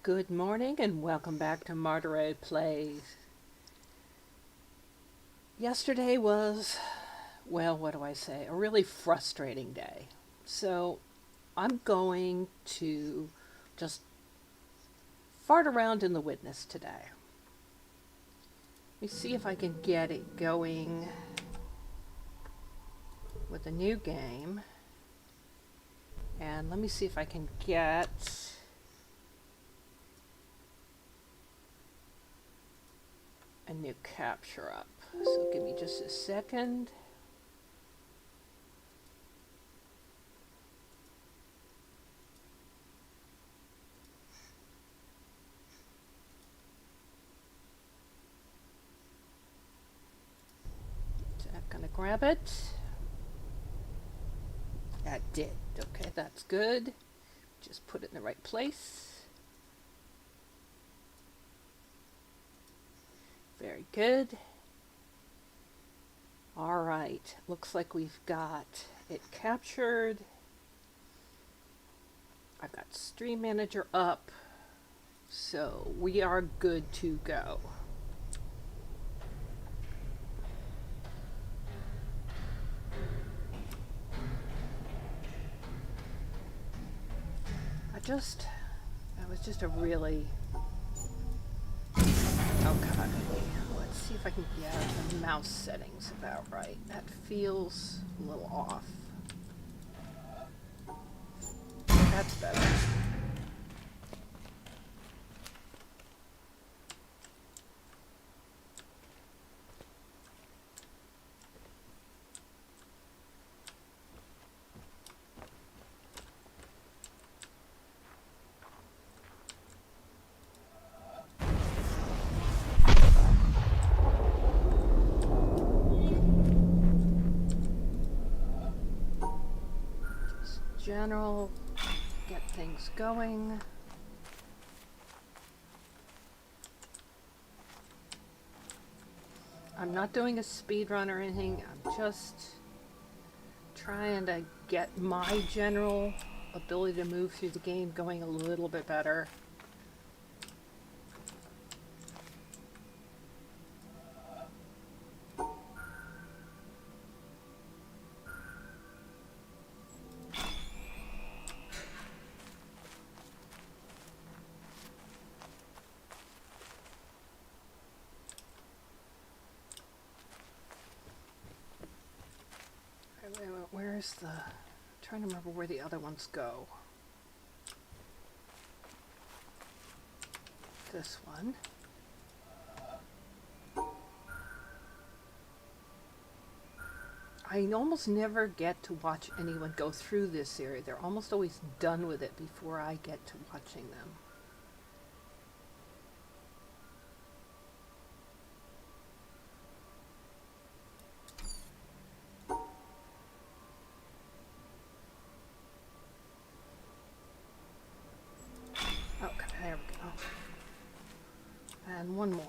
Good morning and welcome back to Margaret Plays. Yesterday was, well, what do I say? A really frustrating day. So I'm going to just fart around in the witness today. Let me see if I can get it going with a new game. And let me see if I can get a new capture up. So give me just a second. Is that gonna grab it? That did. Okay, that's good. Just put it in the right place. Very good. All right, looks like we've got it captured. I've got Stream Manager up, so we are good to go. That was just a really, okay. Let's see if I can get the mouse settings about right. That feels a little off. That's better. General, get things going. I'm not doing a speed run or anything. I'm just trying to get my general ability to move through the game going a little bit better. Wait, where's the... I'm trying to remember where the other ones go. This one. I almost never get to watch anyone go through this area. They're almost always done with it before I get to watching them. Okay, there we go. And one more.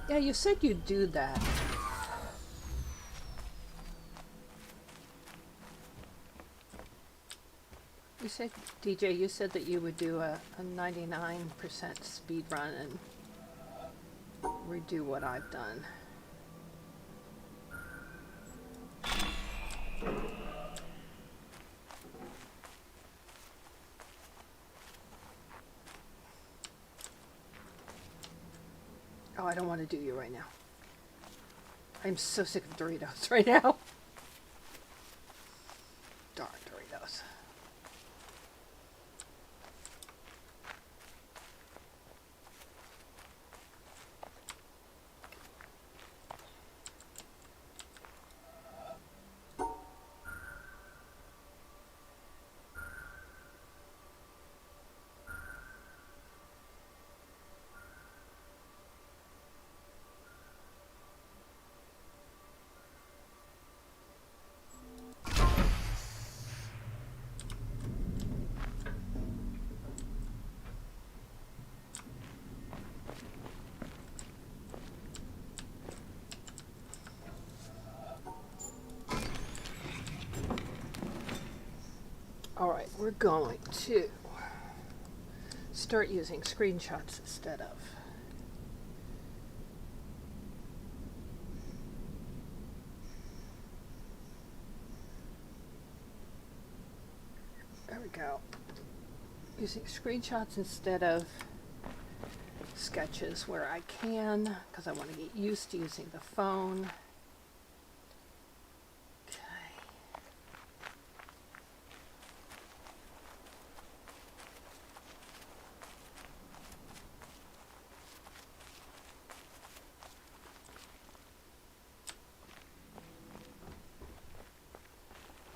Yeah, you said you'd do that. You said, DJ, you said that you would do a 99% speed run and redo what I've done. Oh, I don't want to do you right now. I'm so sick of Doritos right now. Darn Doritos. All right, we're going to start using screenshots instead of. There we go. Using screenshots instead of sketches where I can, because I want to get used to using the phone.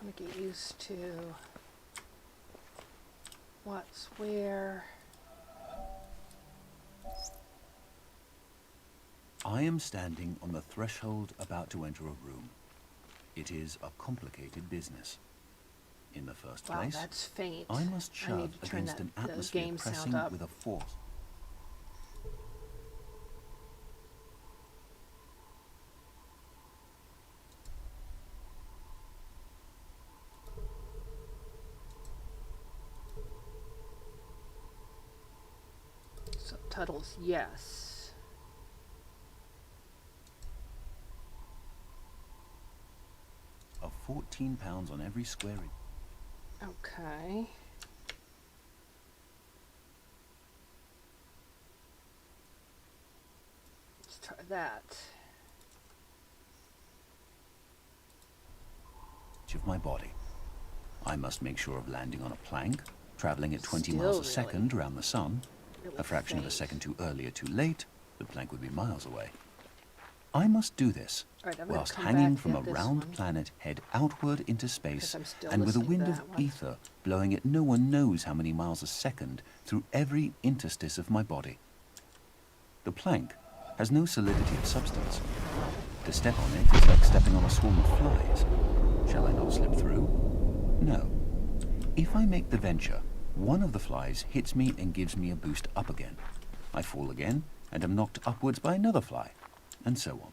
I'm going to get used to what's where. I am standing on the threshold about to enter a room. It is a complicated business. In the first Wow, place, that's faint. I must I shove need to turn against an the atmosphere game pressing sound up. with a force. Subtitles, yes. Of 14 pounds on every square inch. Okay. Let's try that. Of my body. I must make sure of landing on a plank, traveling at 20 Still miles a really- second around the sun. Really A fraction of a faint. second too early or too late, the plank would be miles away. I must do this All right, I'm gonna whilst come hanging back from a at this round one. planet head outward into space, 'Cause I'm still and with a listening to wind of that one. ether blowing at no one knows how many miles a second through every interstice of my body. The plank has no solidity of substance. To step on it is like stepping on a swarm of flies. Shall I not slip through? No. If I make the venture, one of the flies hits me and gives me a boost up again. I fall again and am knocked upwards by another fly, and so on.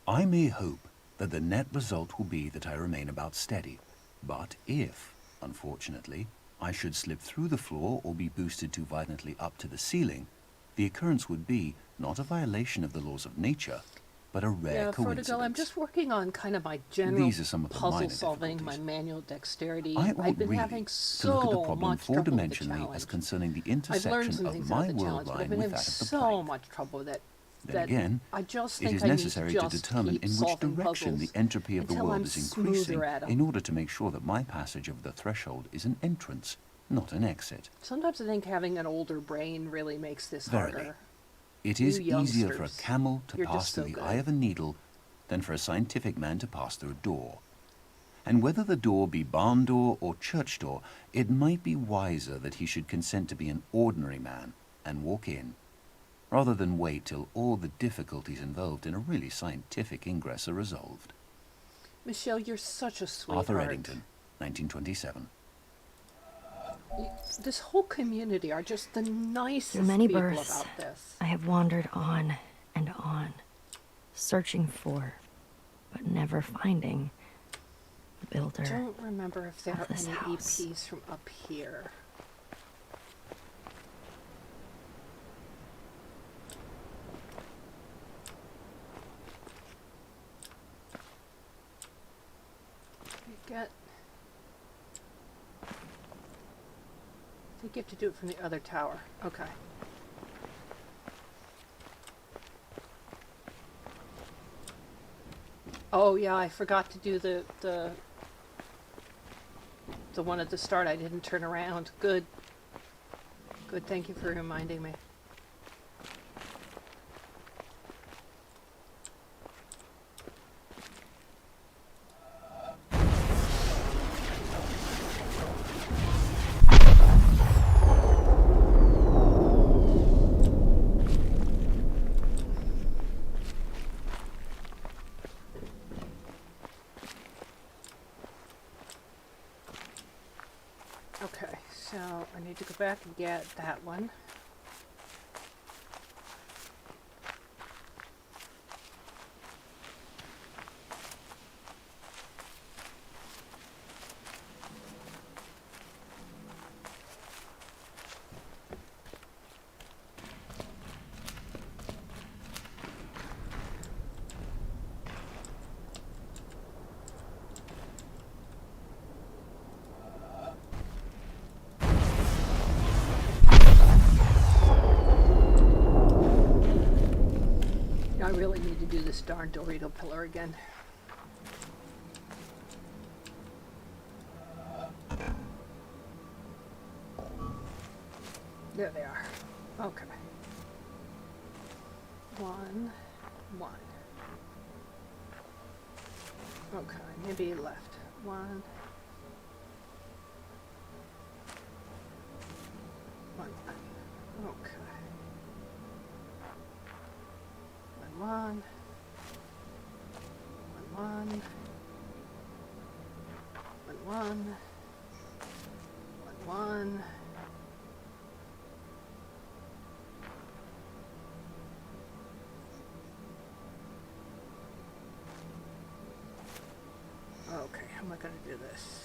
I may hope that the net result will be that I remain about steady, but if, unfortunately, I should slip through the floor or be boosted too violently up to the ceiling, the occurrence would be not a violation of the laws of nature, but a rare Yeah, coincidence. Fortigal, I'm just working on kind of my general These are some of the puzzle minor solving, my difficulties. manual dexterity. I ought I've been really having to look at the so problem much trouble with the four-dimensionally challenge. as concerning the I've learned intersection some of things my about the world challenge, but I've line been with having that of the so plank. much trouble with it Then that again, I just it think is I necessary need to just determine keep in which solving direction puzzles the entropy of the until world I'm is increasing smoother at 'em. in order to make sure that my passage over the threshold is an entrance, not an exit. Sometimes I think having an older brain really makes this Verily. harder. It is You easier for a youngsters, camel to you're pass just through so the good. eye of a needle than for a scientific man to pass through a door. And whether the door be barn door or church door, it might be wiser that he should consent to be an ordinary man and walk in, rather than wait till all the difficulties involved in a really scientific ingress are resolved. Michelle, you're such a sweetheart. Arthur Eddington, 1927. This whole community are just the nicest Through many people births, about this. I have wandered on and on, searching for, but never finding, the I builder. don't remember if there of are this any house. EPs from up here. We get. I think you have to do it from the other tower. Okay. Oh yeah, I forgot to do the one at the start. I didn't turn around. Good. Good, thank you for reminding me. Okay, so I need to go back and get that one. this darn Dorito pillar again. There they are. Okay. 1, 1. Okay, maybe left. 1. 1. Okay. 1, 1. 1, 1. 1, 1. Okay, how am I going to do this?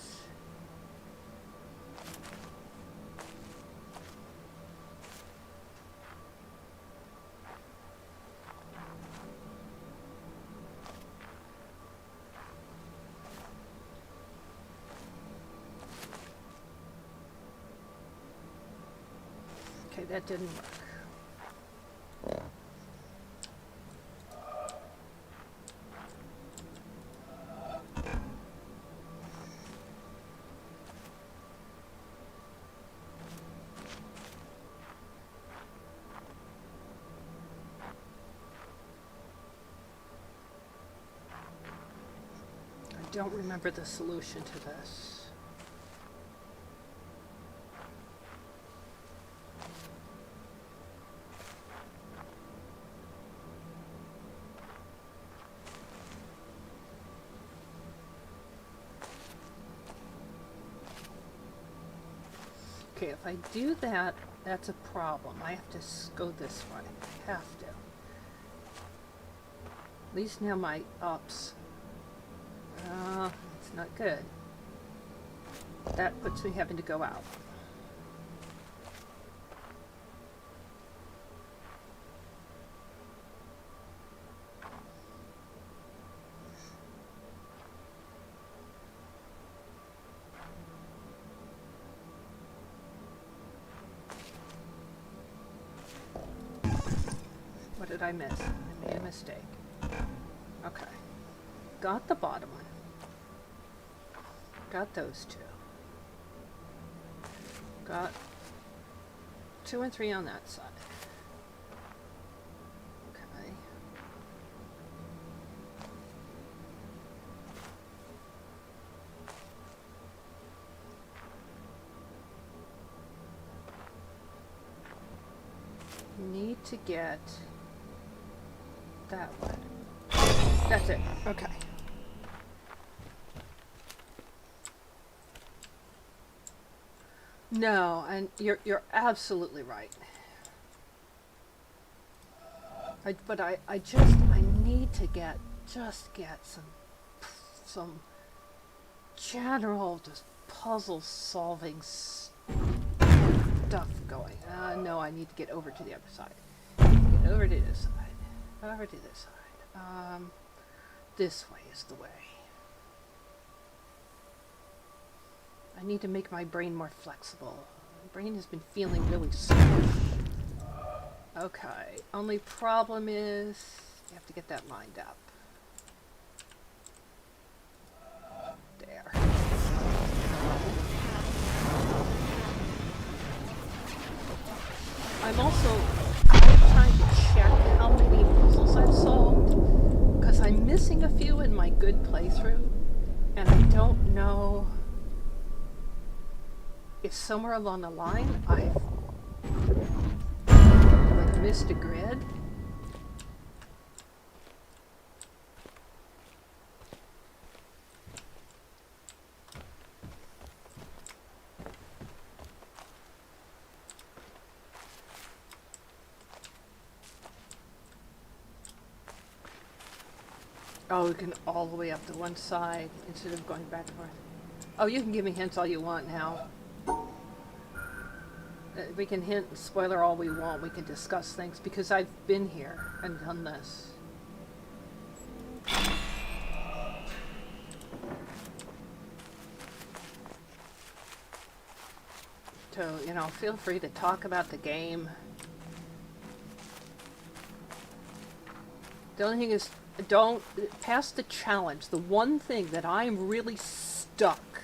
Okay, that didn't work. I don't remember the solution to this. Okay, if I do that, that's a problem. I have to go this way. I have to. At least now my ups. It's not good. That puts me having to go out. What did I miss? I made a mistake. Okay. Got the bottom one. Got those two. Got 2 and 3 on that side. Okay. Need to get that one. That's it. Okay. No, and you're absolutely right. But I need to get some general just puzzle solving stuff going. No, I need to get over to the other side. Get over to this side. Over to this side. This way is the way. I need to make my brain more flexible. My brain has been feeling really squished. Okay, only problem is you have to get that lined up. There. I'm also trying to check how many puzzles I've solved, because I'm missing a few in my good playthrough, and I don't know if somewhere along the line I've like missed a grid. Oh, we can all the way up to one side instead of going back and forth. Oh, you can give me hints all you want now. We can hint and spoiler all we want. We can discuss things because I've been here and done this. So, you know, feel free to talk about the game. The only thing is, don't pass the challenge. The one thing that I'm really stuck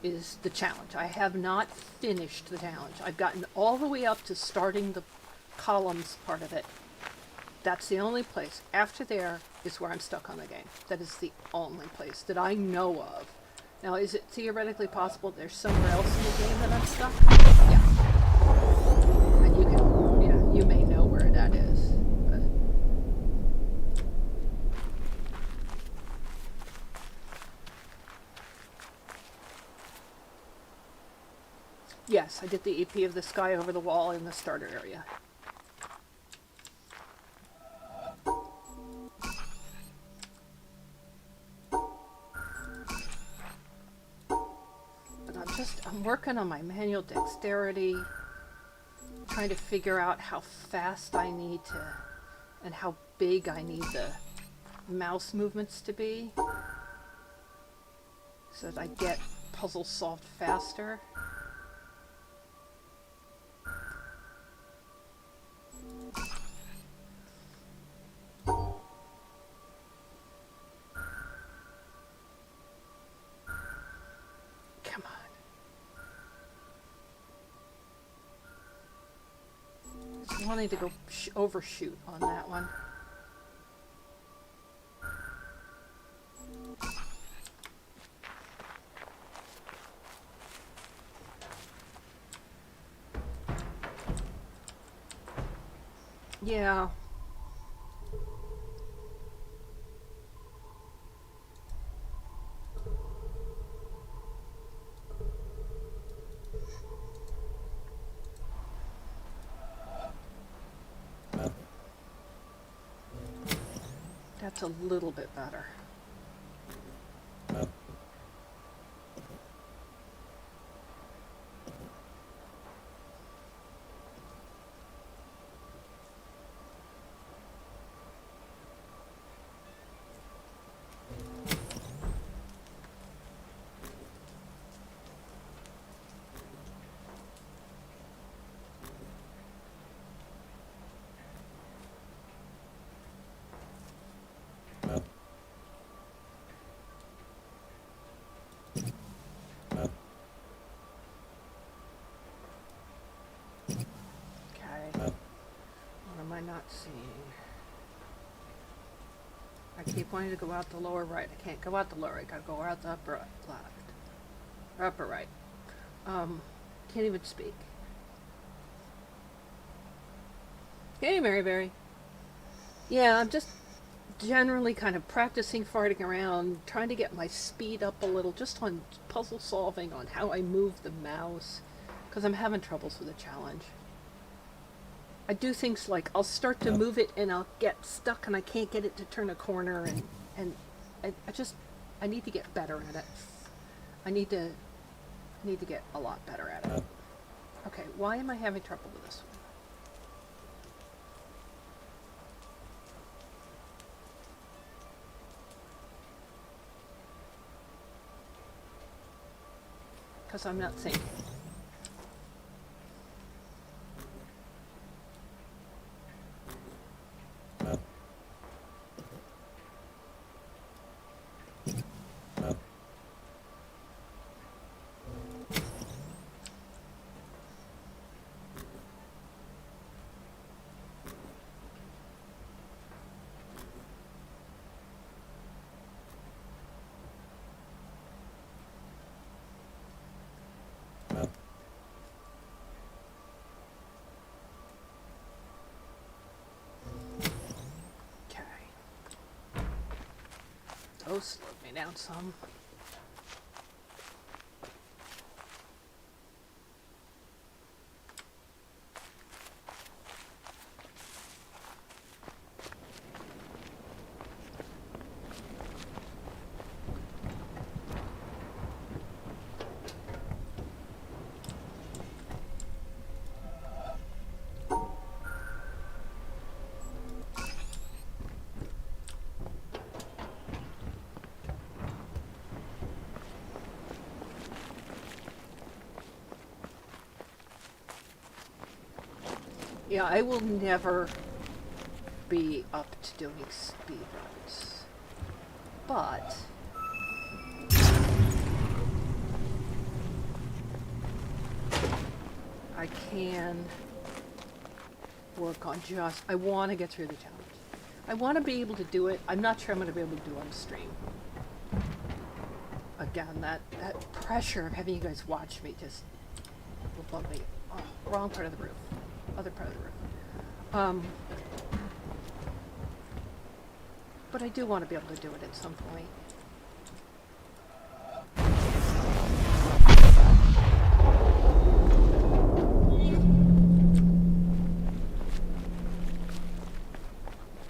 is the challenge. I have not finished the challenge. I've gotten all the way up to starting the columns part of it. That's the only place. After there is where I'm stuck on the game. That is the only place that I know of. Now, is it theoretically possible there's somewhere else in the game that I'm stuck? Yeah. And you can, yeah, you may know where that is. But yes, I did the EP of the sky over the wall in the starter area. I'm working on my manual dexterity, trying to figure out how fast I need to, and how big I need the mouse movements to be, so that I get puzzles solved faster. Come on. Just wanting to go overshoot on that one. Yeah. That's a little bit better. Not seeing. I keep wanting to go out the lower right. I can't go out the lower right. I gotta go out the upper left. Or upper right. Can't even speak. Hey, Maryberry. Yeah, I'm just generally kind of practicing farting around, trying to get my speed up a little, just on puzzle solving, on how I move the mouse, because I'm having troubles with the challenge. I do things like I'll start to move it and I'll get stuck and I can't get it to turn a corner, and I need to get better at it. I need to get a lot better at it. Okay, why am I having trouble with this one? Because I'm not thinking. Oh, slowed me down some. Yeah, I will never be up to doing speed runs. But I can work on just, I want to get through the challenge. I want to be able to do it. I'm not sure I'm going to be able to do it on stream. Again, that pressure of having you guys watch me just will bug me. Oh, wrong part of the roof. Other part of the roof. But I do want to be able to do it at some point.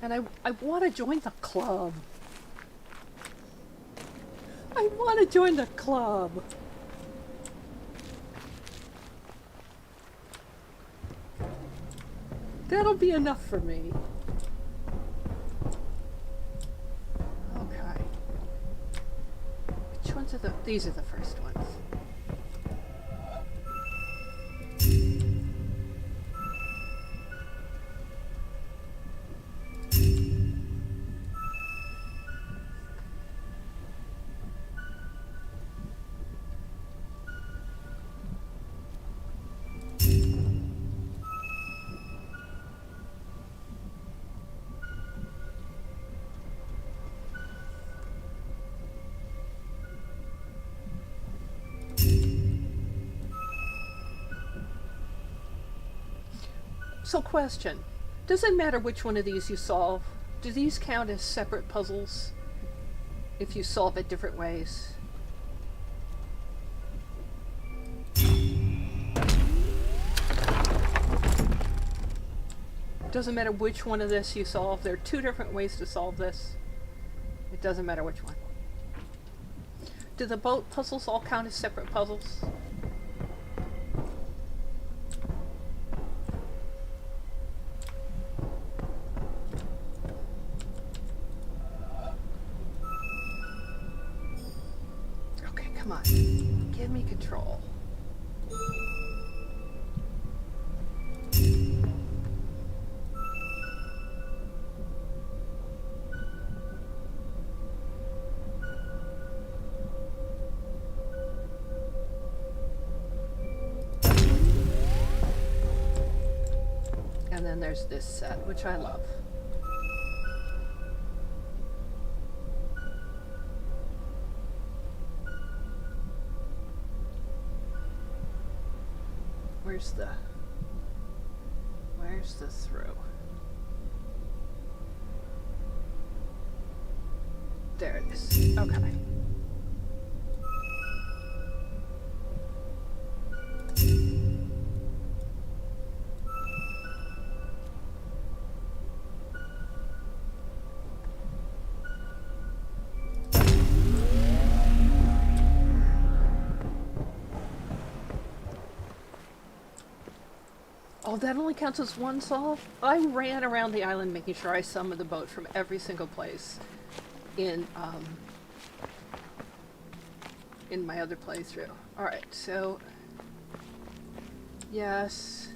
And I want to join the club. I want to join the club. That'll be enough for me. Okay. Which ones are these are the first ones. So question, does it matter which one of these you solve? Do these count as separate puzzles if you solve it different ways? Doesn't matter which one of this you solve. There are two different ways to solve this. It doesn't matter which one. Do the boat puzzles all count as separate puzzles? Okay, come on. Give me control. And then there's this set, which I love. Where's the through? There it is. Okay. Oh, that only counts as one solve? I ran around the island making sure I summoned the boat from every single place in my other playthrough. Alright, so yes.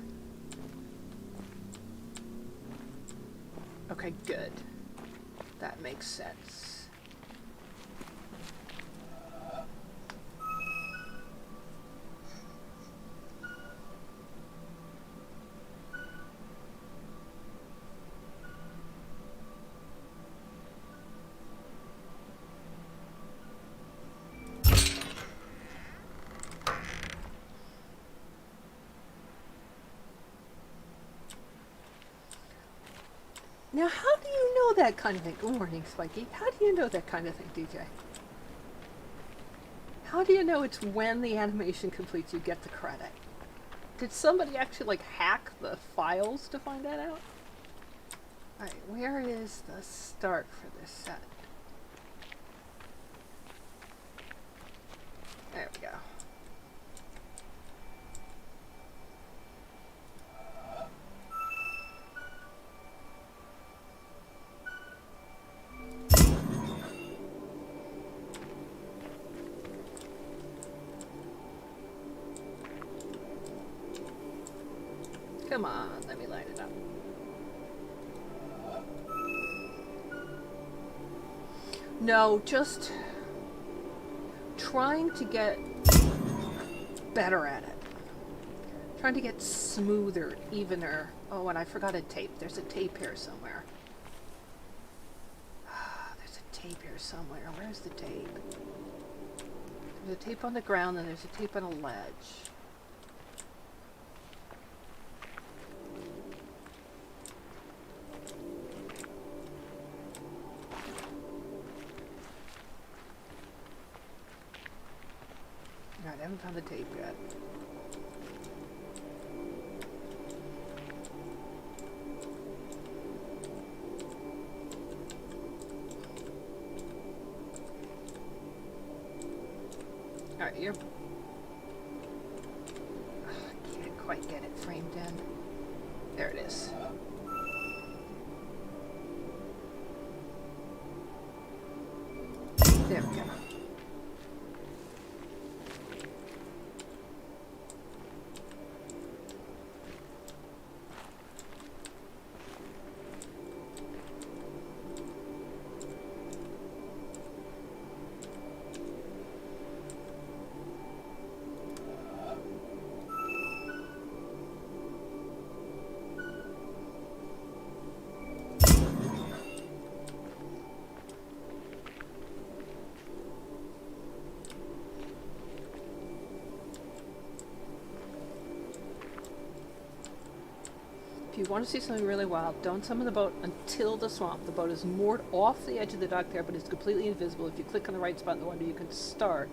Okay, good. That makes sense. Now, how do you know that kind of thing? Good morning, Spiky. How do you know that kind of thing, DJ? How do you know it's when the animation completes you get the credit? Did somebody actually, like, hack the files to find that out? Alright, where is the start for this set? There we go. Come on, let me line it up. No, just trying to get better at it. Trying to get smoother, evener. Oh, and I forgot a tape. There's a tape here somewhere. There's a tape here somewhere. Where's the tape? There's a tape on the ground and there's a tape on a ledge. Alright, I haven't found the tape yet. Alright, you're... I can't quite get it framed in. There it is. There we go. If you want to see something really wild, don't summon the boat until the swamp. The boat is moored off the edge of the dock there, but is completely invisible. If you click on the right spot in the window, you can start,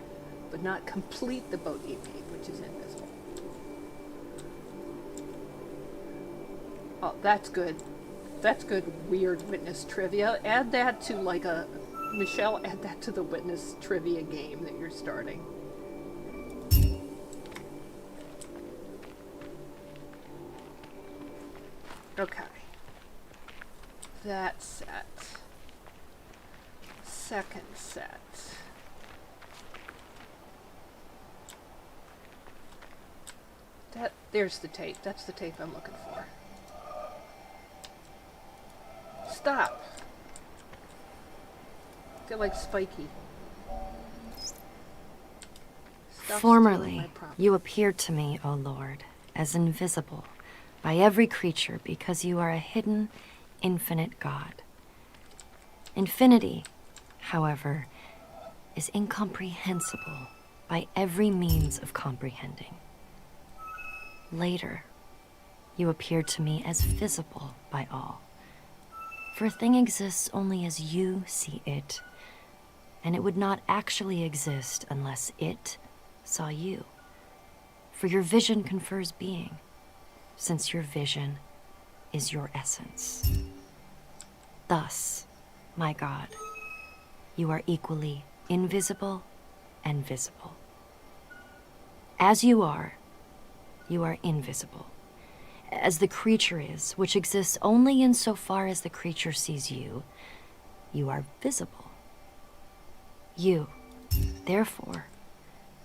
but not complete the boat you made, which is invisible. Oh, that's good. That's good weird witness trivia. Add that to like a... Michelle, add that to the witness trivia game that you're starting. Okay. That set. Second set. There's the tape. That's the tape I'm looking for. Stop. They're like spiky. Stop stealing Formerly, my property. you appeared to me, O Lord, as invisible by every creature because you are a hidden, infinite God. Infinity, however, is incomprehensible by every means of comprehending. Later, you appeared to me as visible by all. For a thing exists only as you see it, and it would not actually exist unless it saw you. For your vision confers being, since your vision is your essence. Thus, my God, you are equally invisible and visible. As you are invisible, as the creature is, which exists only insofar as the creature sees you, you are visible. You, therefore,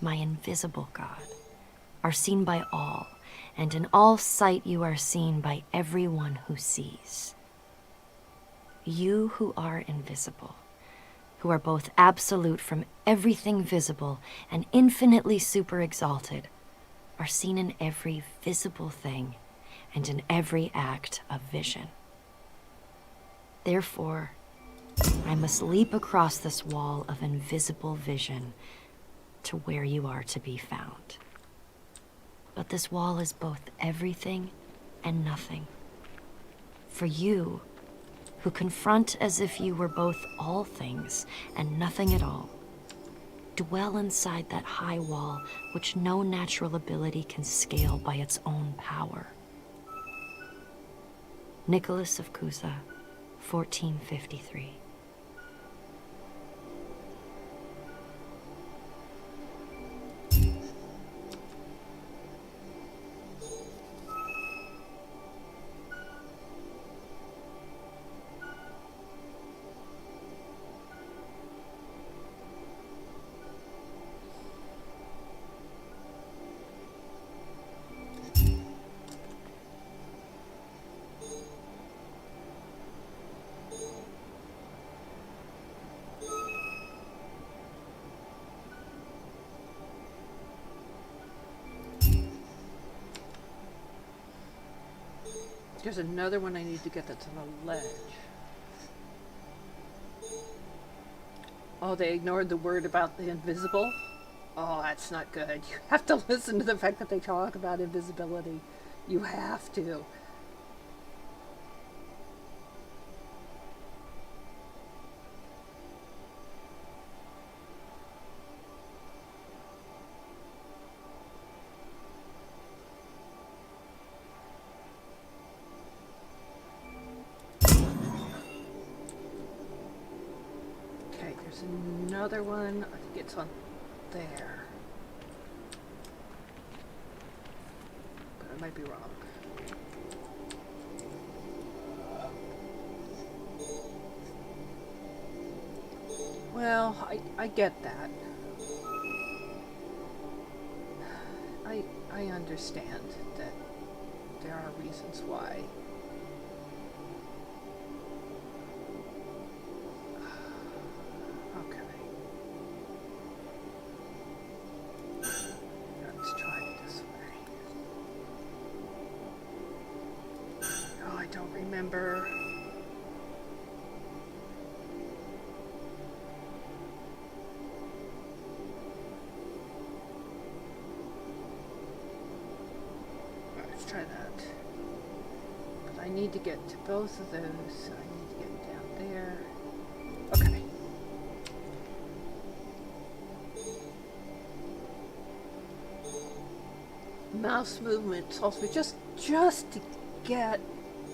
my invisible God, are seen by all, and in all sight you are seen by everyone who sees. You who are invisible, who are both absolute from everything visible and infinitely super exalted, are seen in every visible thing and in every act of vision. Therefore, I must leap across this wall of invisible vision to where you are to be found. But this wall is both everything and nothing. For you, who confront as if you were both all things and nothing at all, dwell inside that high wall which no natural ability can scale by its own power. Nicholas of Cusa, 1453. There's another one I need to get that's on a ledge. Oh, they ignored the word about the invisible? Oh, that's not good. You have to listen to the fact that they talk about invisibility. You have to. Okay, there's another one. I think it's on there. But I might be wrong. Well, I get that. I understand that there are reasons why. Okay. Let's try it this way. Oh, I don't remember. Let's try that. But I need to get to both of those, so I need to get down there. Okay. Mouse movement helps me just to get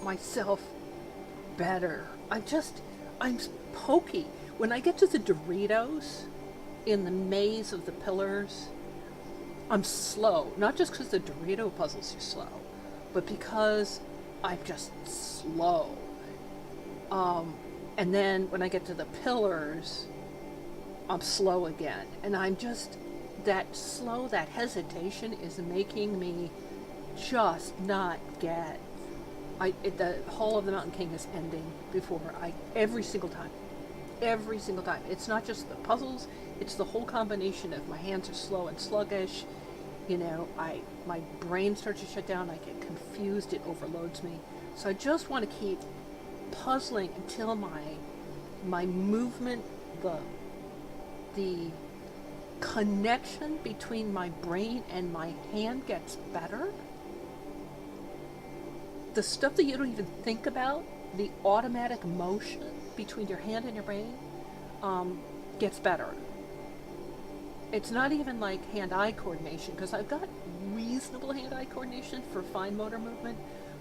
myself better. I'm pokey. When I get to the Doritos in the maze of the pillars, I'm slow. Not just because the Dorito puzzles are slow, but because I'm just slow. And then when I get to the pillars, I'm slow again. And I'm just that slow, that hesitation is making me just not get. The Hall of the Mountain King is ending before every single time. Every single time. It's not just the puzzles, it's the whole combination of my hands are slow and sluggish. You know, my brain starts to shut down, I get confused, it overloads me. So I just want to keep puzzling until my movement, the connection between my brain and my hand gets better. The stuff that you don't even think about, the automatic motion between your hand and your brain, gets better. It's not even like hand-eye coordination, because I've got reasonable hand-eye coordination for fine motor movement,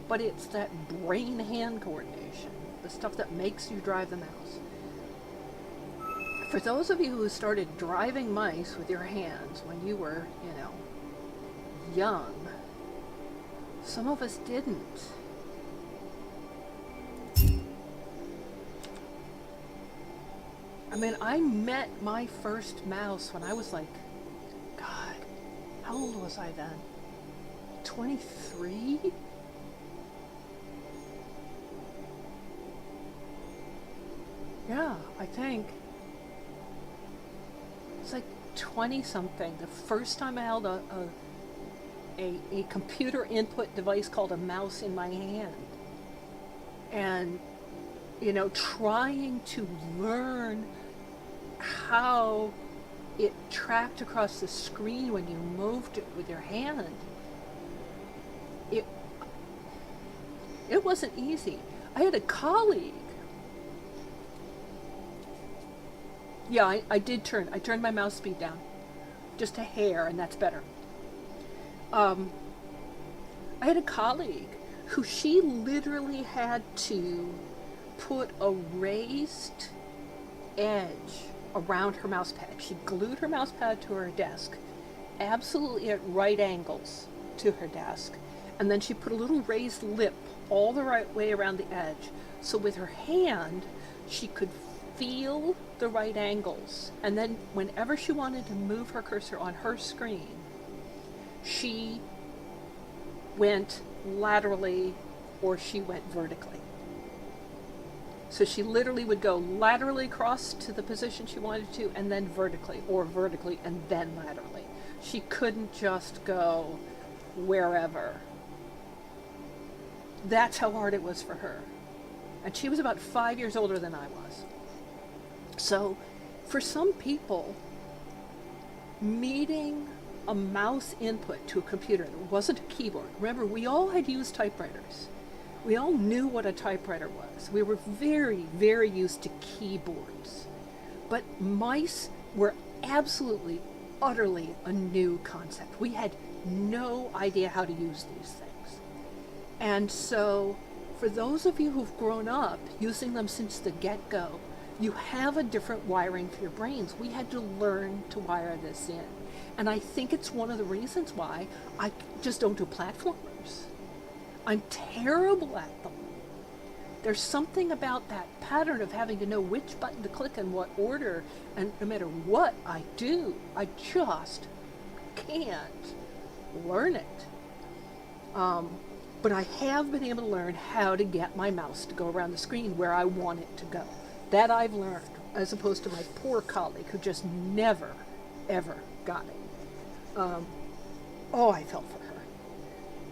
but it's that brain-hand coordination, the stuff that makes you drive the mouse. For those of you who started driving mice with your hands when you were, young, some of us didn't. I mean, I met my first mouse when I was like, God, how old was I then? 23? Yeah, I think. It's like 20-something. The first time I held a computer input device called a mouse in my hand. And, trying to learn how it tracked across the screen when you moved it with your hand. It wasn't easy. I had a colleague. Yeah, I turned my mouse speed down. Just a hair, and that's better. I had a colleague who she literally had to put a raised edge around her mouse pad. She glued her mouse pad to her desk, absolutely at right angles to her desk, and then she put a little raised lip all the right way around the edge, so with her hand she could feel the right angles, and then whenever she wanted to move her cursor on her screen, she went laterally or she went vertically. So she literally would go laterally across to the position she wanted to, and then vertically, or vertically and then laterally. She couldn't just go wherever. That's how hard it was for her. And she was about 5 years older than I was. So, for some people, meeting a mouse input to a computer that wasn't a keyboard. Remember, we all had used typewriters. We all knew what a typewriter was. We were very, very used to keyboards. But mice were absolutely, utterly a new concept. We had no idea how to use these things. And so, for those of you who've grown up using them since the get-go, you have a different wiring for your brains. We had to learn to wire this in. And I think it's one of the reasons why I just don't do platformers. I'm terrible at them. There's something about that pattern of having to know which button to click in what order, and no matter what I do, I just can't learn it. But I have been able to learn how to get my mouse to go around the screen where I want it to go. That I've learned, as opposed to my poor colleague who just never, ever got it. I felt for her.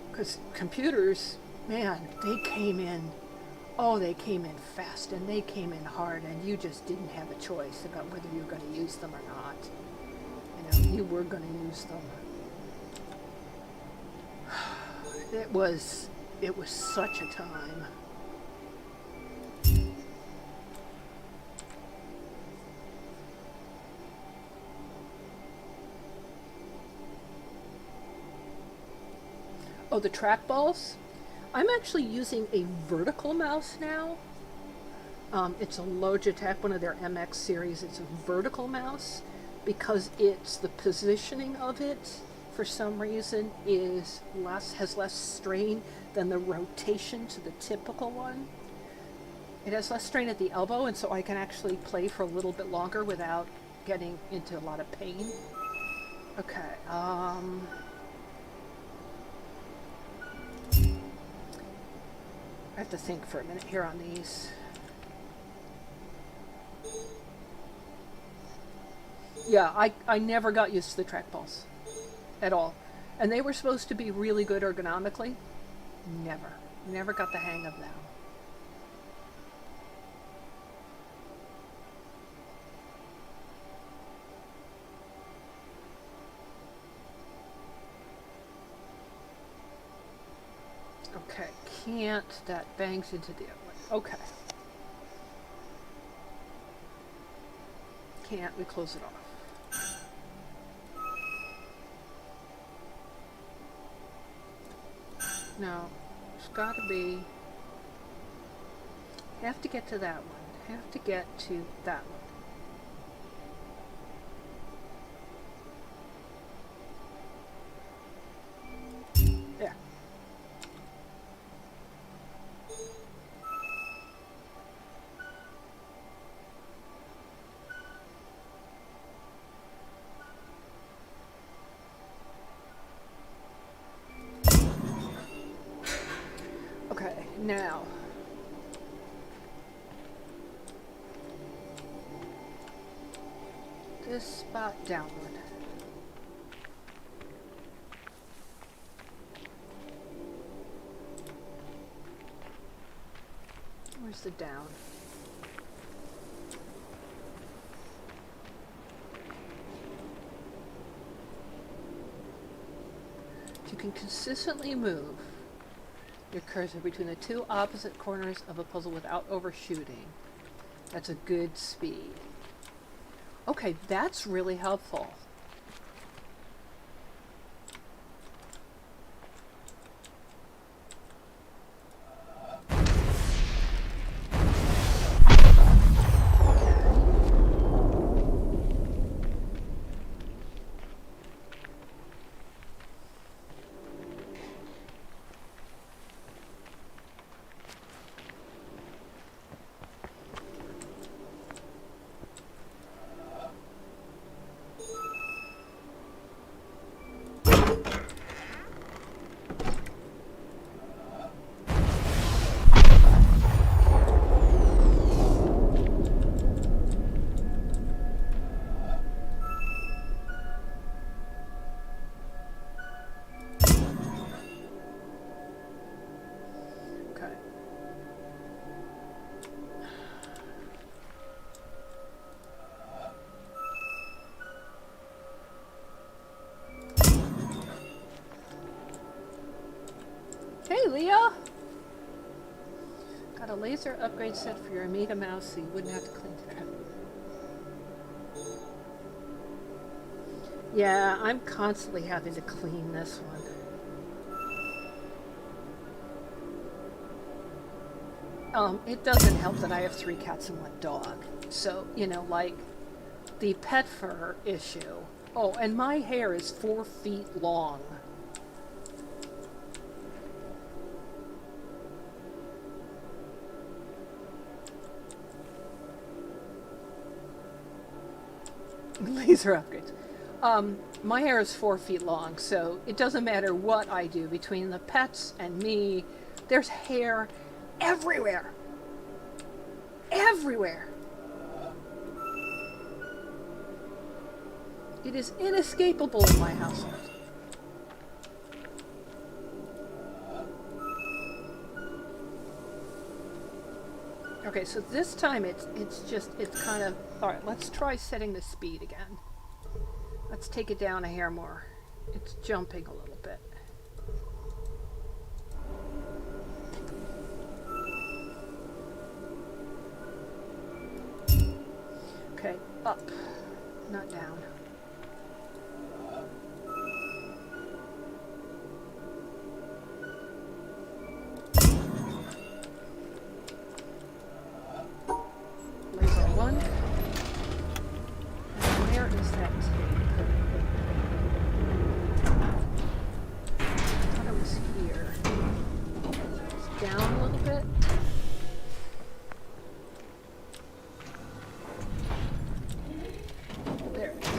Because computers, man, they came in fast and they came in hard, and you just didn't have a choice about whether you were going to use them or not. You know, you were going to use them. It was such a time. Oh, the trackballs? I'm actually using a vertical mouse now. It's a Logitech, one of their MX series. It's a vertical mouse because it's the positioning of it, for some reason, has less strain than the rotation to the typical one. It has less strain at the elbow, and so I can actually play for a little bit longer without getting into a lot of pain. Okay, I have to think for a minute here on these. Yeah, I never got used to the trackballs at all. And they were supposed to be really good ergonomically. Never got the hang of them. Okay, can't, that bangs into the other one. Okay. Can't, we close it off. No, it's gotta be, have to get to that one. Have to get to that one. There. Okay, now. This spot downward. Where's the down? You can consistently move your cursor between the two opposite corners of a puzzle without overshooting. That's a good speed. Okay, that's really helpful. Leah! Got a laser upgrade set for your Amiga mouse so you wouldn't have to clean it out. Yeah, I'm constantly having to clean this one. It doesn't help that I have 3 cats and 1 dog. So, you know, like the pet fur issue. Oh, and my hair is 4 feet long. Laser upgrades. My hair is 4 feet long, so it doesn't matter what I do between the pets and me. There's hair everywhere. Everywhere. It is inescapable in my household. Okay, so this time it's kind of, all right, let's try setting the speed again. Let's take it down a hair more. It's jumping a little bit. Okay, up, not down. Laser 1. And where is that tape? I thought it was here. It's down a little bit. There it is.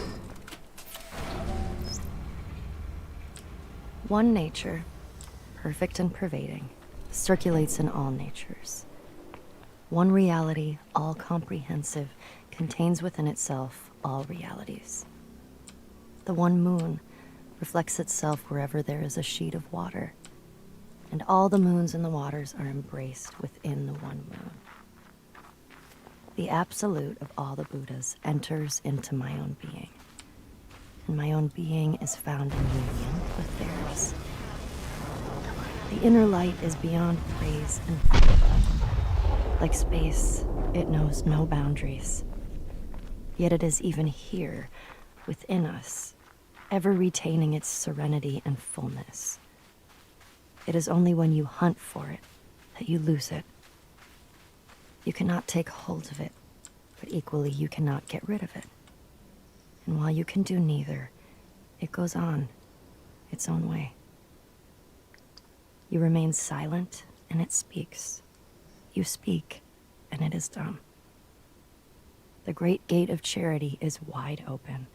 One nature, perfect and pervading, circulates in all natures. One reality, all comprehensive, contains within itself all realities. The one moon reflects itself wherever there is a sheet of water, and all the moons and the waters are embraced within the one moon. The absolute of all the Buddhas enters into my own being, and my own being is found in union with theirs. The inner light is beyond praise and prayer. Like space, it knows no boundaries. Yet it is even here, within us, ever retaining its serenity and fullness. It is only when you hunt for it that you lose it. You cannot take hold of it, but equally you cannot get rid of it. And while you can do neither, it goes on, its own way. You remain silent, and it speaks. You speak, and it is done. The great gate of charity is wide open,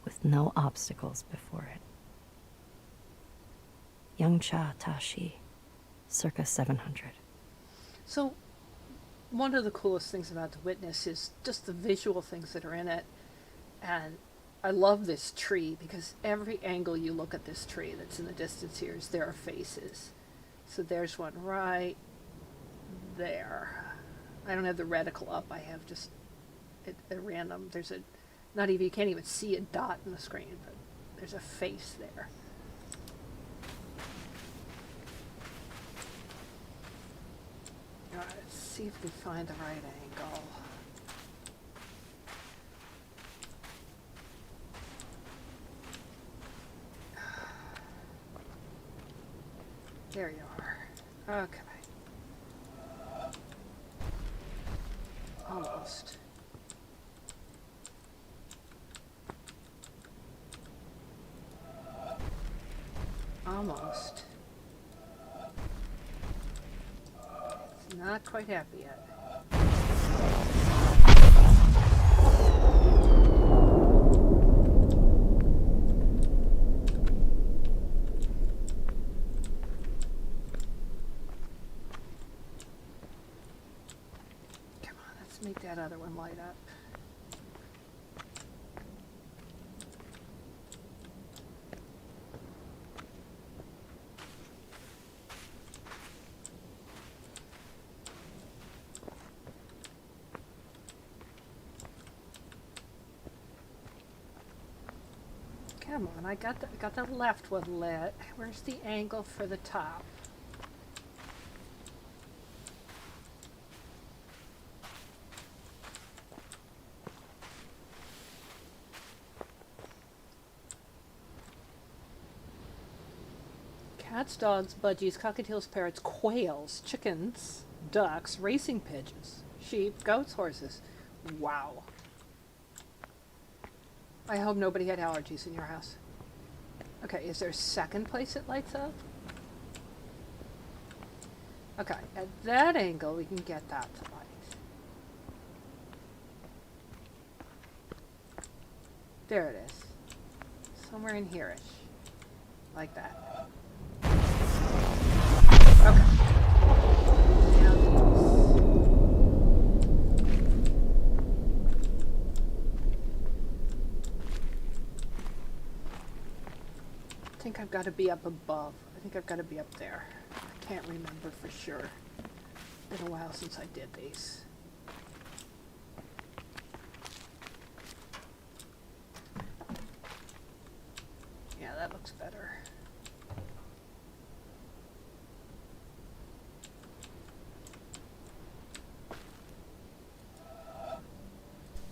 with no obstacles before it. Young Cha Tashi, circa 700. So, one of the coolest things about The Witness is just the visual things that are in it. And I love this tree because every angle you look at this tree that's in the distance here is there are faces. So there's one right there. I don't have the reticle up. I have just a random, there's a, not even, you can't even see a dot in the screen, but there's a face there. Alright, let's see if we find the right angle. There you are. Okay. Almost. Almost. It's not quite happy yet. Make that other one light up. Come on, I got the left one lit. Where's the angle for the top? Cats, dogs, budgies, cockatiels, parrots, quails, chickens, ducks, racing pigeons, sheep, goats, horses. Wow. I hope nobody had allergies in your house. Okay, is there a second place it lights up? Okay, at that angle we can get that to light. There it is. Somewhere in here-ish. Like that. Okay. Now I think I've got to be up above. I think I've got to be up there. I can't remember for sure. Been a while since I did these. Yeah, that looks better.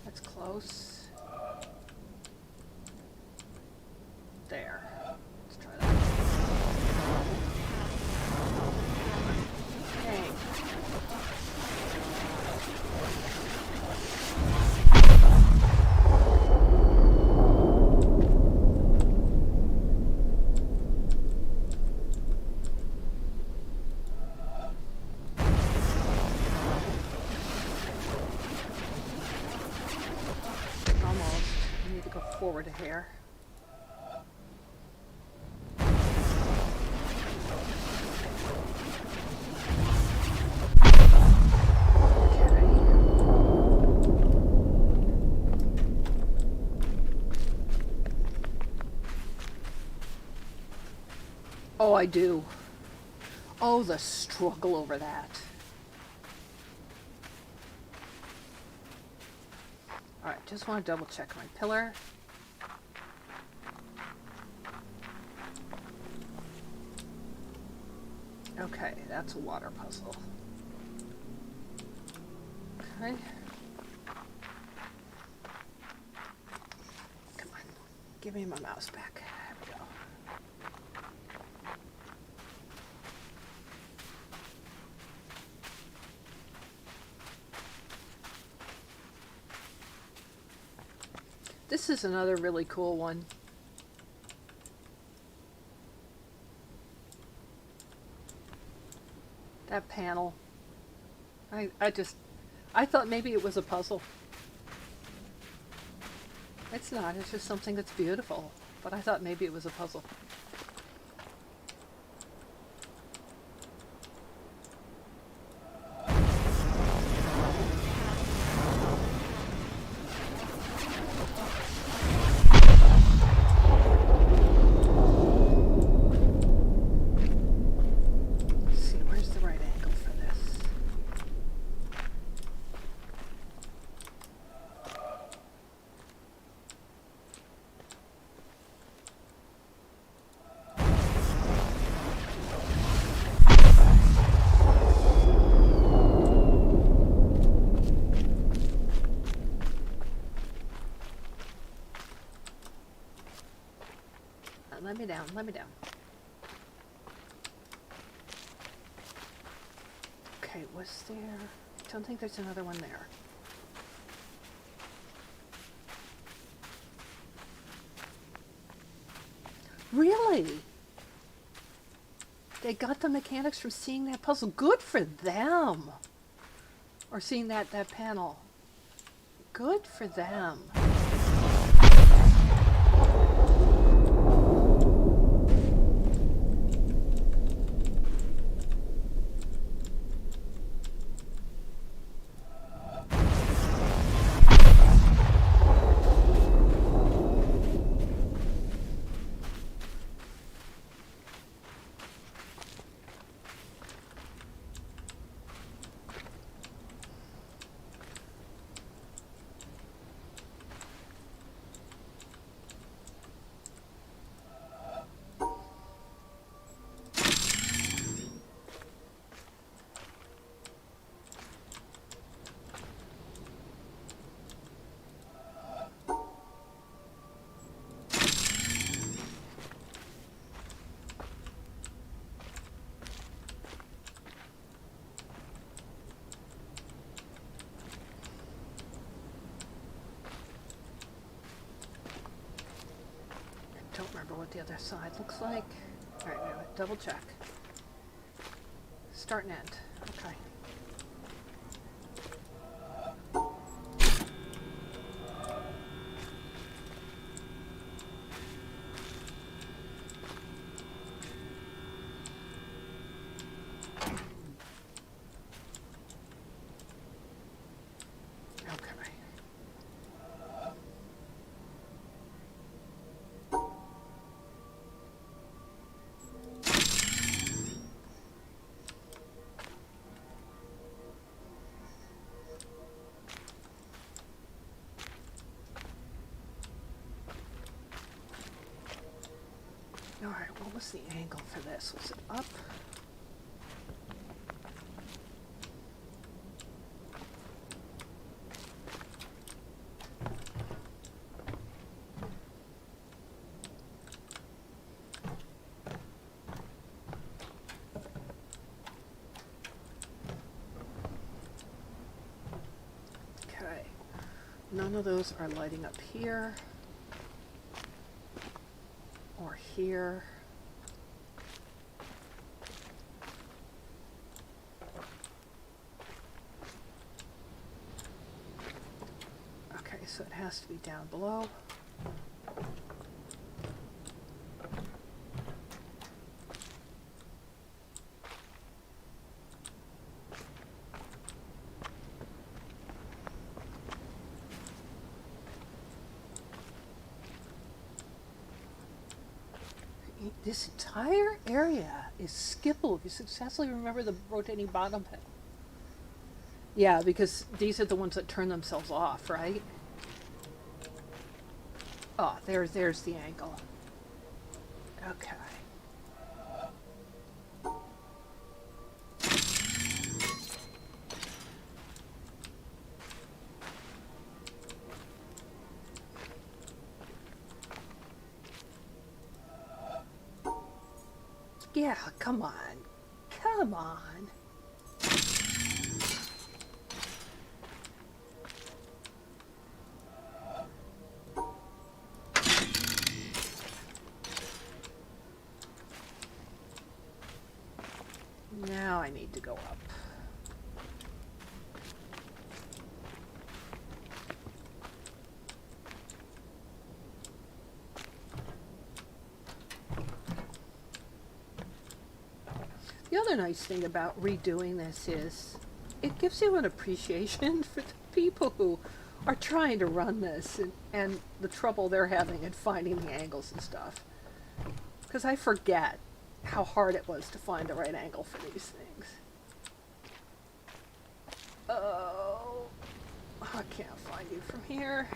That's close. There. Let's try that. Dang. Almost. I need to go forward a hair. Oh, I do. Oh, the struggle over that. Alright, just want to double check my pillar. Okay, that's a water puzzle. Okay. Come on. Give me my mouse back. There we go. This is another really cool one. That panel. I thought maybe it was a puzzle. It's not, it's just something that's beautiful. But I thought maybe it was a puzzle. Let me down, let me down. Okay, was there... I don't think there's another one there. Really? They got the mechanics from seeing that puzzle. Good for them! Or seeing that panel. Good for them. the other side looks like. Alright, wait a minute, double check. Start and end. Okay. Alright, what was the angle for this? Was it up? Okay, none of those are lighting up here. Or here. Okay, so it has to be down below. This entire area is skippable if you successfully remember the rotating bottom pin. Yeah, because these are the ones that turn themselves off, right? Oh, there's the angle. Okay. Yeah, come on. Come on. Now I need to go up. The other nice thing about redoing this is it gives you an appreciation for the people who are trying to run this and the trouble they're having in finding the angles and stuff. Because I forget how hard it was to find the right angle for these things. Oh, I can't find you from here.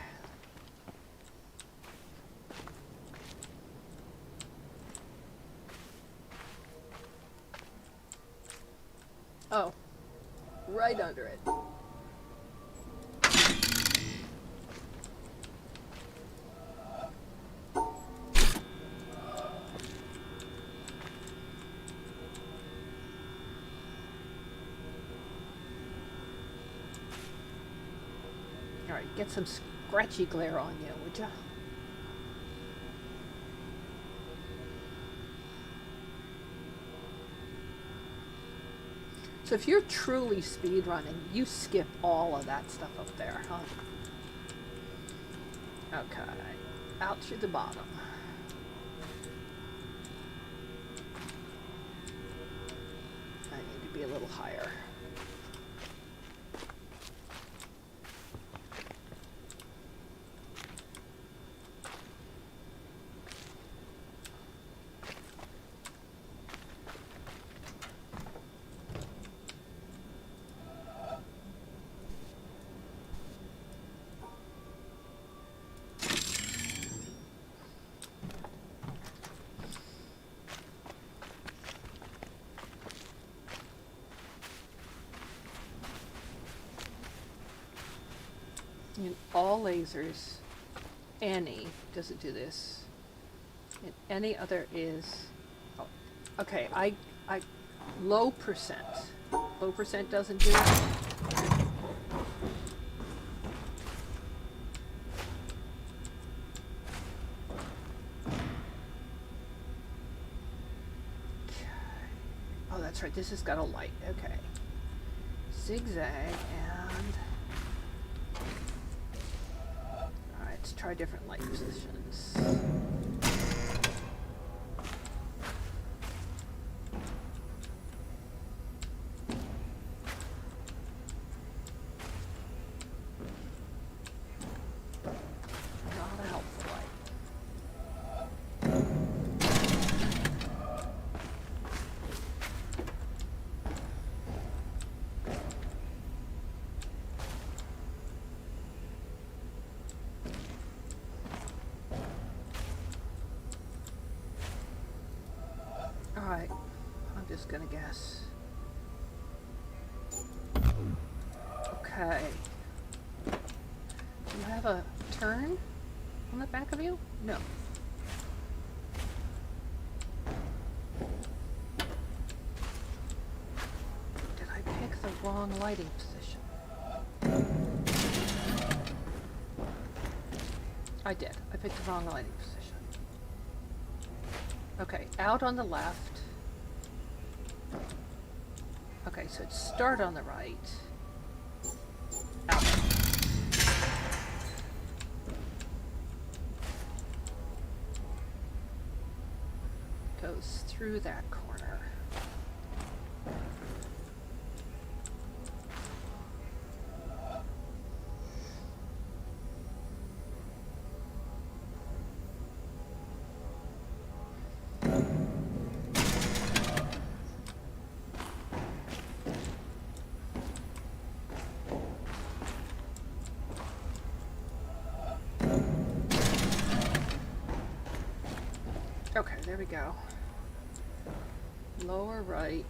Oh, right under it. All right, get some scratchy glare on you, would ya? So if you're truly speedrunning, you skip all of that stuff up there, huh? Okay, out through the bottom. I need to be a little higher. In all lasers, any doesn't do this. And any other is, oh, okay, I low percent. Low percent doesn't do it. Oh, that's right. This has got a light. Okay. Zigzag and... Alright, let's try different light positions. Not a helpful light. Alright, I'm just gonna guess. Okay. Do you have a turn on the back of you? No. Did I pick the wrong lighting position? I did. I picked the wrong lighting position. Okay, out on the left. Okay, so it's start on the right. Out. Goes through that corner. Okay, there we go. Lower right.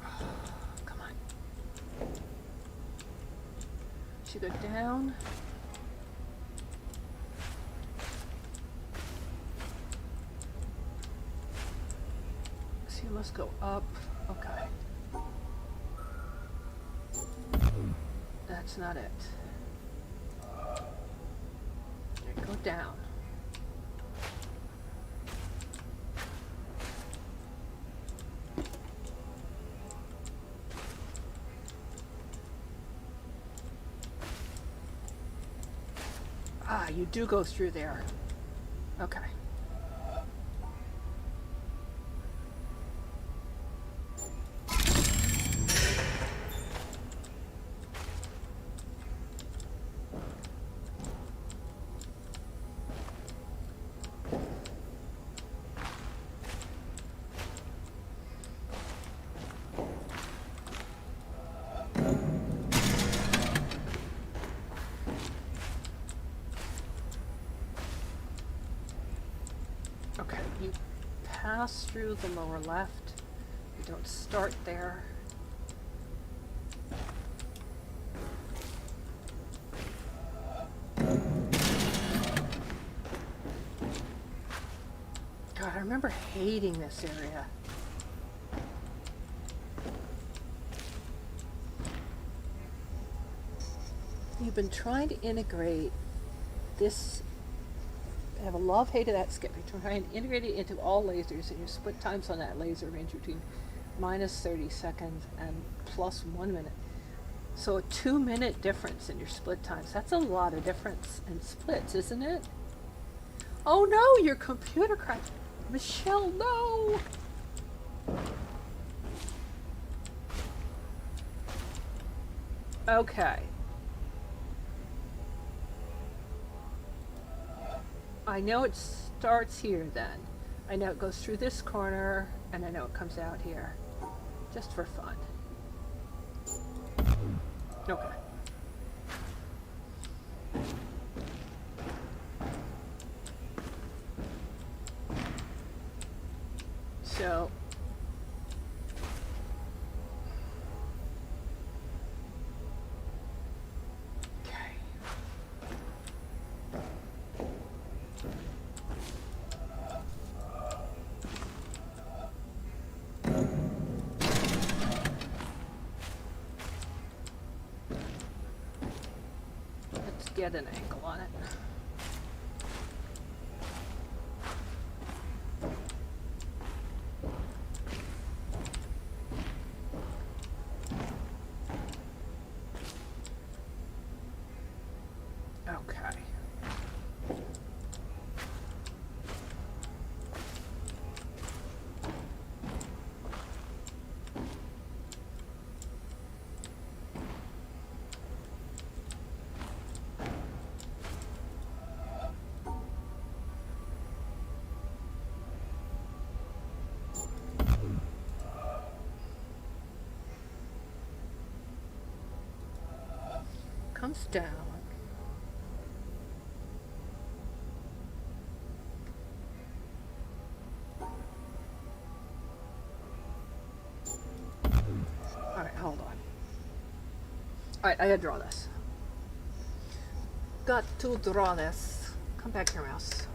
Oh, come on. Should go down. So you must go up. Okay. That's not it. Go down. Ah, you do go through there. Okay. Okay, you pass through the lower left. You don't start there. God, I remember hating this area. You've been trying to integrate this. I have a love-hate of that skip. You're trying to integrate it into all lasers, and your split times on that laser range between minus 30 seconds and plus 1 minute. So a 2-minute difference in your split times. That's a lot of difference in splits, isn't it? Oh no, your computer crashed. Michelle, no! Okay. I know it starts here then. I know it goes through this corner, and I know it comes out here. Just for fun. Okay. So... get an angle on it. comes down. Alright, hold on. Alright, I gotta draw this. Got to draw this. Come back here, mouse.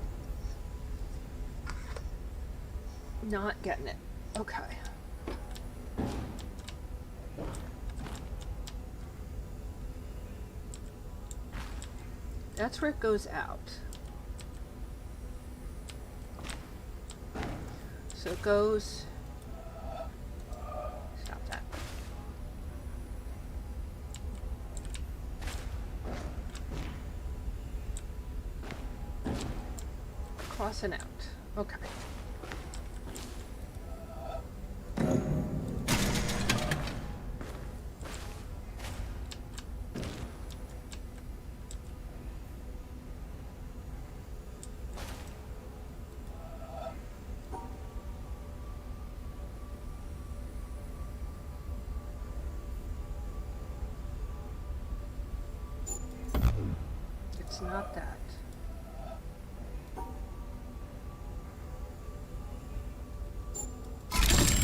Not getting it. Okay. That's where it goes out. So it goes. Stop that. Across and out. Okay. It's not that.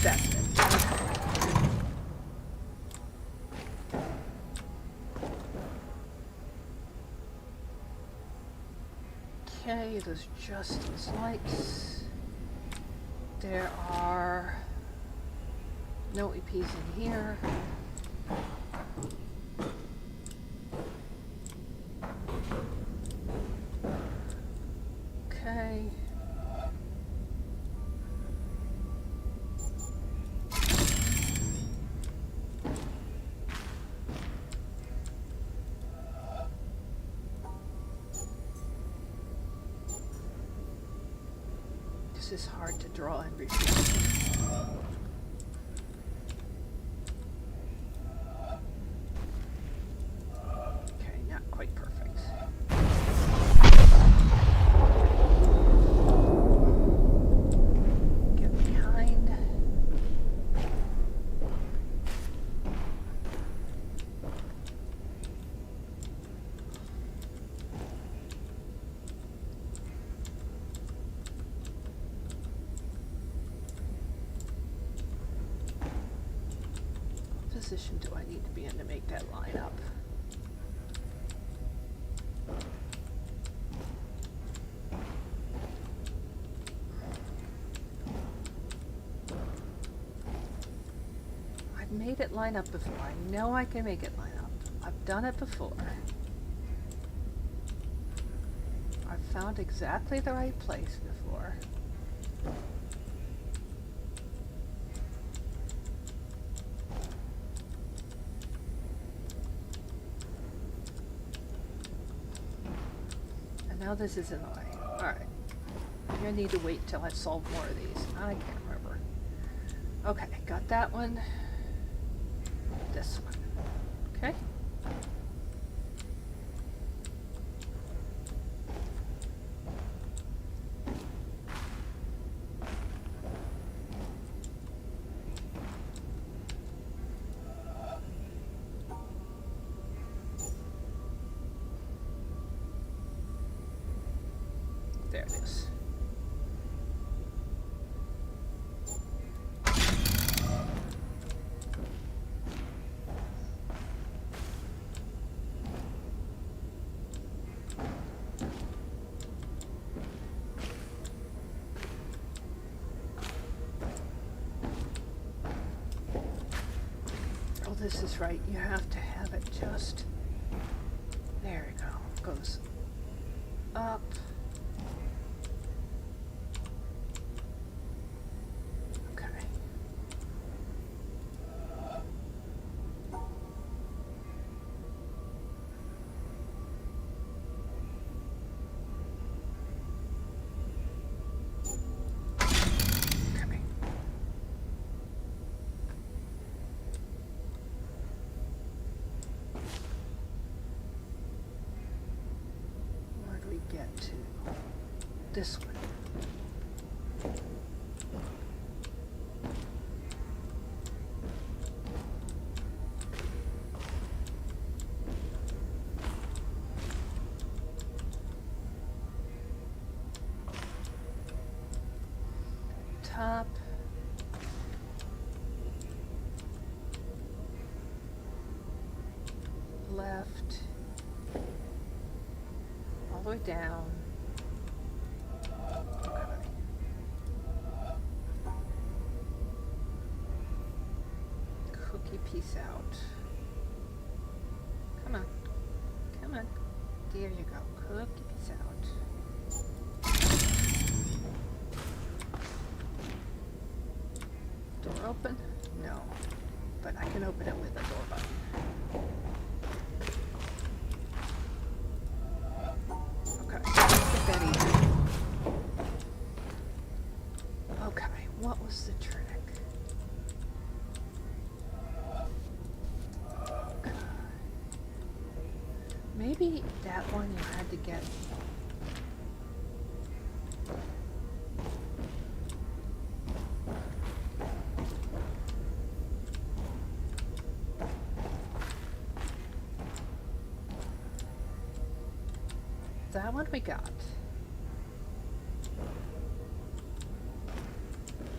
That's it. Okay, there's just these lights. There are no EPs in here. Okay. This is hard to draw and repeat. Okay, not quite perfect. Get behind. What position do I need to be in to make that line up? I've made it line up before. I know I can make it line up. I've done it before. I've found exactly the right place before. And now this is annoying. Alright. I'm gonna need to wait till I solve more of these. I can't remember. Okay, got that one. This one. Okay. There it is. Oh, this is right. You have to have it just. There we go. Goes up. Okay. Coming. Where do we get to? This one. top. Left. All the way down. Okay. Cookie piece out. Come on. Come on. There you go. Cookie piece out. Door open? No. But I can open it with a door button. Okay, let's get that easy. Okay, what was the trick? Okay. Maybe that one you had to get. That one we got.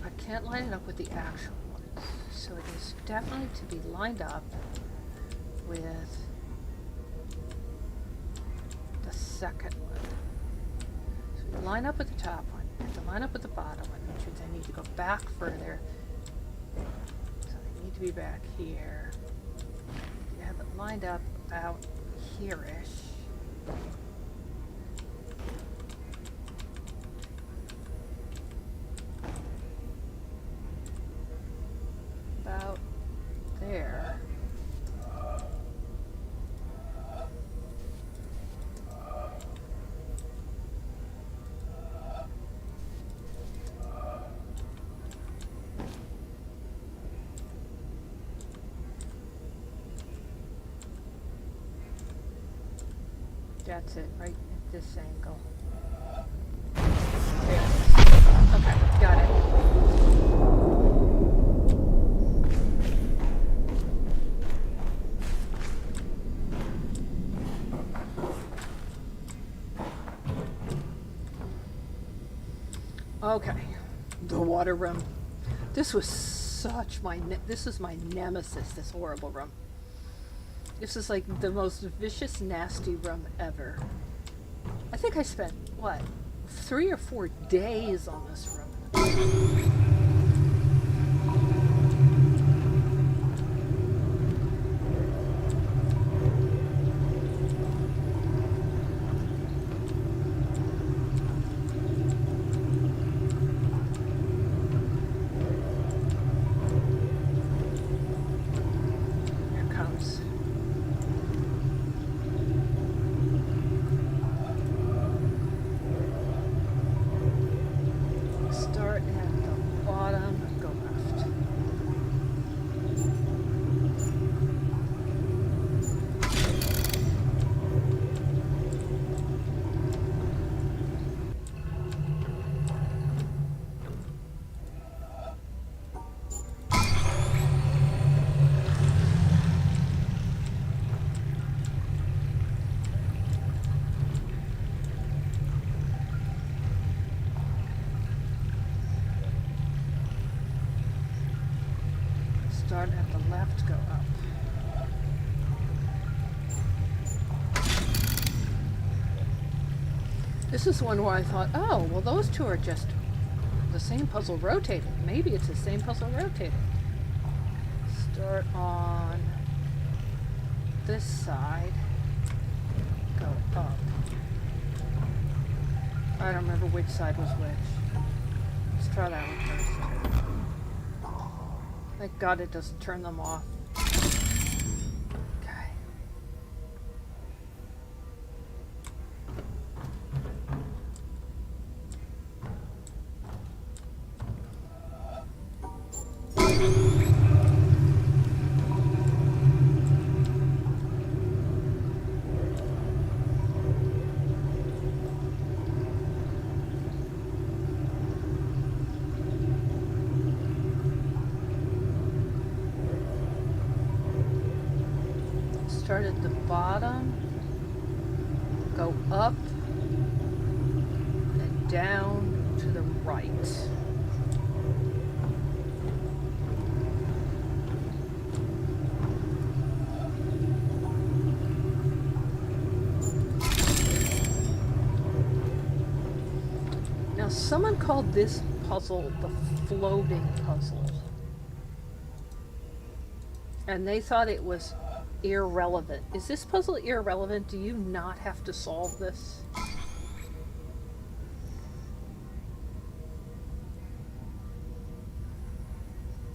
I can't line it up with the actual ones, so it is definitely to be lined up with the second one. So we line up with the top one, we have to line up with the bottom one, which means I need to go back further. So they need to be back here. You have it lined up about here-ish. About there. That's it, right at this angle. There it is. Okay, got it. Okay, the water room. This was such this is my nemesis, this horrible room. This is like the most vicious, nasty room ever. I think I spent, what, 3 or 4 days on this room. Start at the bottom, go left. Start at the left, go up. This is one where I thought, oh, well those two are just the same puzzle rotating. Maybe it's the same puzzle rotating. Start on this side, go up. I don't remember which side was which. Let's try that one first. Thank God it doesn't turn them off. Okay. Start at the bottom, go up, and down to the right. Now, someone called this puzzle the floating puzzle. And they thought it was irrelevant. Is this puzzle irrelevant? Do you not have to solve this?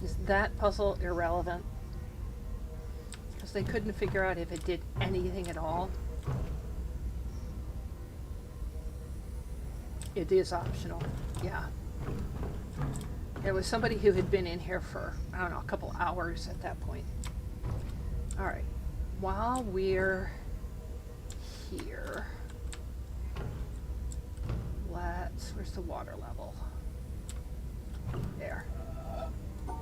Is that puzzle irrelevant? Because they couldn't figure out if it did anything at all. It is optional, yeah. There was somebody who had been in here for, I don't know, a couple hours at that point. All right, while we're here, where's the water level? There. Let's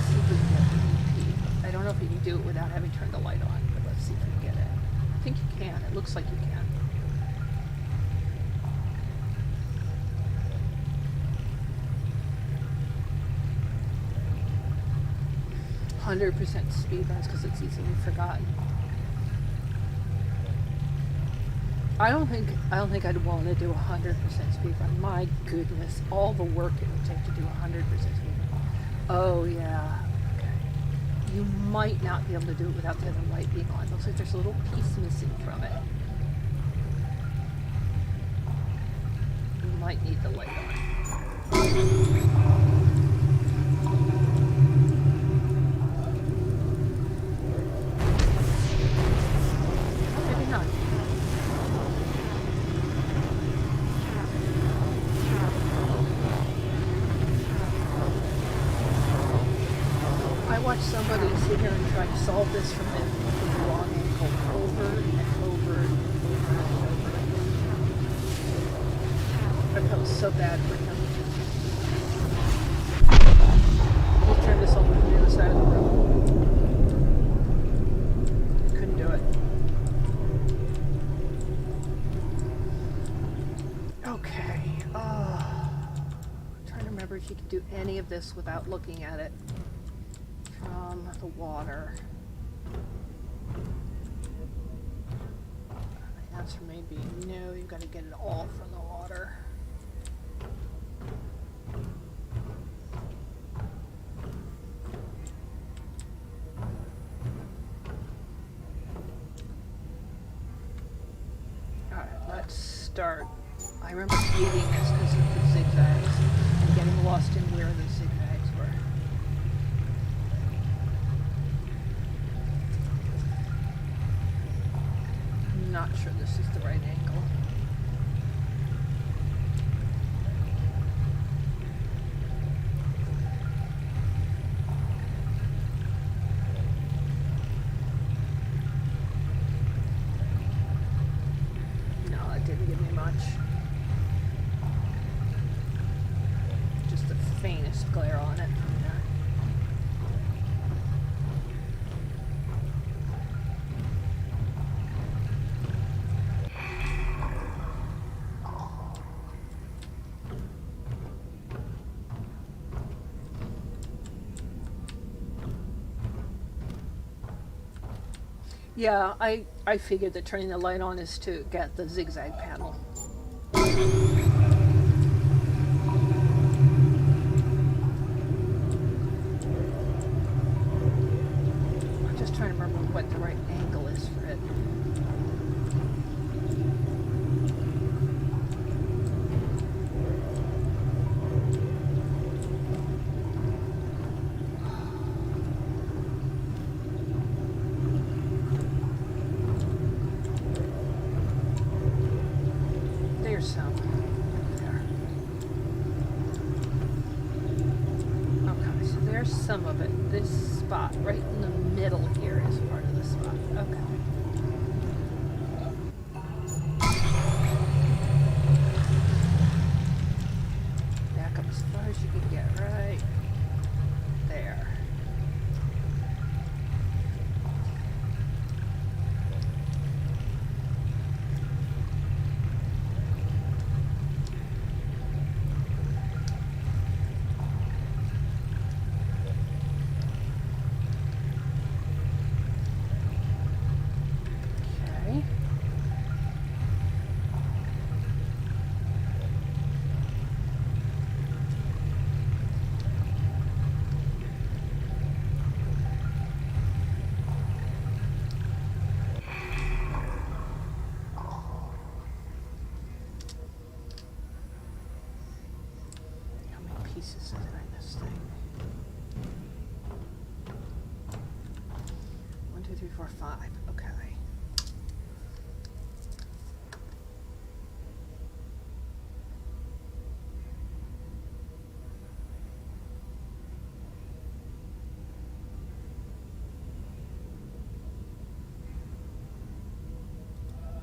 see if we can get the EP. I don't know if you can do it without having turned the light on, but let's see if we can get it. I think you can, it looks like you can. 100% speedruns because it's easily forgotten. I don't think I'd want to do 100% speedrun. My goodness, all the work it would take to do 100% speedrun. Oh yeah. Okay. You might not be able to do it without the other light being on. Looks like there's a little piece missing from it. You might need the light on. Somebody sit here and try to solve this from the wrong angle over and over and over and over again. I felt so bad for him. We'll turn this over to the other side of the room. Couldn't do it. Okay. I'm trying to remember if you could do any of this without looking at it. From the water. The answer may be no, you've got to get it all from the water. Alright, let's start. I remember hating this because of the zigzags and getting lost in where the zigzags were. Not sure this is the right angle. No, it didn't give me much. Just the faintest glare on it from there. Yeah, I figured that turning the light on is to get the zigzag panel. I'm just trying to remember what the right angle is for it. Some there. Okay, so there's some of it. This spot right in the middle here is part of the spot. Okay. Back up as far as you can get, right there. 4, 5. Okay.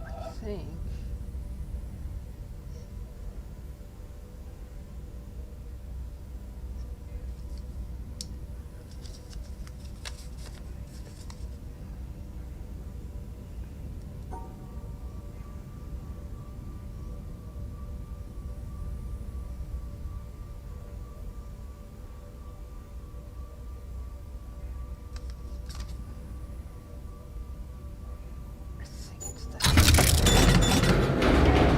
I think. I think it's that.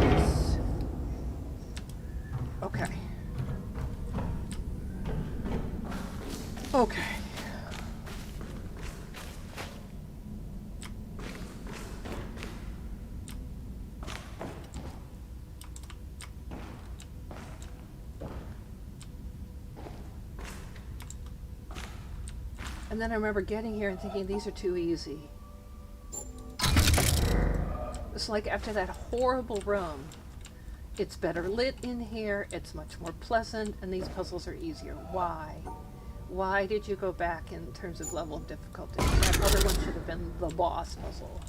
Yes. Okay. Okay. And then I remember getting here and thinking, these are too easy. It's like after that horrible room, it's better lit in here, it's much more pleasant, and these puzzles are easier. Why? Why did you go back in terms of level of difficulty? That other one should have been the boss puzzle.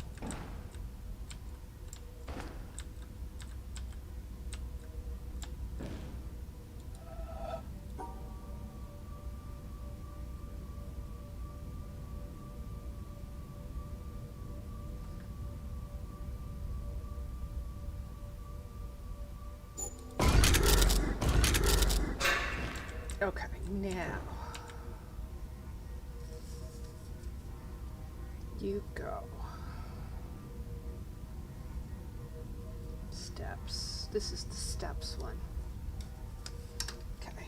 Okay, now you go. Steps. This is the steps one. Okay.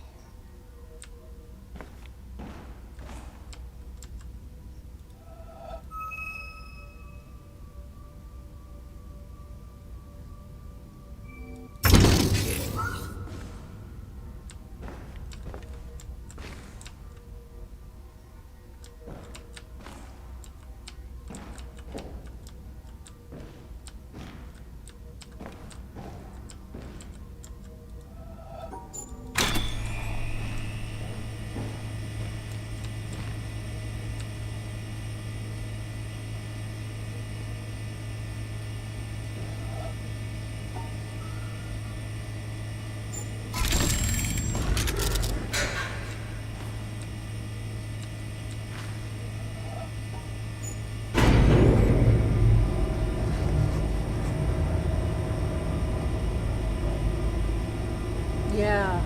Yeah,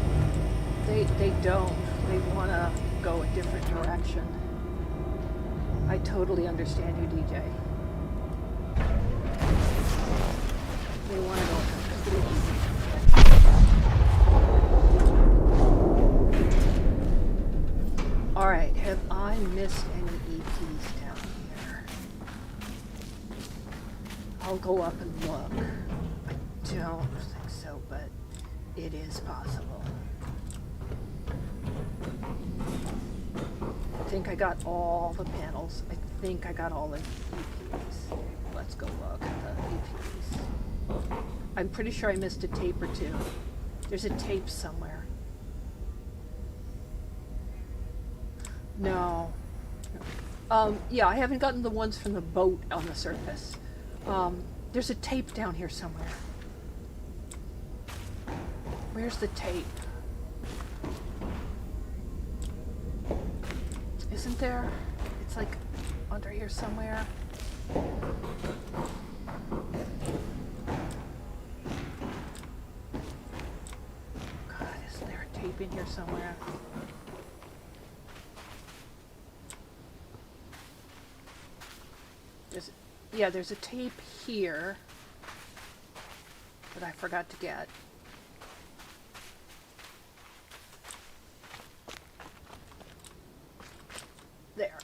they don't. They want to go a different direction. I totally understand you, DJ. They want to go a completely different direction. All right, have I missed any EPs down here? I'll go up and look. I don't think so, but it is possible. I think I got all the panels. I think I got all the EPs. Let's go look at the EPs. I'm pretty sure I missed a tape or two. There's a tape somewhere. No. Yeah, I haven't gotten the ones from the boat on the surface. There's a tape down here somewhere. Where's the tape? Isn't there? It's like under here somewhere. God, isn't there a tape in here somewhere? There's a tape here that I forgot to get. There.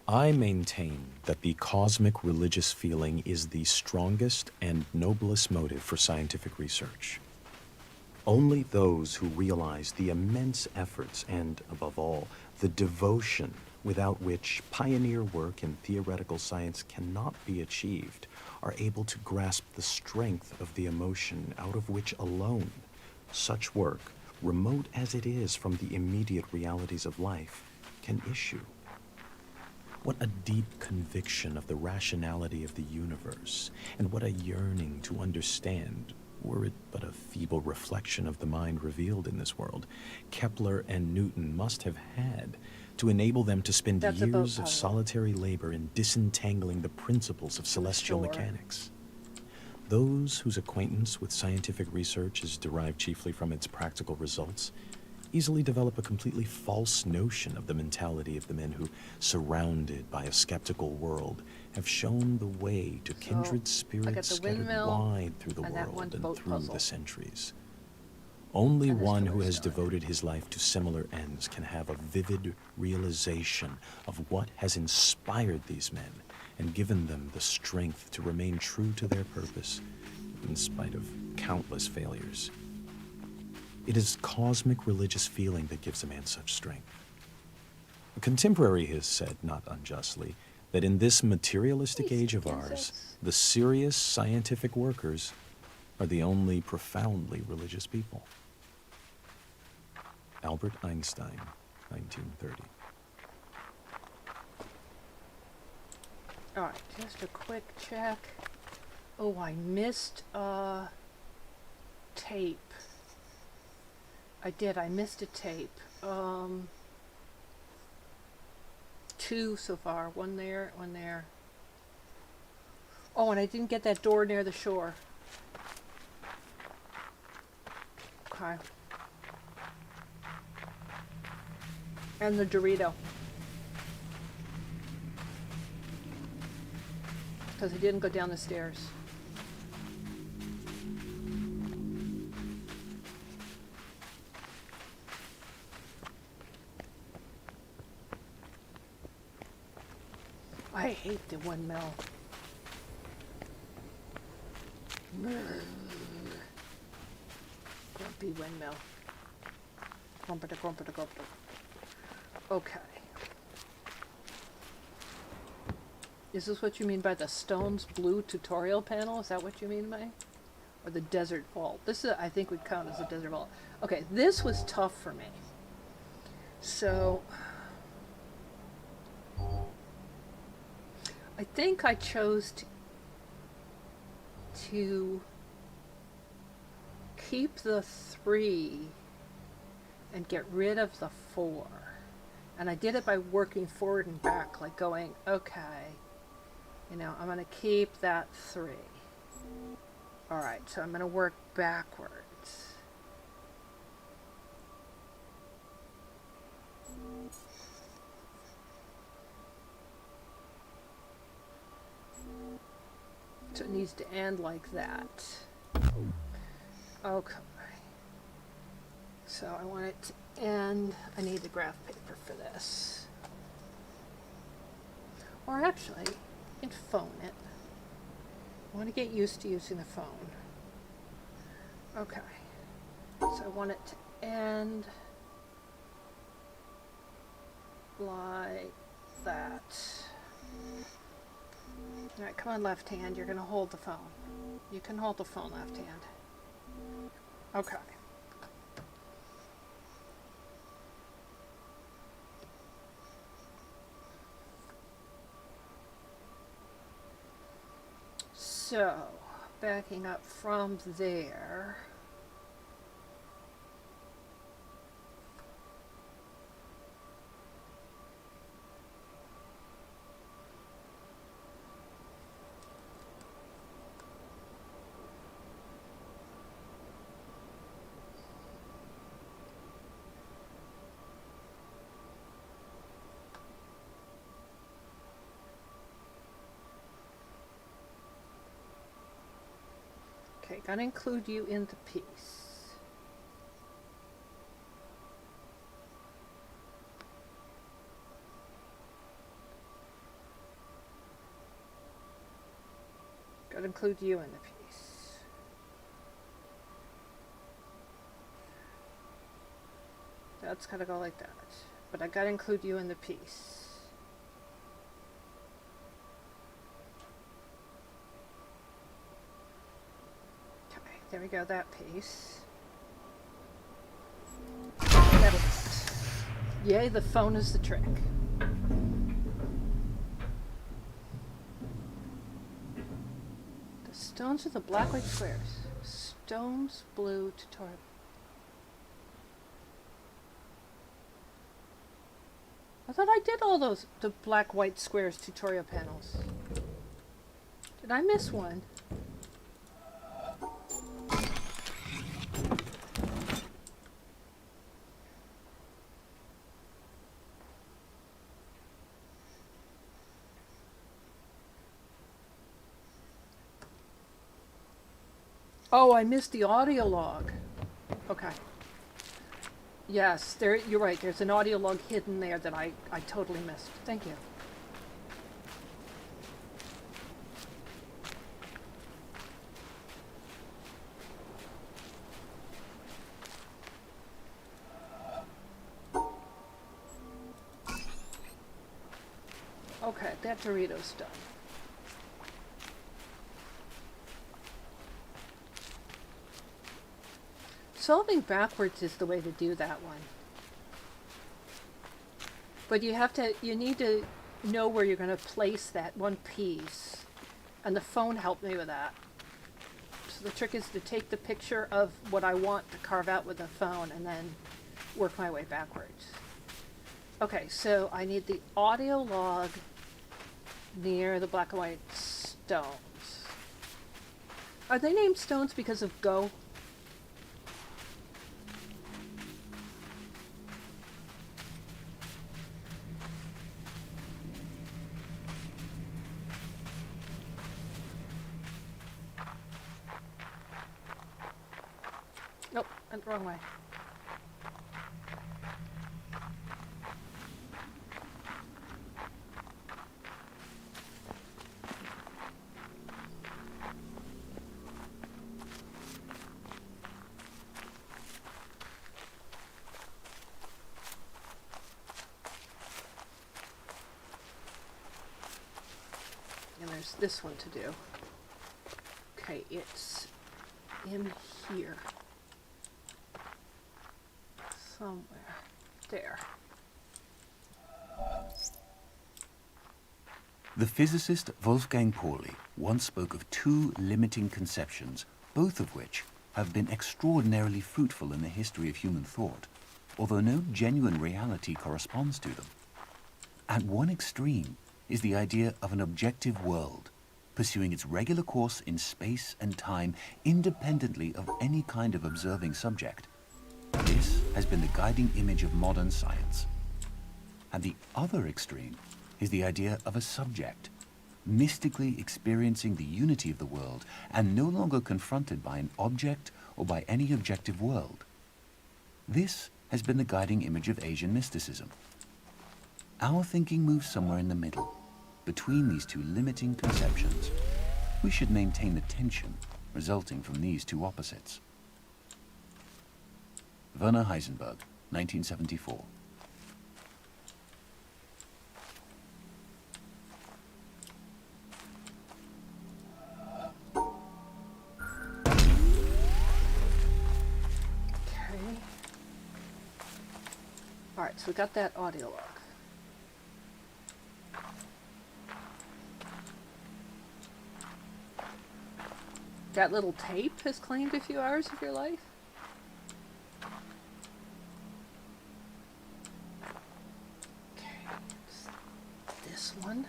I maintain that the cosmic religious feeling is the strongest and noblest motive for scientific research. Only those who realize the immense efforts and, above all, The devotion without which pioneer work in theoretical science cannot be achieved are able to grasp the strength of the emotion out of which alone such work, remote as it is from the immediate realities of life, can issue. What a deep conviction of the rationality of the universe, and what a yearning to understand, were it but a feeble reflection of the mind revealed in this world, Kepler and Newton must have had to enable them to spend That's a boat years of puzzle. solitary labor in disentangling the principles of celestial shore. mechanics. Those whose acquaintance with scientific research is derived chiefly from its practical results easily develop a completely false notion of the mentality of the men who, surrounded by a skeptical world, have shown the way to kindred the spirits scattered windmill, wide through the and that world one's and boat through puzzle. the centuries. Only And this one Toy who has Story. devoted his life to similar ends can have a vivid realization of what has inspired these men and given them the strength to remain true to their purpose in spite of countless failures. It is cosmic religious feeling that gives a man such strength. A contemporary has said, not unjustly, that in this materialistic age of ours, Insects. the serious scientific workers are the only profoundly religious people. Albert Einstein, 1930. All right, just a quick check. Oh, I missed tape. I missed a tape. 2 so far. One there, one there. Oh, and I didn't get that door near the shore. Okay. And the Dorito. Because he didn't go down the stairs. I hate the windmill. Grumpy windmill. Grumpita, grumpita, grumpita. Okay. Is this what you mean by the Stone's Blue tutorial panel? Is that what you mean by? Or the Desert Vault? This is, I think, would count as a Desert Vault. Okay, this was tough for me. So, I think I chose to keep the 3 and get rid of the 4. And I did it by working forward and back, like going, okay, you know, I'm going to keep that 3. All right, so I'm going to work backwards. So it needs to end like that. Okay. So I want it to end. I need the graph paper for this. Or actually, you can phone it. I want to get used to using the phone. Okay. So I want it to end like that. Alright, come on, left hand. You're going to hold the phone. You can hold the phone, left hand. Okay. So, backing up from there. Okay, gotta include you in the piece. Gotta include you in the piece. That's gotta go like that. but I gotta include you in the piece. Okay, there we go, that piece. That'll do it. Yay, the phone is the trick. The stones are the black white squares. Stones, blue, tutorial. I thought I did all those, the black white squares tutorial panels. Did I miss one? Oh, I missed the audio log. Okay. Yes, there. You're right. There's an audio log hidden there that I totally missed. Thank you. Okay, that Dorito's done. Solving backwards is the way to do that one. But you need to know where you're going to place that one piece. And the phone helped me with that. So the trick is to take the picture of what I want to carve out with the phone and then work my way backwards. Okay, so I need the audio log near the black and white stones. Are they named stones because of Go? Nope, went the wrong way. And there's this one to do. Okay, it's in here. Somewhere. There. The physicist Wolfgang Pauli once spoke of two limiting conceptions, both of which have been extraordinarily fruitful in the history of human thought, although no genuine reality corresponds to them. At one extreme is the idea of an objective world, pursuing its regular course in space and time independently of any kind of observing subject. This has been the guiding image of modern science. At the other extreme is the idea of a subject, mystically experiencing the unity of the world and no longer confronted by an object or by any objective world. This has been the guiding image of Asian mysticism. Our thinking moves somewhere in the middle, between these two limiting conceptions. We should maintain the tension resulting from these two opposites. Werner Heisenberg, 1974. Okay. Alright, so we got that audio log. That little tape has claimed a few hours of your life? Okay, it's this one.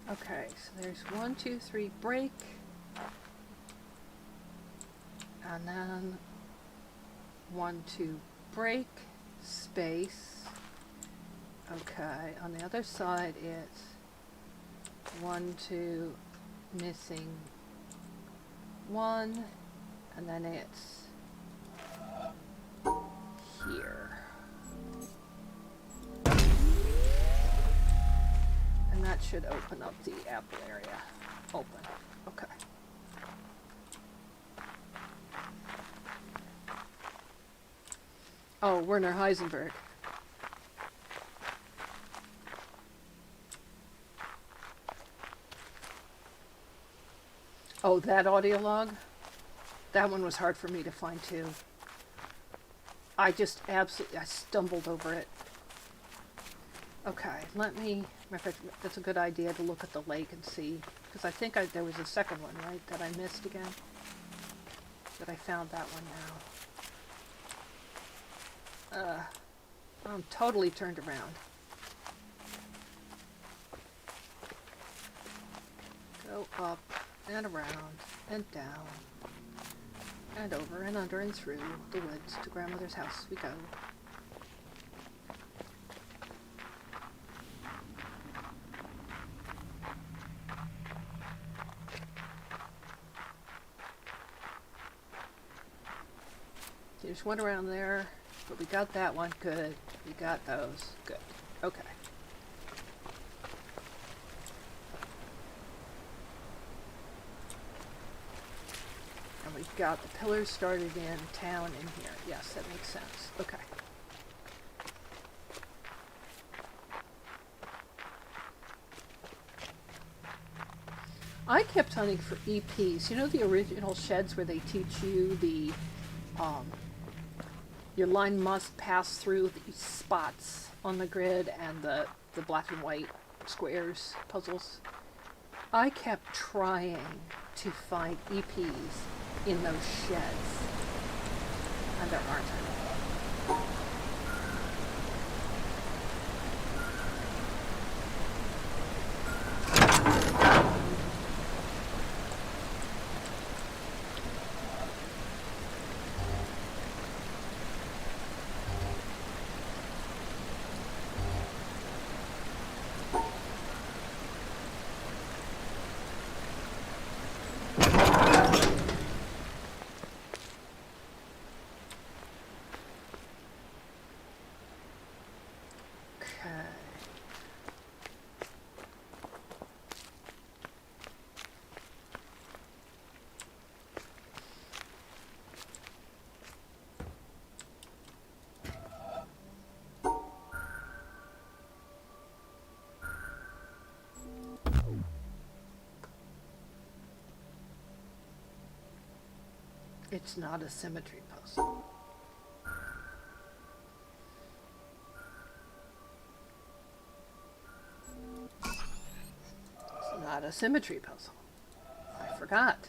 Okay, so there's 1, 2, 3, break. And then 1, 2, break, space. Okay, on the other side it's 1, 2, missing one, and then it's here. And that should open up the apple area. Open. Okay. Oh, Werner Heisenberg. Oh, that audio log? That one was hard for me to find too. I just absolutely, I stumbled over it. Okay, let me, matter of fact, that's a good idea to look at the lake and see, because I think there was a second one, right, that I missed again? But I found that one now. I'm totally turned around. Go up and around and down and over and under and through the woods to grandmother's house we go. There's one around there, but we got that one. Good. We got those. Good. Okay. And we've got the pillars started in town in here. Yes, that makes sense. Okay. I kept hunting for EPs. You know the original sheds where they teach you the your line must pass through these spots on the grid and the black and white squares puzzles. I kept trying to find EPs in those sheds, and there aren't any. It's not a symmetry puzzle. It's not a symmetry puzzle. I forgot.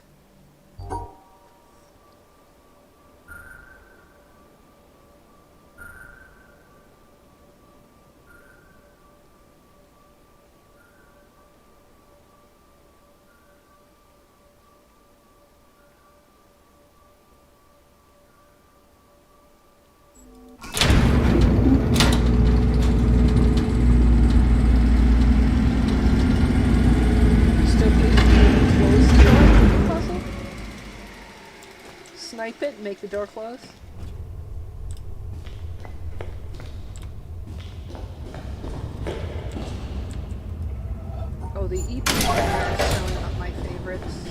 Snipe it and make the door close. Oh, the EP is showing up my favorites.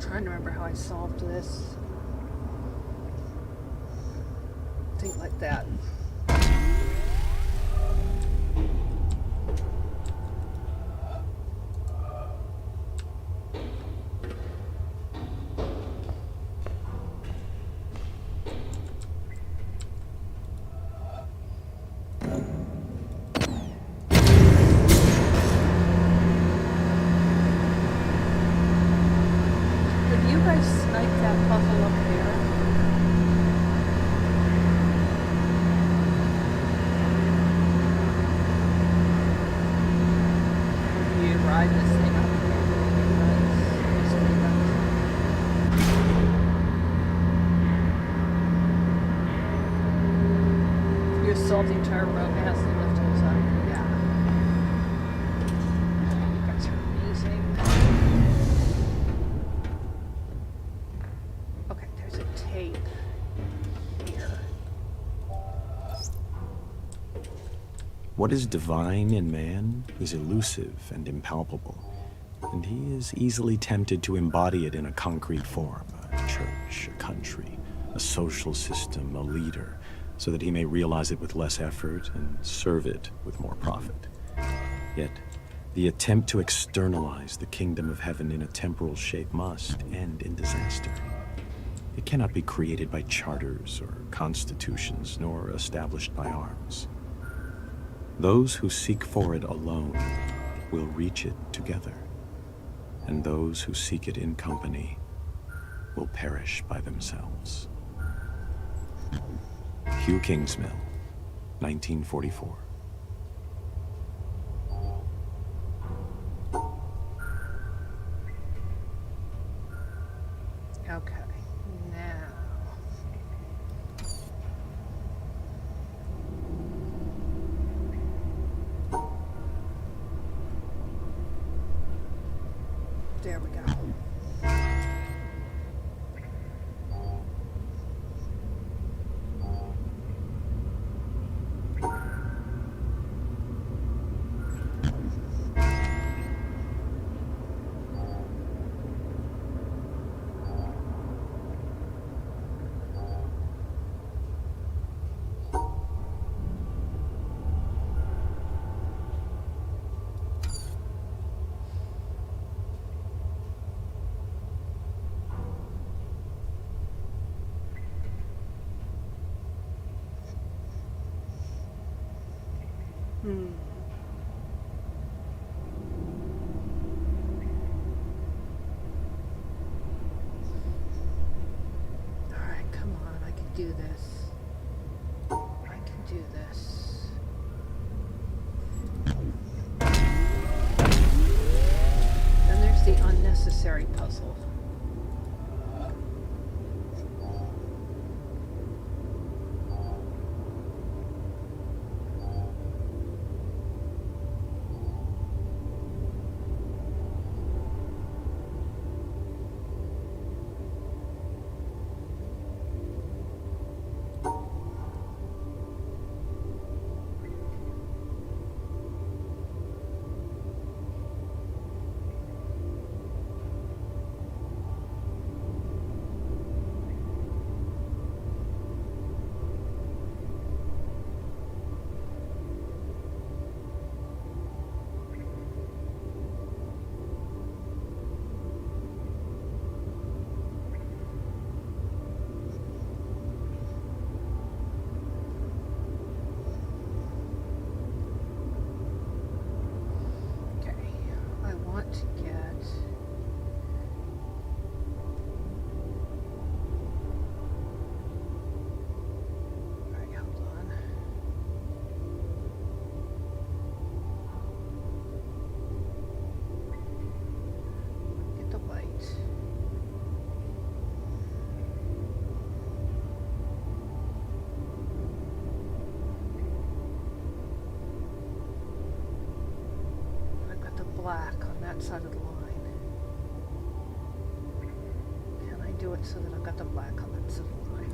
trying to remember how I solved this. Think like that. Did you guys snipe that puzzle up there? You ride this thing up here. Your salty turbo has to lift us up. Yeah. You guys are amazing. Okay, there's a tape here. What is divine in man is elusive and impalpable, and he is easily tempted to embody it in a concrete form, a church, a country, a social system, a leader, so that he may realize it with less effort and serve it with more profit. Yet, the attempt to externalize the kingdom of heaven in a temporal shape must end in disaster. It cannot be created by charters or constitutions, nor established by arms. Those who seek for it alone will reach it together, and those who seek it in company will perish by themselves. Hugh Kingsmill, 1944. Okay, now. There we go. Alright, come on, I can do this. I can do this. Then there's the unnecessary puzzle. To get alright, hold on. Get the white. I've got the black on that side of the line. Can I do it so that I've got the black on that side of the line?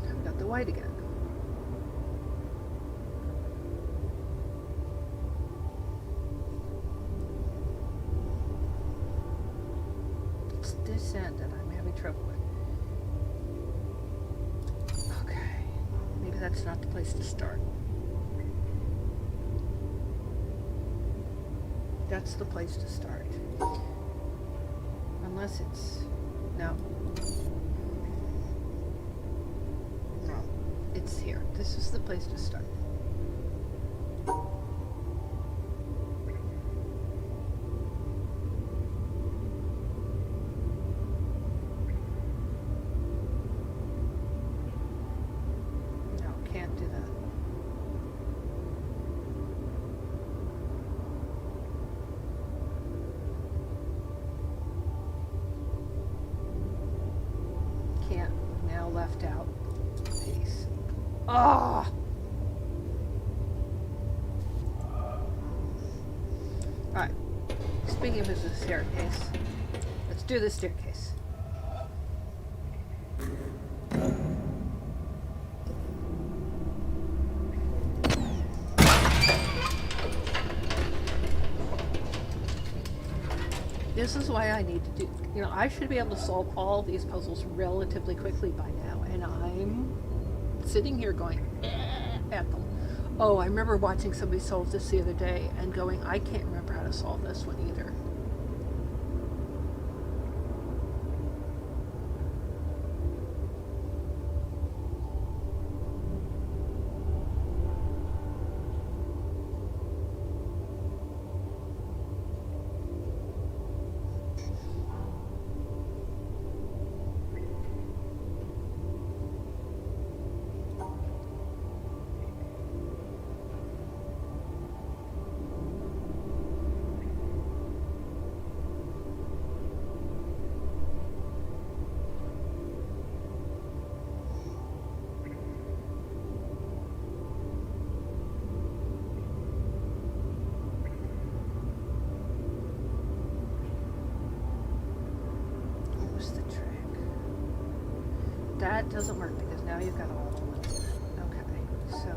I've got the white again. It's this end that I'm having trouble with. Okay. Maybe that's not the place to start. That's the place to start. Unless it's... No. No. It's here. This is the place to start. No, can't do that. Can't. Now left out piece. Ah! Alright. Speaking of the staircase, let's do the staircase. This is why I need to do, I should be able to solve all these puzzles relatively quickly by now, and I'm sitting here going, at them. Oh, I remember watching somebody solve this the other day and going, I can't remember how to solve this one either. That doesn't work because now you've got all the ones. Okay, so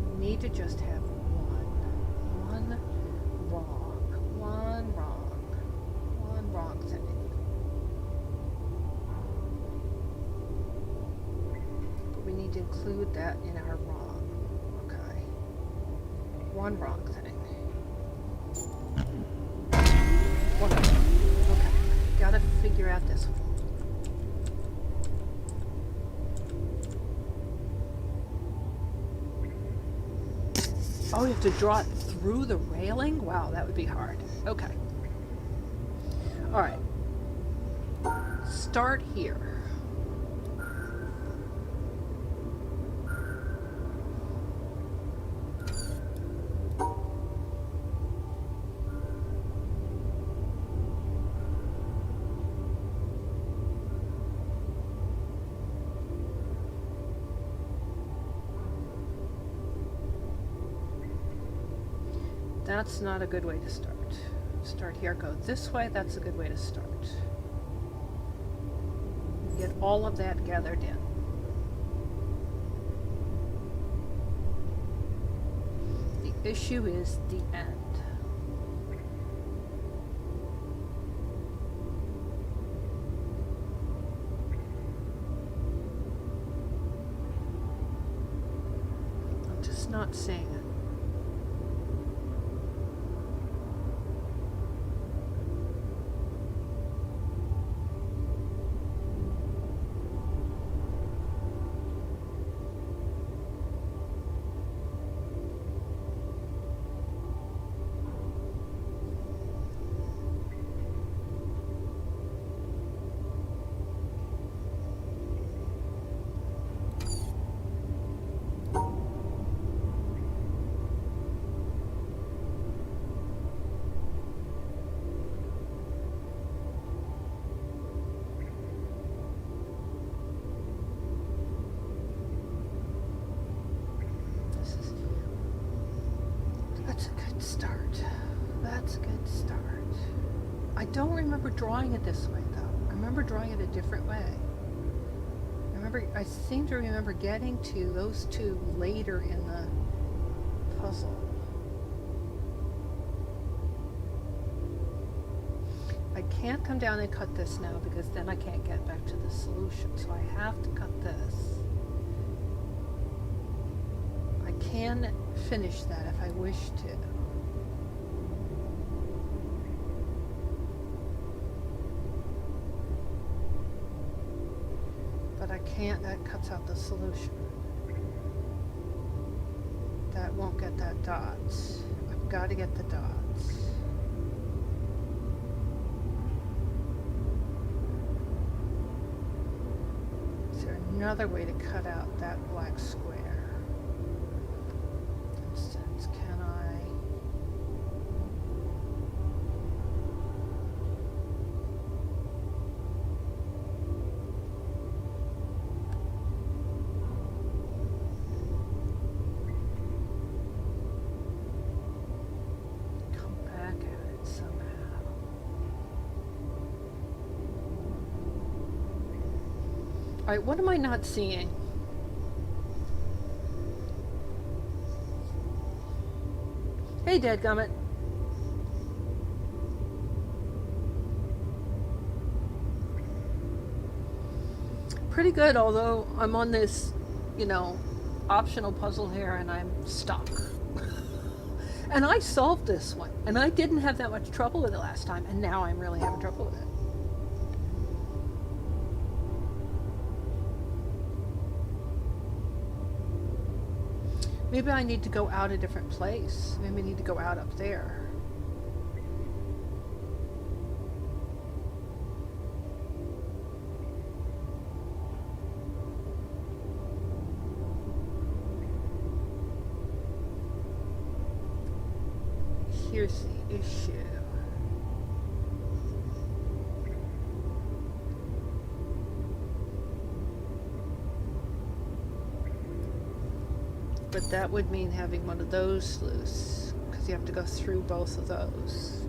you need to just have one wrong thing. But we need to include that in our wrong. Okay, one wrong thing. One wrong. Okay. Gotta figure out this one. Oh, you have to draw it through the railing? Wow, that would be hard. Okay. Alright. Start here. That's not a good way to start. Start here, go this way, that's a good way to start. Get all of that gathered in. The issue is the end. I'm just not seeing it. I don't remember drawing it this way, though. I remember drawing it a different way. I seem to remember getting to those two later in the puzzle. I can't come down and cut this now because then I can't get back to the solution. So I have to cut this. I can finish that if I wish to. But I can't, that cuts out the solution. That won't get that dot. I've got to get the dots. Is there another way to cut out that black square? For instance, can I... come back at it somehow? All right, what am I not seeing? Hey, dadgummit. Pretty good, although I'm on this, you know, optional puzzle here and I'm stuck. And I solved this one, and I didn't have that much trouble with it last time, and now I'm really having trouble with it. Maybe I need to go out a different place. Maybe I need to go out up there. Here's the issue. But that would mean having one of those loose, because you have to go through both of those.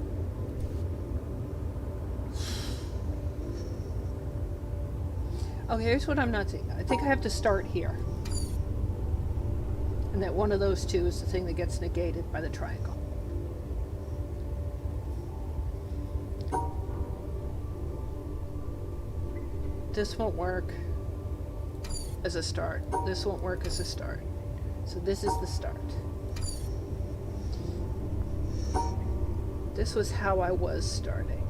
Okay, here's what I'm not seeing. I think I have to start here. And that one of those two is the thing that gets negated by the triangle. This won't work as a start. This won't work as a start. So this is the start. This was how I was starting.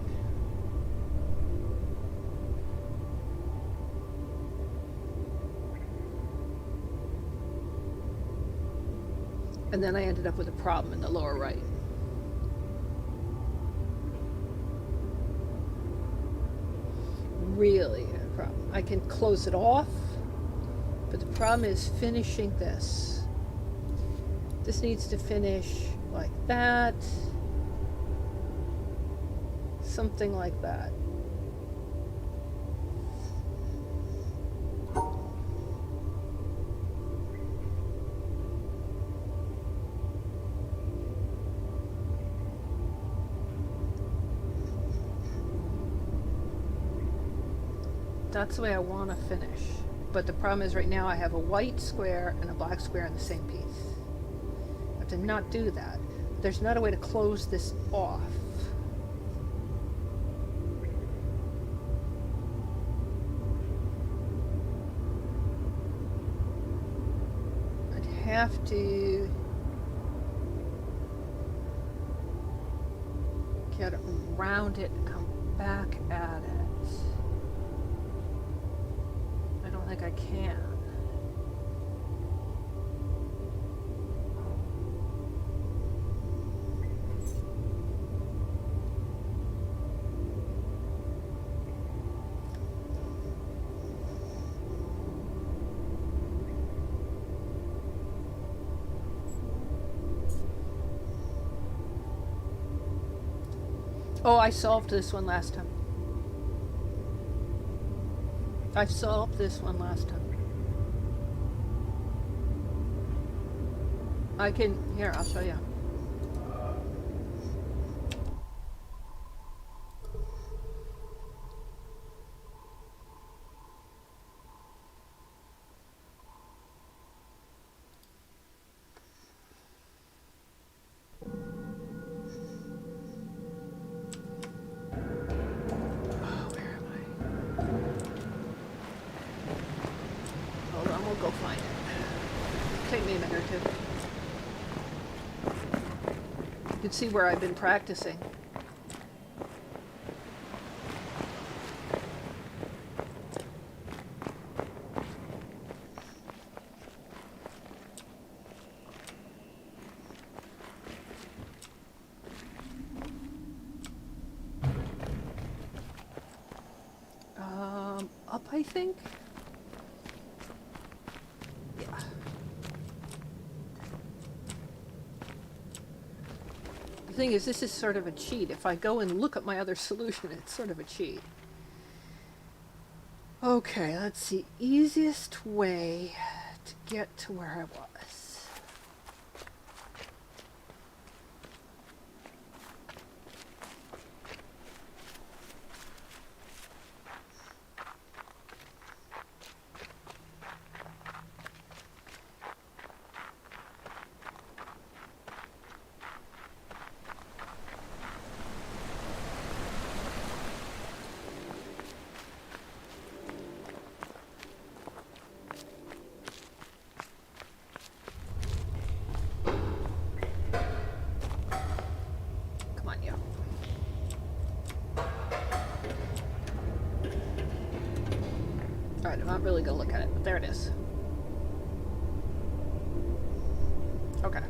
And then I ended up with a problem in the lower right. Really a problem. I can close it off, but the problem is finishing this. This needs to finish like that. Something like that. That's the way I want to finish. But the problem is right now I have a white square and a black square in the same piece. I have to not do that. There's not a way to close this off. I'd have to get around it and come back at it. I don't think I can. Oh, I solved this one last time. I solved this one last time. I can, here, I'll show you. You can see where I've been practicing. Up, I think? Yeah. The thing is, this is sort of a cheat. If I go and look at my other solution, it's sort of a cheat. Okay, let's see. Easiest way to get to where I was. Alright, I'm not really gonna look at it, but there it is. Okay.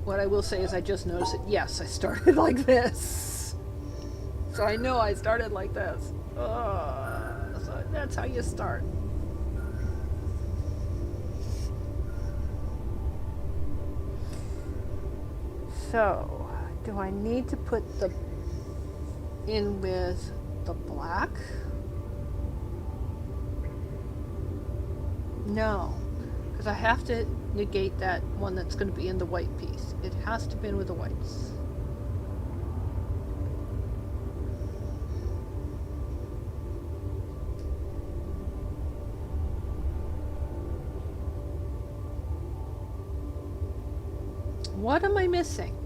What I will say is I just noticed that, yes, I started like this. So I know I started like this. So that's how you start. So, do I need to put the in with the black? No, because I have to negate that one that's going to be in the white piece. It has to be in with the whites. What am I missing?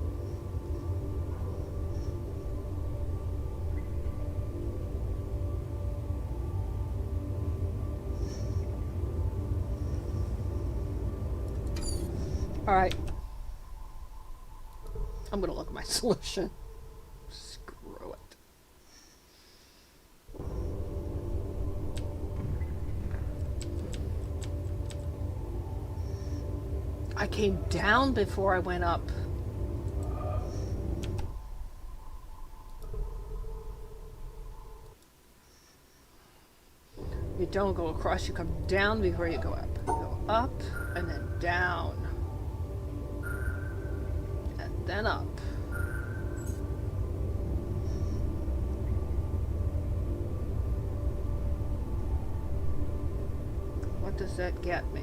All right. I'm gonna look at my solution. Screw it. I came down before I went up. You don't go across, you come down before you go up. You go up and then down. And then up. What does that get me?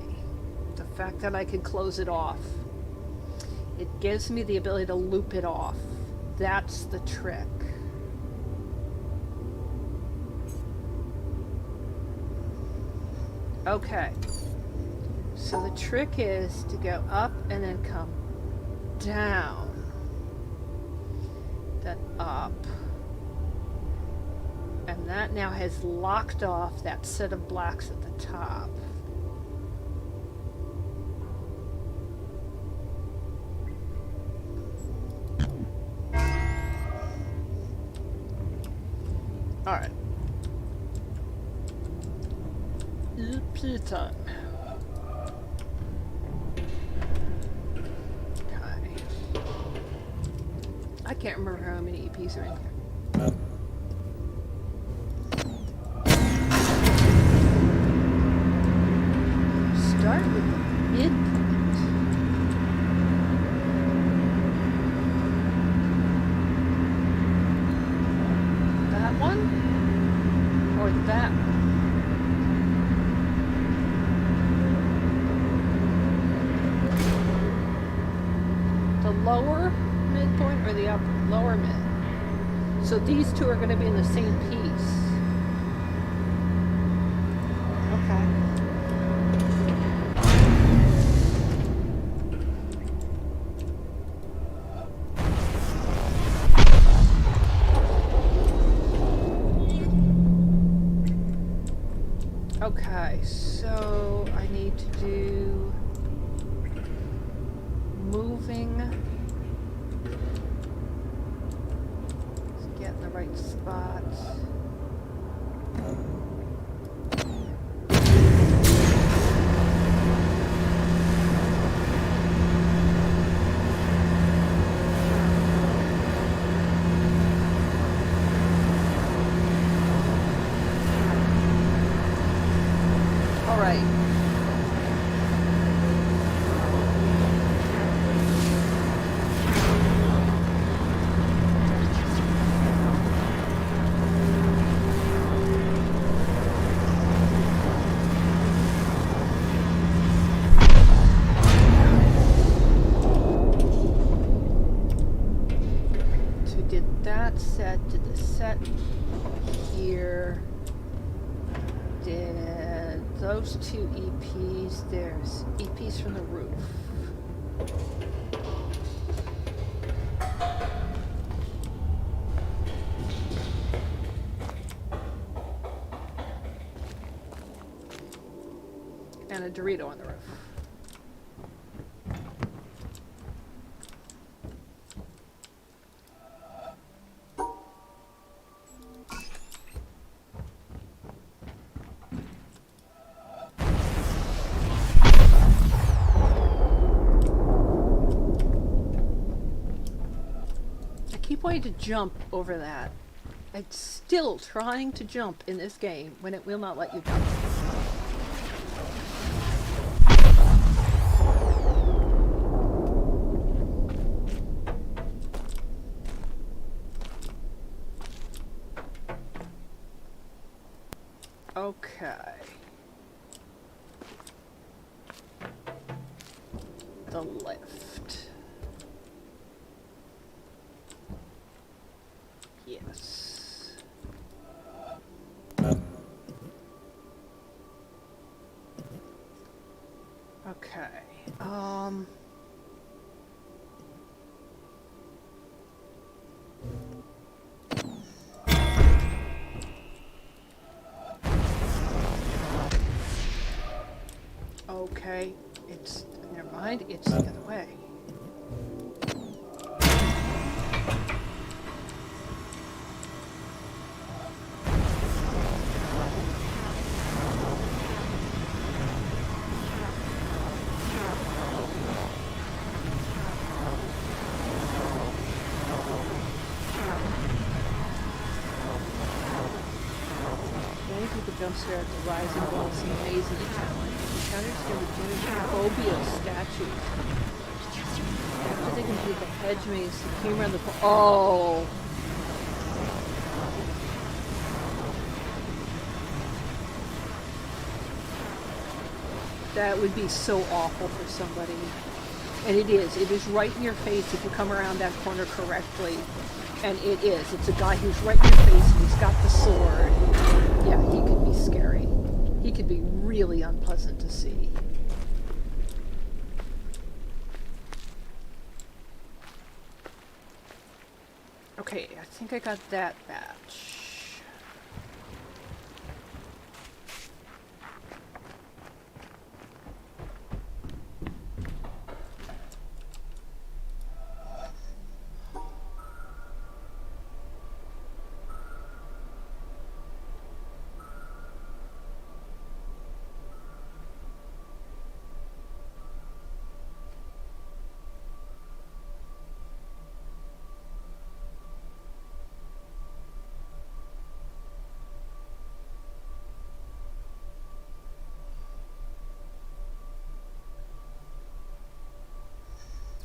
The fact that I can close it off. It gives me the ability to loop it off. That's the trick. Okay. So the trick is to go up and then come down. Then up. And that now has locked off that set of blacks at the top. All right. EP time. Okay. I can't remember how many EPs are in here. Start with the midpoint. That one? Or that one? The lower midpoint or the upper? Lower mid. So these two are going to be in the same piece. Okay. Okay, so I need to do moving. Let's get in the right spot. All right. So did that set, did the set here, did those two EPs, there's EPs from the roof. And a Dorito on the roof. I keep wanting to jump over that. It's still trying to jump in this game when it will not let you jump. Okay. The lift. Yes. Okay. Okay. It's never mind. It's the other way. Many people jump scare at the rising walls and amazing talent. Encounters can reduce phobia statues. After they complete the hedge maze, the camera on the oh. That would be so awful for somebody. And it is. It is right in your face if you come around that corner correctly. And it is. It's a guy who's right in your face and he's got the sword. Yeah, he could be scary. He could be really unpleasant to see. Okay, I think I got that batch.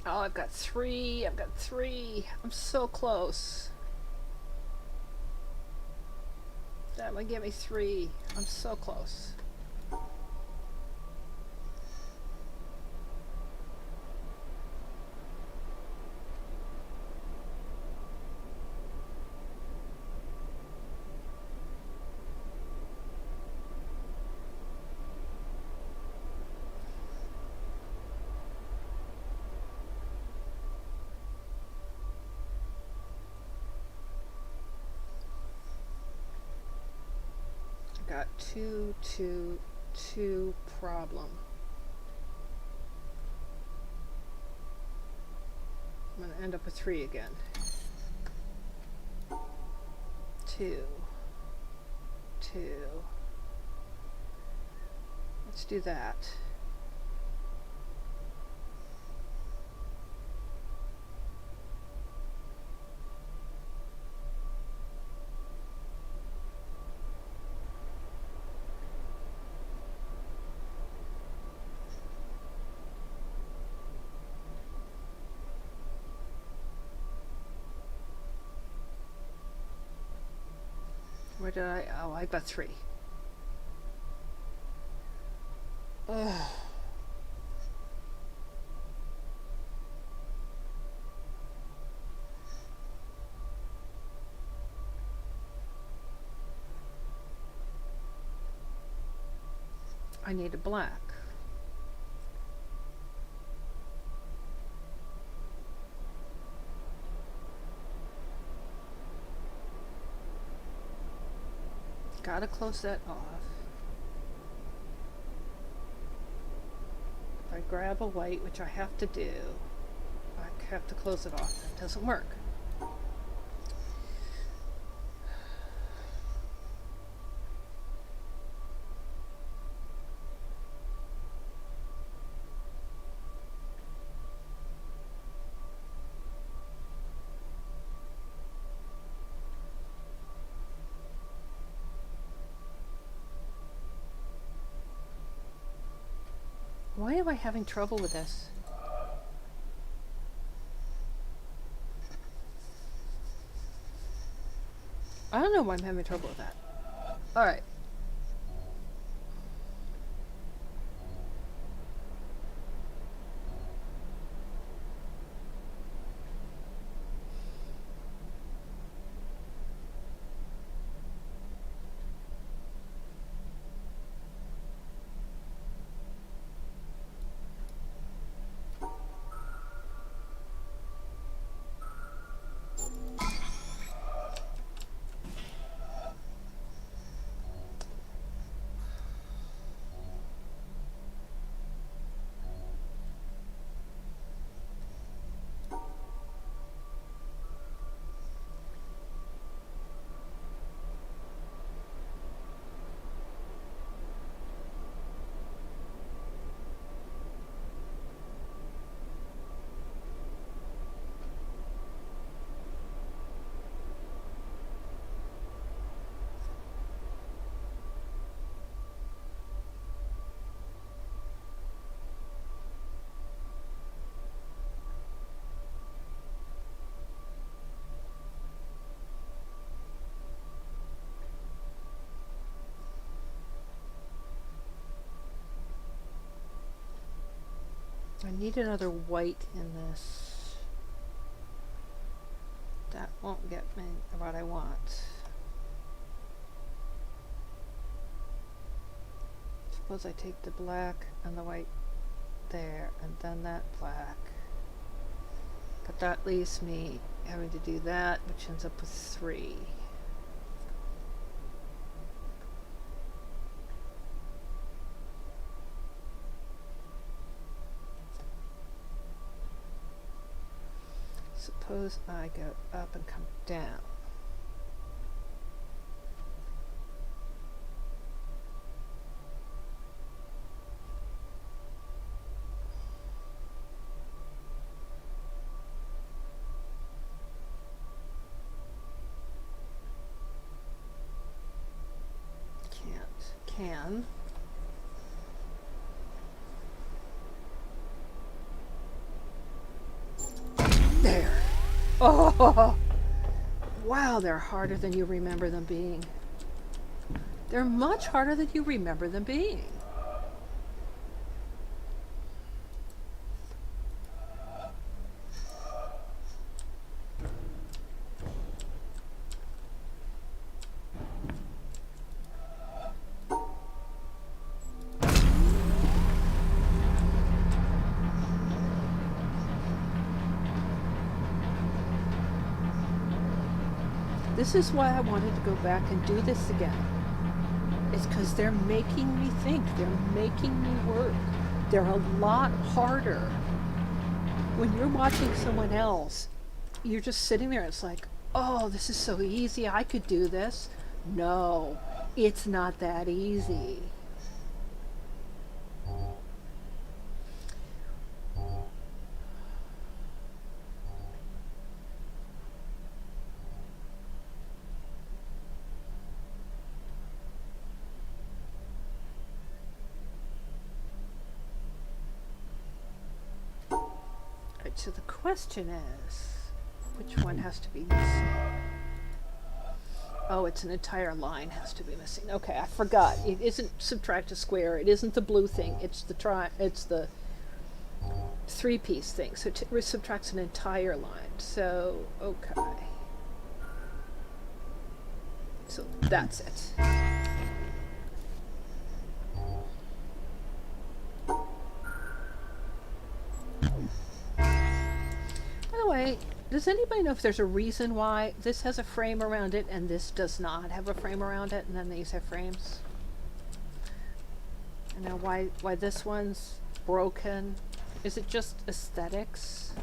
Oh, I've got three. I've got three. I'm so close. That might get me three. I'm so close. got 2, 2, 2 problem. I'm going to end up with 3 again. 2, 2. Let's do that. Where did I? Oh, I got 3. Ugh. I need a black. Gotta close that off. If I grab a white, which I have to do, I have to close it off. It doesn't work. Why am I having trouble with this? I don't know why I'm having trouble with that. Alright. I need another white in this. That won't get me what I want. Suppose I take the black and the white there, and then that black. But that leaves me having to do that, which ends up with 3. Suppose I go up and come down. Can. There. Oh, wow, they're harder than you remember them being. They're much harder than you remember them being. This is why I wanted to go back and do this again. is because they're making me think. They're making me work. They're a lot harder. When you're watching someone else, you're just sitting there. It's like, oh, this is so easy. I could do this. No, it's not that easy. Right, so the question is, which one has to be missing? Oh, it's an entire line has to be missing. Okay, I forgot. It isn't subtract a square. It isn't the blue thing. It's the It's the three-piece thing. So it subtracts an entire line. So okay. So that's it. By the way, does anybody know if there's a reason why this has a frame around it and this does not have a frame around it, and then these have frames? You know why this one's broken? Is it just aesthetics?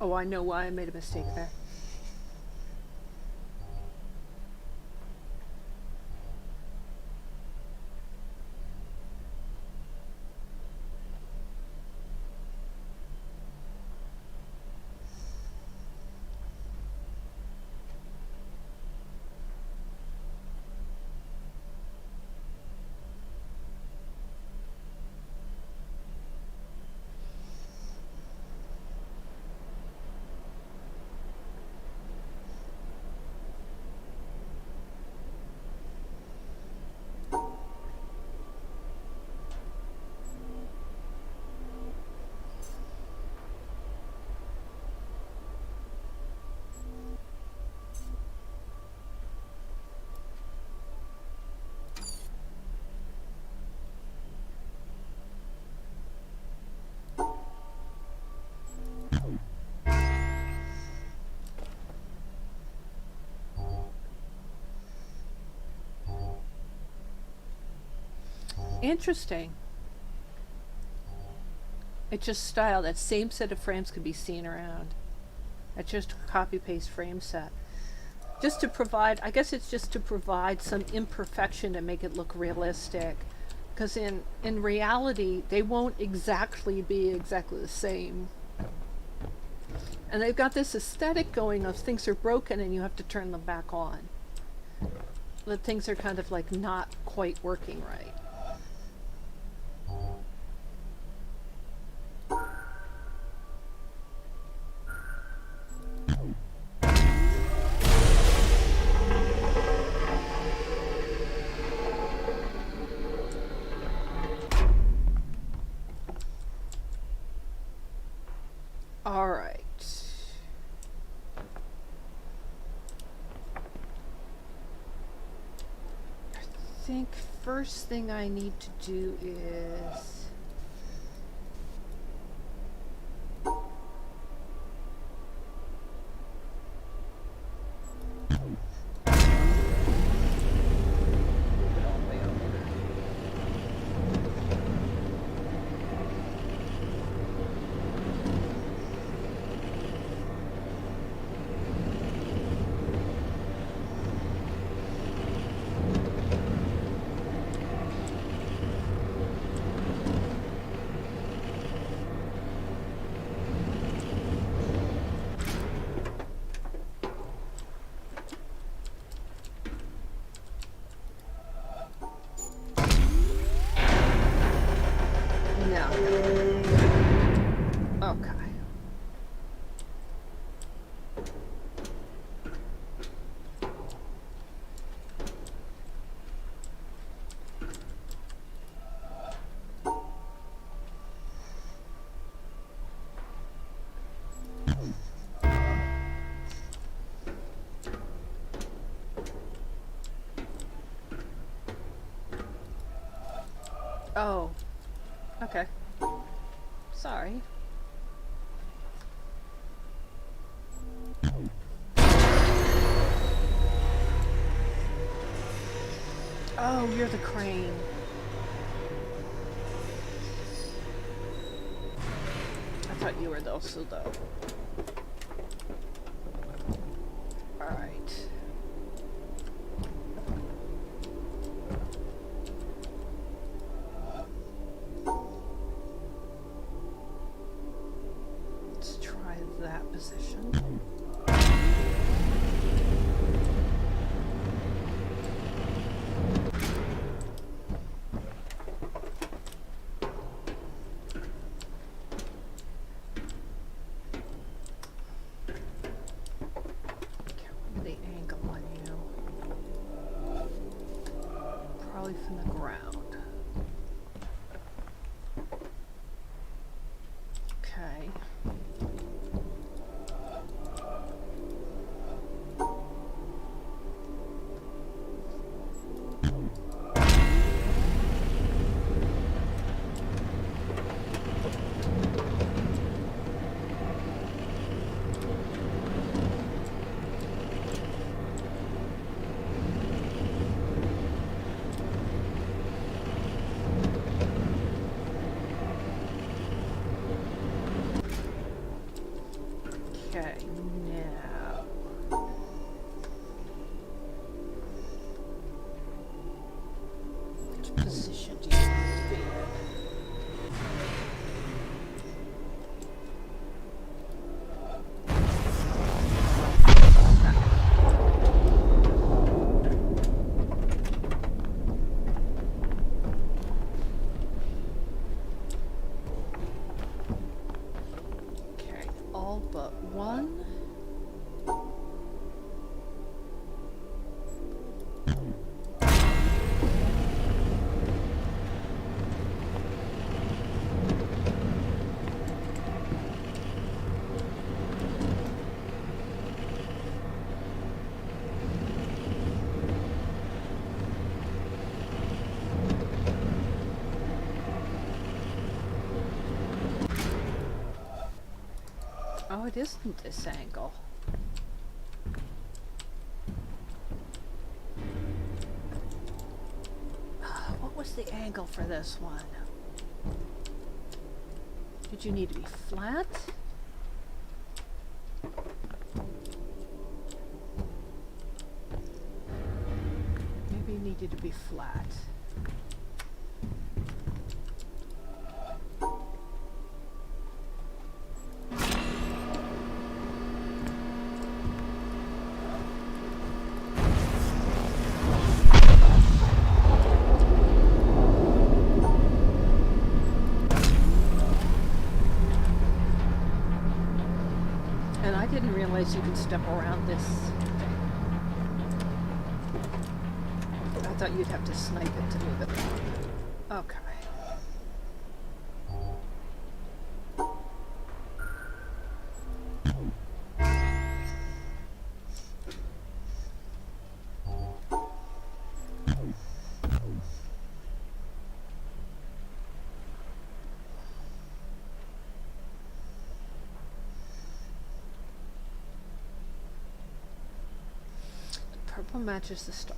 Oh, I know why I made a mistake there. Interesting. It's just style. That same set of frames could be seen around. That's just a copy paste frame set. Just to provide, I guess it's just to provide some imperfection to make it look realistic. Because in reality, they won't exactly be exactly the same. And they've got this aesthetic going of things are broken and you have to turn them back on. That things are kind of like not quite working right. All right. I think first thing I need to do is Oh, okay. Sorry. Oh, you're the crane. I thought you were the Osudo. Alright. Let's try that position. The angle on you. Probably from the ground. Okay. Okay, now. Which position do you need to be in? Okay, all but one. Oh, it isn't this angle. What was the angle for this one? Did you need to be flat? Maybe you needed to be flat. And I didn't realize you could step around this thing. I thought you'd have to snipe it to move it along. Okay. Purple matches the star.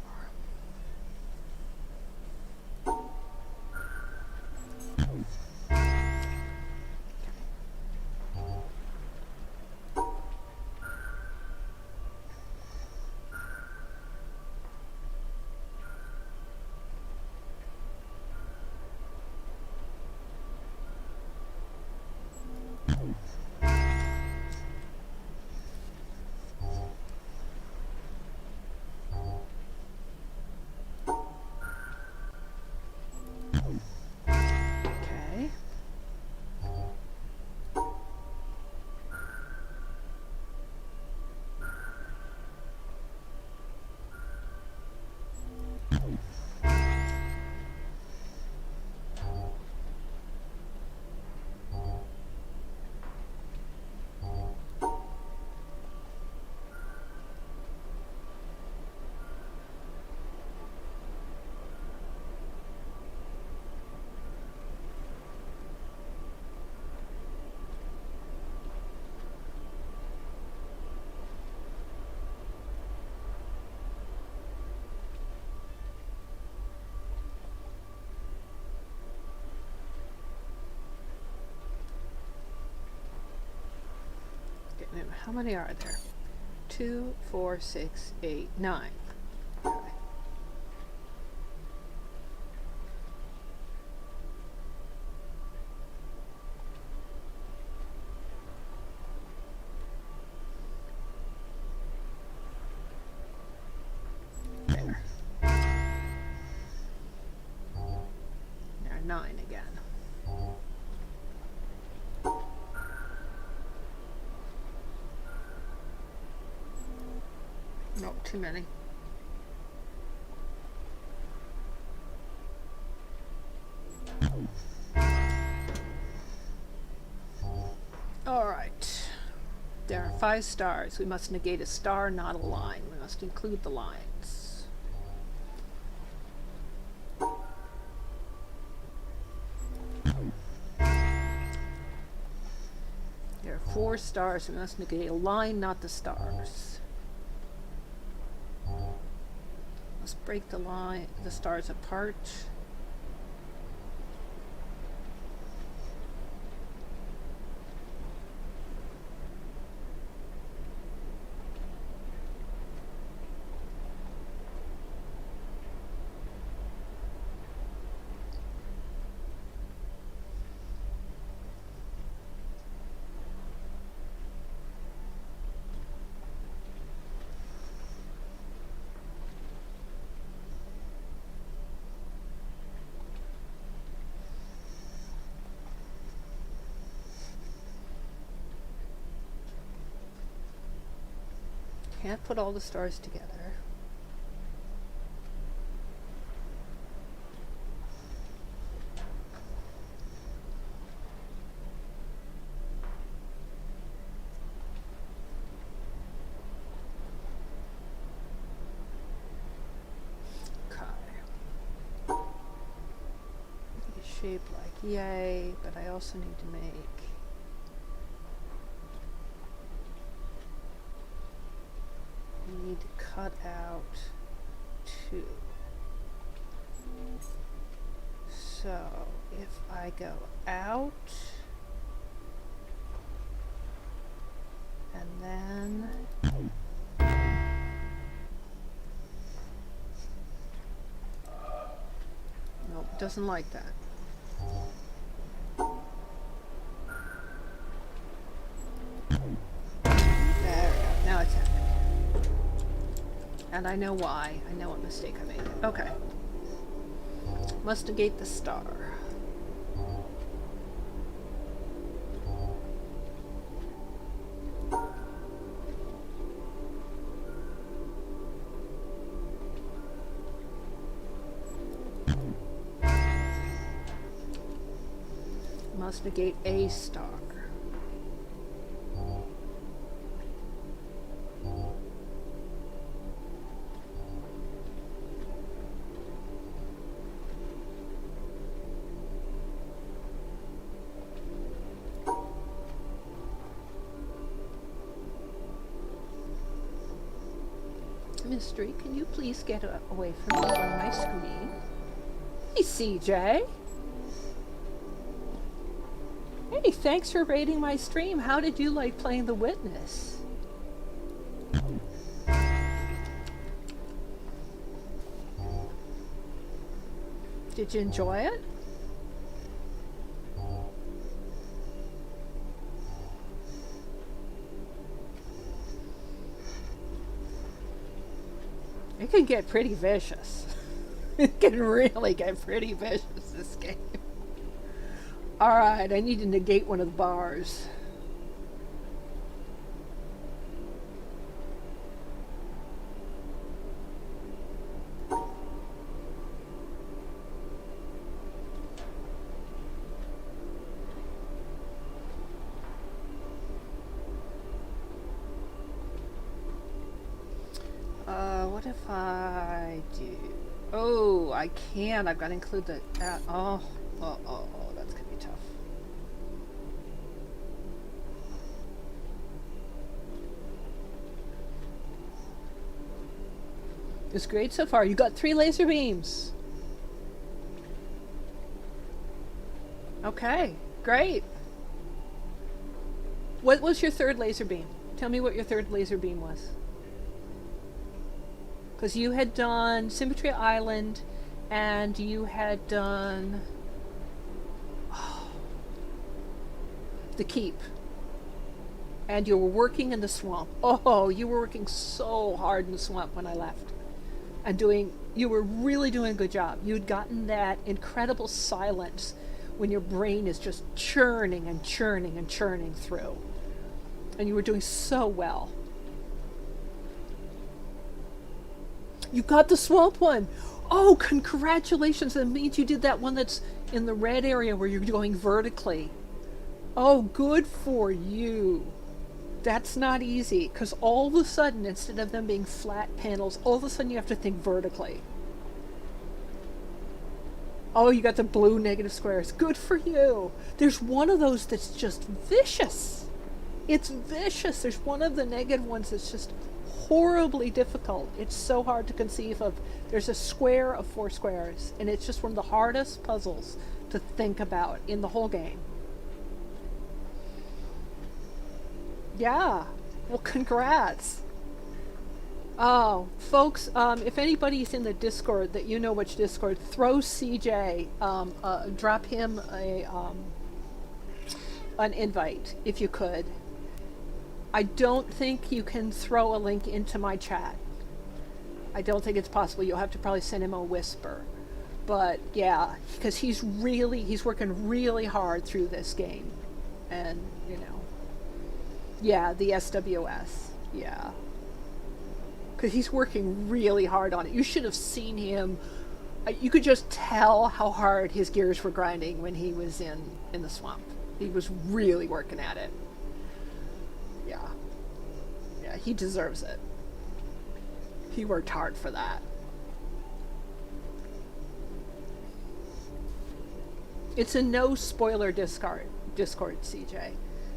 Okay. Okay, now how many are there? 2, 4, 6, 8, 9. Okay. There. There are 9 again. Nope, too many. All right. There are 5 stars. We must negate a star, not a line. We must include the lines. There are 4 stars. We must negate a line, not the stars. Let's break the stars apart. Can't put all the stars together. Okay. Shape like yay, but I also need to make need to cut out 2. So if I go out and then nope, doesn't like that. There we go. Now it's happening. And I know why. I know what mistake I made. Okay. Must negate the star. Must negate a star. Mystery, can you please get away from me on my screen? Hey, CJ. Hey, thanks for rating my stream. How did you like playing The Witness? Did you enjoy it? It can get pretty vicious. It can really get pretty vicious, this game. Alright, I need to negate one of the bars. What if I do? Oh, I can. I've got to include the. Oh, that's gonna be tough. It's great so far. You got 3 laser beams. Okay, great. What was your third laser beam? Tell me what your third laser beam was. Because you had done Symmetry Island, and you had done the Keep, and you were working in the swamp. Oh, you were working so hard in the swamp when I left, and you were really doing a good job. You'd gotten that incredible silence when your brain is just churning and churning and churning through, and you were doing so well. You got the swamp one. Oh, congratulations. That means you did that one that's in the red area where you're going vertically. Oh, good for you. That's not easy, because all of a sudden, instead of them being flat panels, all of a sudden you have to think vertically. Oh, you got the blue negative squares. Good for you. There's one of those that's just vicious. It's vicious. There's one of the negative ones that's just horribly difficult. It's so hard to conceive of. There's a square of 4 squares, and it's just one of the hardest puzzles to think about in the whole game. Yeah. Well, congrats. Oh, folks, if anybody's in the Discord that you know which Discord, throw CJ, drop him an invite if you could. I don't think you can throw a link into my chat. I don't think it's possible. You'll have to probably send him a whisper. But yeah, because he's working really hard through this game. And, you know, yeah, the SWS, yeah. Because he's working really hard on it. You should have seen him. You could just tell how hard his gears were grinding when he was in the swamp. He was really working at it. Yeah. Yeah, he deserves it. He worked hard for that. It's a no spoiler Discord, CJ.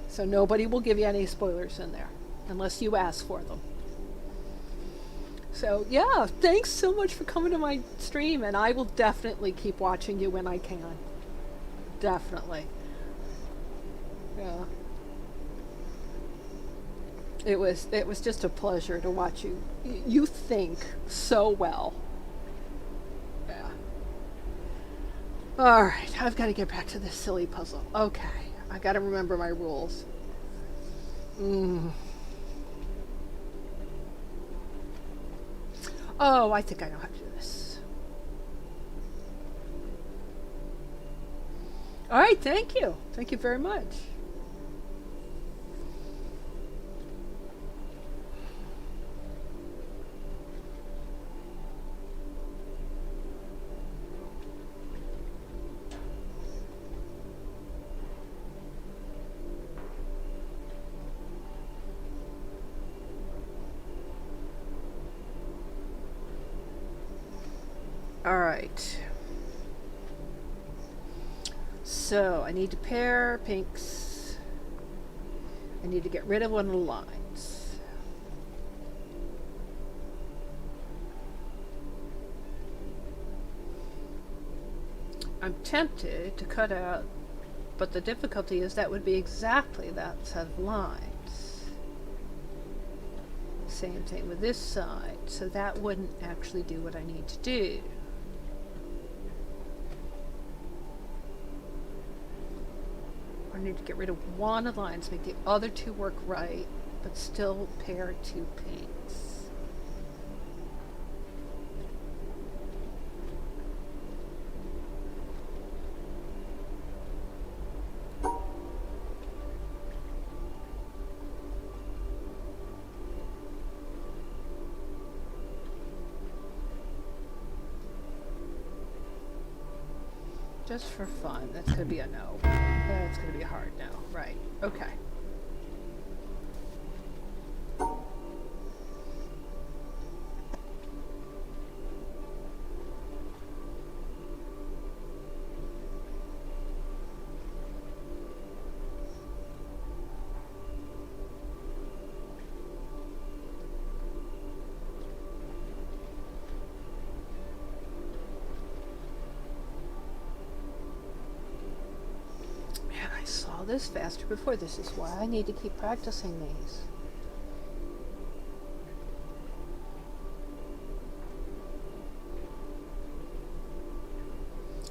So nobody will give you any spoilers in there unless you ask for them. So yeah, thanks so much for coming to my stream, and I will definitely keep watching you when I can. Definitely. Yeah. It was just a pleasure to watch you. You think so well. Yeah. All right, I've got to get back to this silly puzzle. Okay, I got to remember my rules. Oh, I think I know how to do this. All right, thank you. Thank you very much. All right. So I need to pair pinks. I need to get rid of one of the lines. I'm tempted to cut out, but the difficulty is that would be exactly that set of lines. Same thing with this side, so that wouldn't actually do what I need to do. I need to get rid of one of the lines, make the other two work right, but still pair 2 pinks. Just for fun, that's going to be a no. That's going to be a hard no. Right. Okay. this faster before. This is why I need to keep practicing these.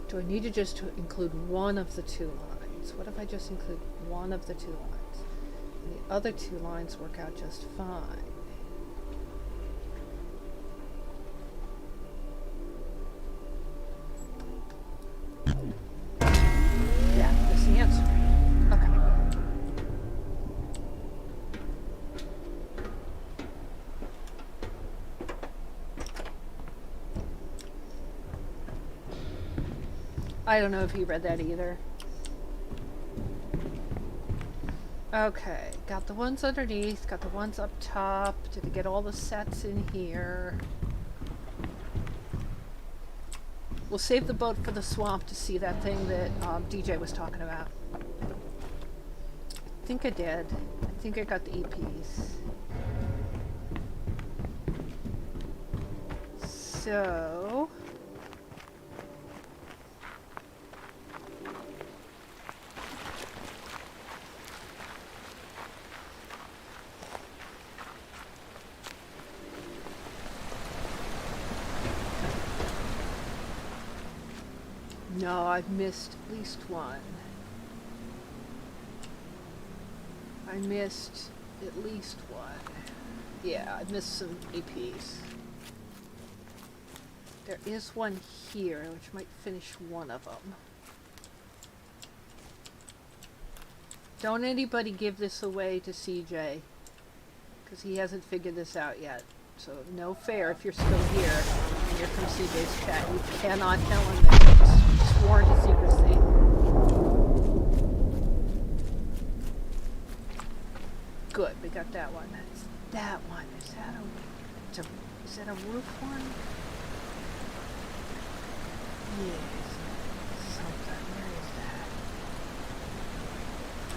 Do I need to just include one of the two lines? What if I just include one of the two lines? And the other two lines work out just fine. Yeah, that's the answer. Okay. I don't know if you read that either. Okay, got the ones underneath, got the ones up top. Did I get all the sets in here? We'll save the boat for the swamp to see that thing that DJ was talking about. I think I did. I think I got the EPs. So... No, I've missed at least one. I missed at least one. Yeah, I missed some APs. There is one here, which might finish one of them. Don't anybody give this away to CJ, because he hasn't figured this out yet. So no fair if you're still here and you're from CJ's chat. You cannot tell him this. It's sworn to secrecy. Good, we got that one. That's that one. Is that a roof one? Yes. Something. Where is that?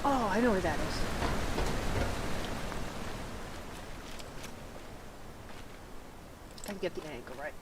Oh, I know where that is. I can get the angle right.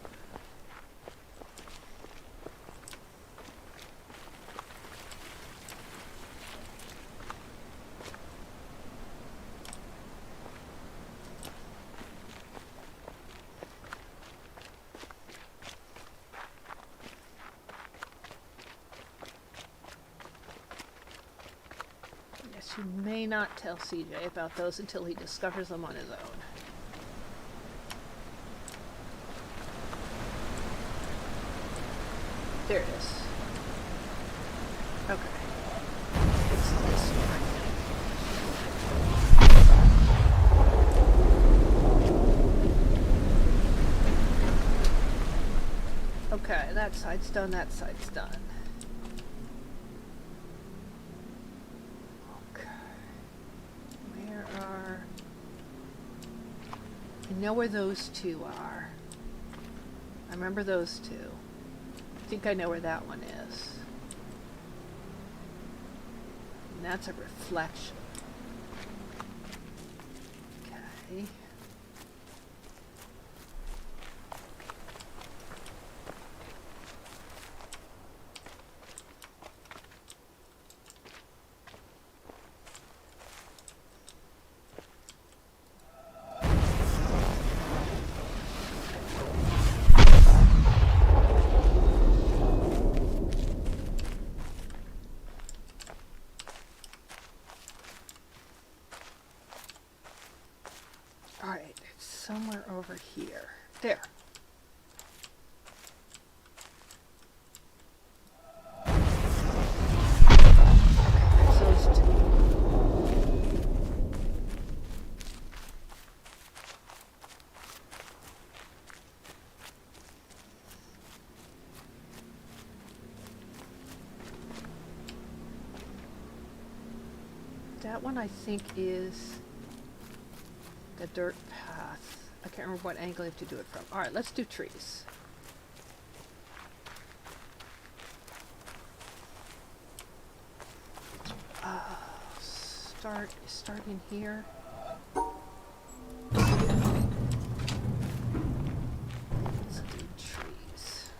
Yes, you may not tell CJ about those until he discovers them on his own. There it is. Okay. It's this one, I think. Okay, that side's done, that side's done. Okay. Where are... I know where those two are. I remember those two. I think I know where that one is. And that's a reflection. Okay. Alright, it's somewhere over here. There. Okay, there's those two. That one I think is the dirt path. I can't remember what angle I have to do it from. Alright, let's do trees. Start in here. Let's do trees.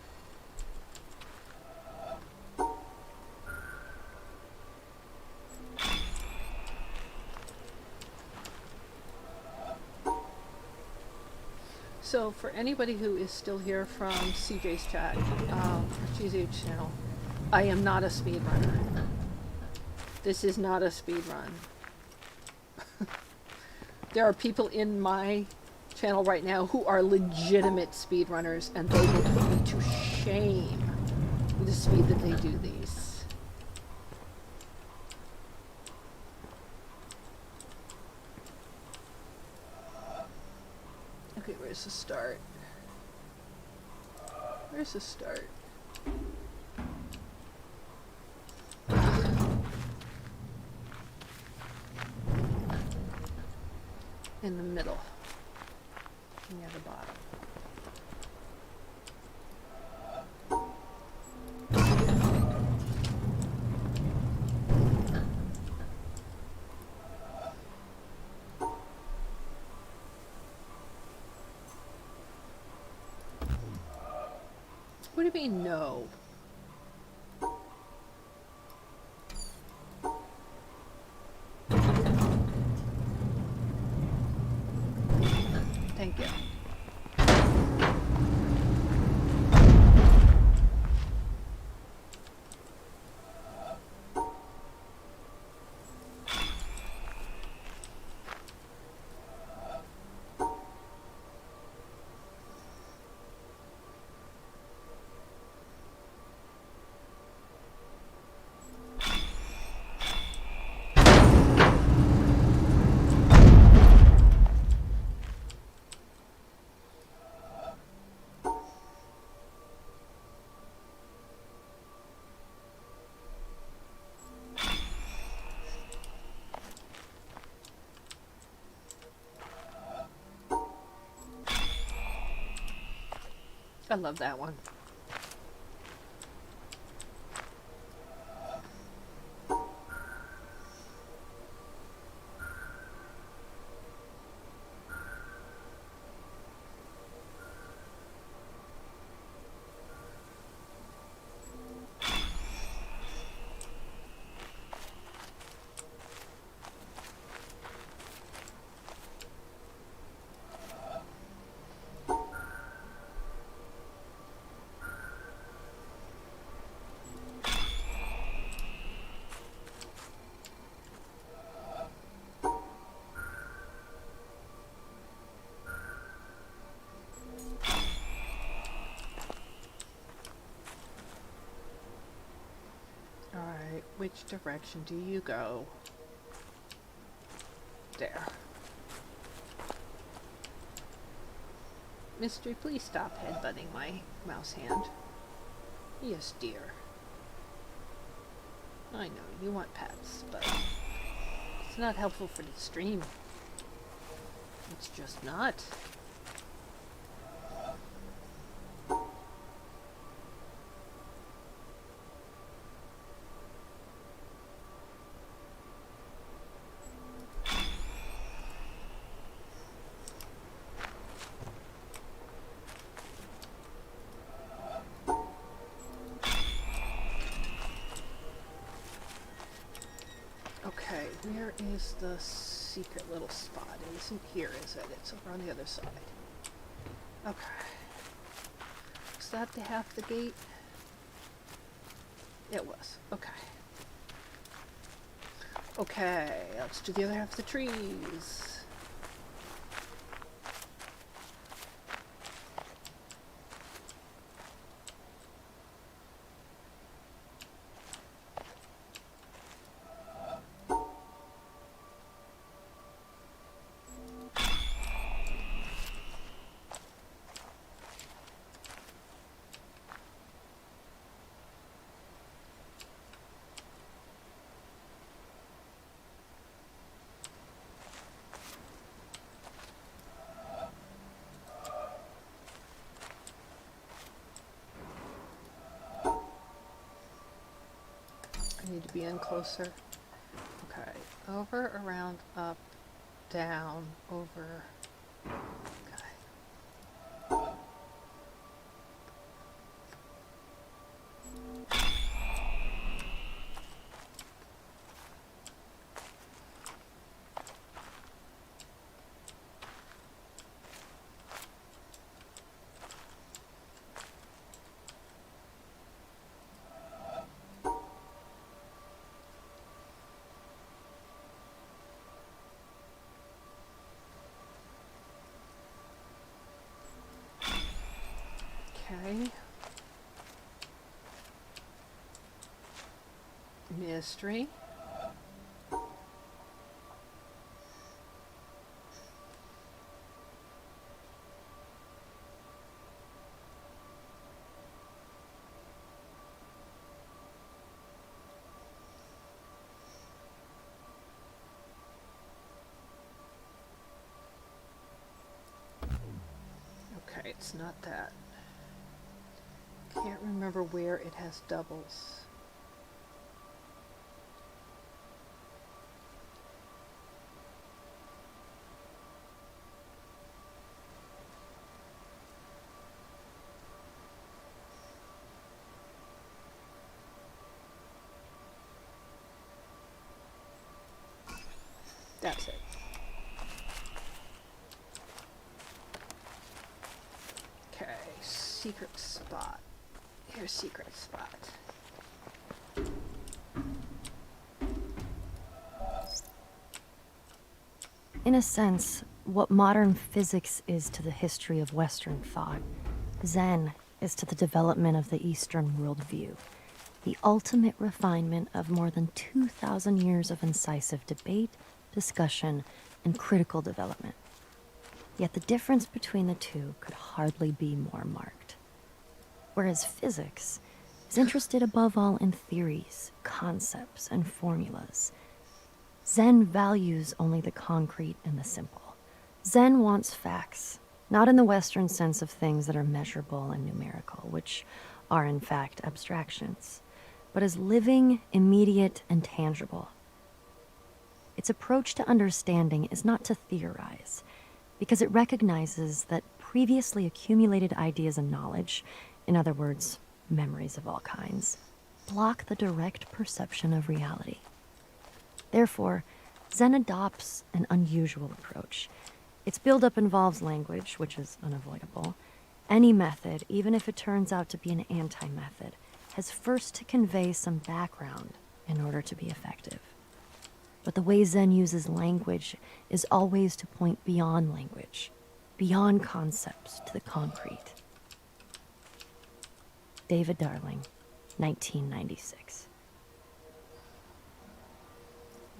So for anybody who is still here from CJ's chat, or GZH channel, I am not a speedrunner. This is not a speedrun. There are people in my channel right now who are legitimate speedrunners, and they will put me to shame with the speed that they do these. Okay, where's the start? Where's the start? In the middle, near the bottom. What do you mean, no? Thank you. I love that one. Alright, which direction do you go? There. Mystery, please stop headbutting my mouse hand. Yes, dear. I know, you want pets, but it's not helpful for the stream. It's just not. Okay, where is the secret little spot? It isn't here, is it? It's over on the other side. Okay. Was that the half the gate? It was. Okay. Okay, let's do the other half of the trees. I need to be in closer. Okay, over, around, up, down, over. Okay. Okay. Mystery. Okay, it's not that. Can't remember where it has doubles. That's it. Okay, secret spot. Here's secret spot. In a sense, what modern physics is to the history of Western thought, Zen is to the development of the Eastern worldview, the ultimate refinement of more than 2,000 years of incisive debate, discussion, and critical development. Yet the difference between the two could hardly be more marked. Whereas physics is interested above all in theories, concepts, and formulas, Zen values only the concrete and the simple. Zen wants facts, not in the Western sense of things that are measurable and numerical, which are in fact abstractions, but as living, immediate, and tangible. Its approach to understanding is not to theorize, because it recognizes that previously accumulated ideas and knowledge, in other words, memories of all kinds, block the direct perception of reality. Therefore, Zen adopts an unusual approach. Its buildup involves language, which is unavoidable. Any method, even if it turns out to be an anti-method, has first to convey some background in order to be effective. But the way Zen uses language is always to point beyond language, beyond concepts to the concrete. David Darling, 1996.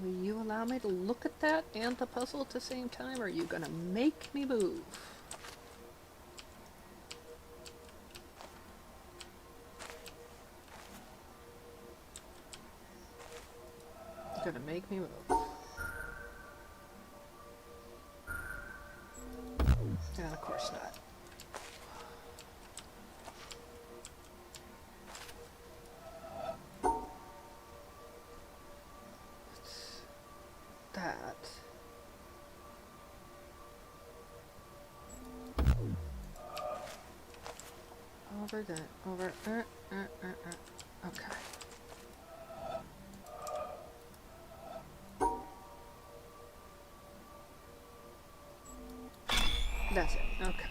Will you allow me to look at that and the puzzle at the same time, or are you gonna make me move? You're gonna make me move. And of course not. That. Over that. Over. Okay. That's it. Okay.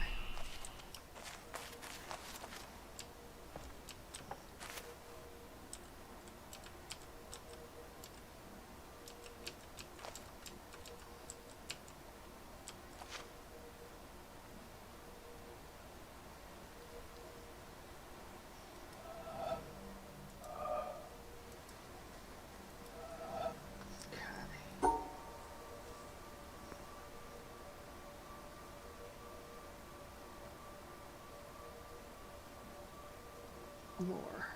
More.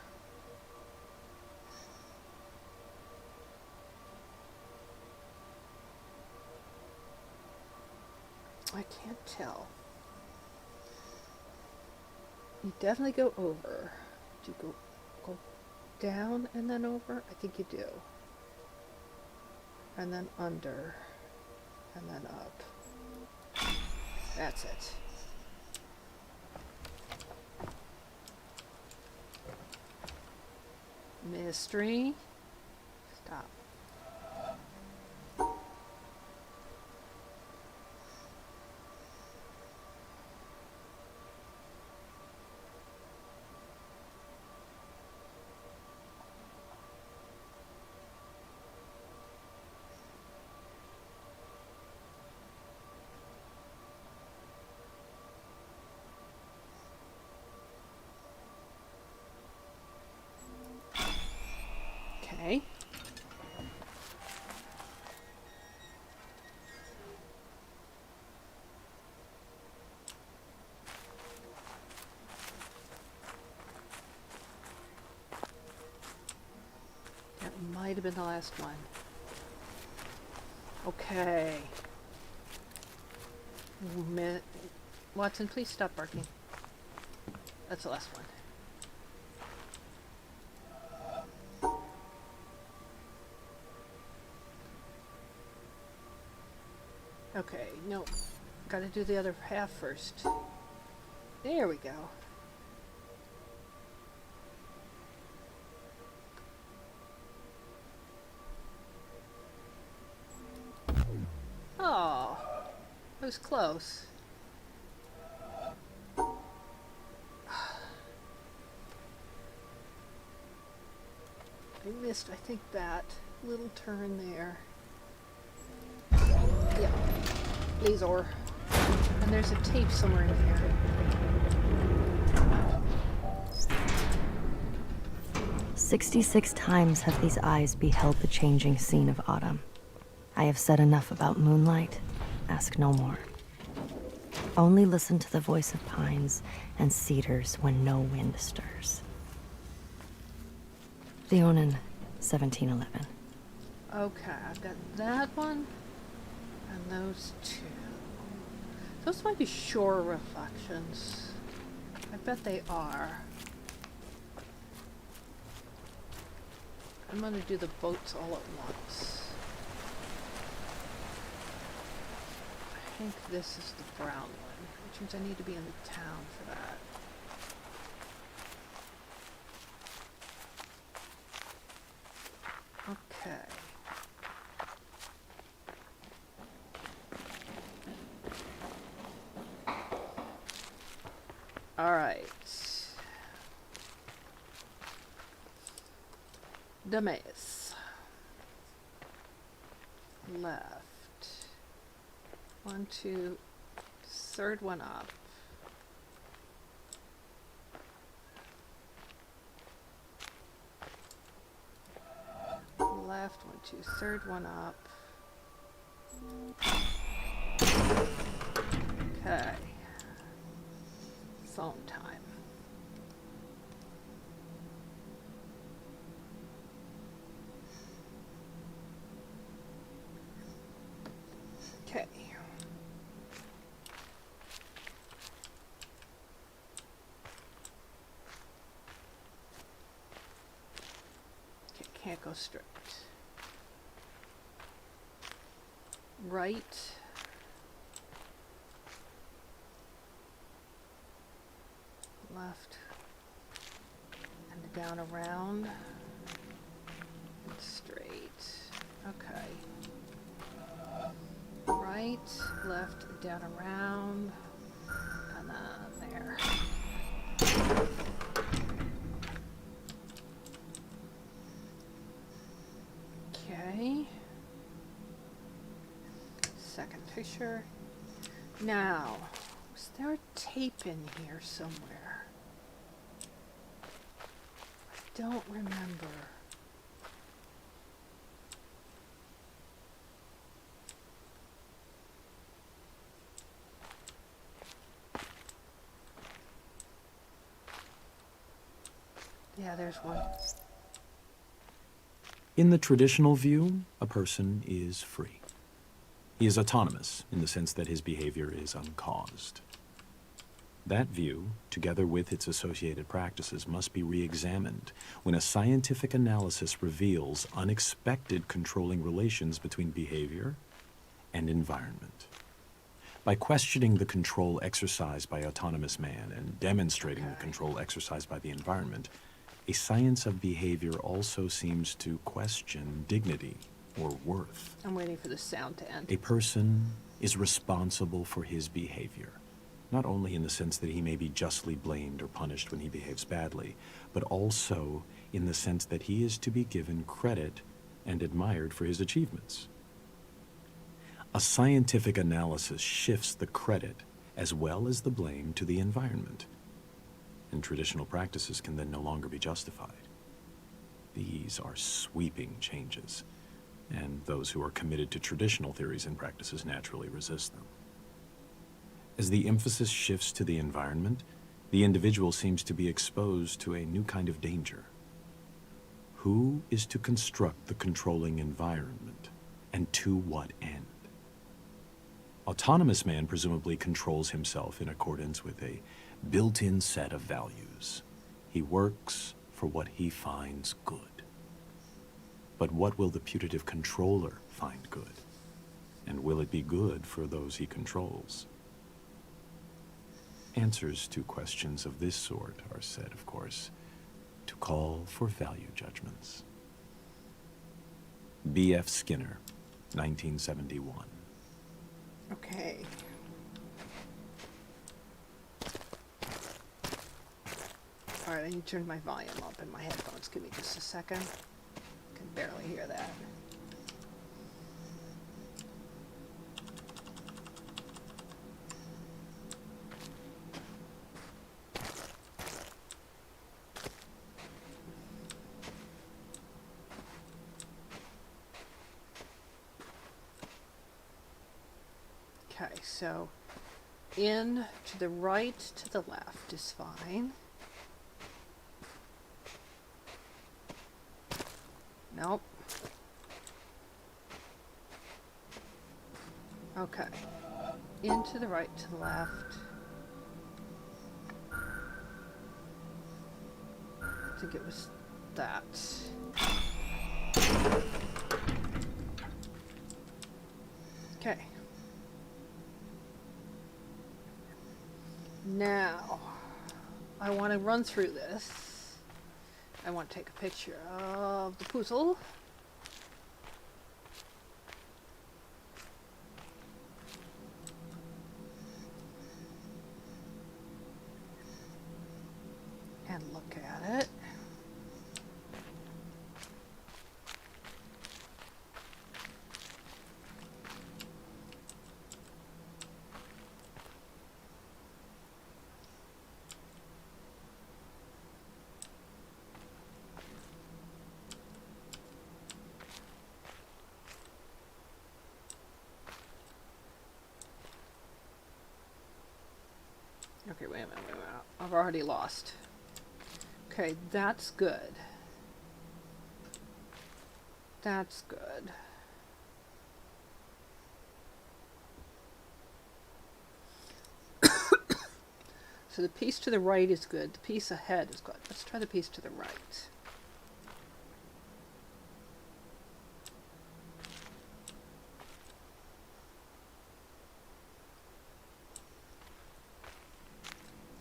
I can't tell. You definitely go over. Do you go down and then over? I think you do. And then under. And then up. That's it. Mystery. Stop. Okay. That might have been the last one. Okay. Watson, please stop barking. That's the last one. Okay, no. Gotta do the other half first. There we go. Oh, it was close. I missed, I think, that little turn there. Yeah, Lazor. And there's a tape somewhere in here. 66 times have these eyes beheld the changing scene of autumn. I have said enough about moonlight. Ask no more. Only listen to the voice of pines and cedars when no wind stirs. Leonin, 1711. Okay, I've got that one and those two. Those might be shore reflections. I bet they are. I'm gonna do the boats all at once. I think this is the brown one, which means I need to be in the town for that. Okay. All right. Damas. Left. 1, 2, third one up. Left, 1, 2, third one up. Okay. Phone time. Okay. Okay, can't go straight. Right. Left. And down around. And straight. Okay. Right, left, down around, and then there. Okay. Second picture. Now, was there a tape in here somewhere? I don't remember. Yeah, there's one. In the traditional view, a person is free. He is autonomous in the sense that his behavior is uncaused. That view, together with its associated practices, must be re-examined when a scientific analysis reveals unexpected controlling relations between behavior and environment. By questioning the control exercised by autonomous man and demonstrating the control exercised by the environment, a science of behavior also seems to question dignity or worth. I'm waiting for the sound to end. A person is responsible for his behavior, not only in the sense that he may be justly blamed or punished when he behaves badly, but also in the sense that he is to be given credit and admired for his achievements. A scientific analysis shifts the credit as well as the blame to the environment, and traditional practices can then no longer be justified. These are sweeping changes, and those who are committed to traditional theories and practices naturally resist them. As the emphasis shifts to the environment, the individual seems to be exposed to a new kind of danger. Who is to construct the controlling environment, and to what end? Autonomous man presumably controls himself in accordance with a built-in set of values. He works for what he finds good. But what will the putative controller find good? And will it be good for those he controls? Answers to questions of this sort are said, of course, to call for value judgments. B.F. Skinner, 1971. Okay. All right, I need to turn my volume up in my headphones. Give me just a second. I can barely hear that. Okay, so in to the right, to the left is fine. Nope. Okay. In to the right, to the left. I think it was that. Okay. Now, I want to run through this. I want to take a picture of the puzzle. And look at it. Okay, wait a minute. I've already lost. Okay, that's good. That's good. So the piece to the right is good. The piece ahead is good. Let's try the piece to the right.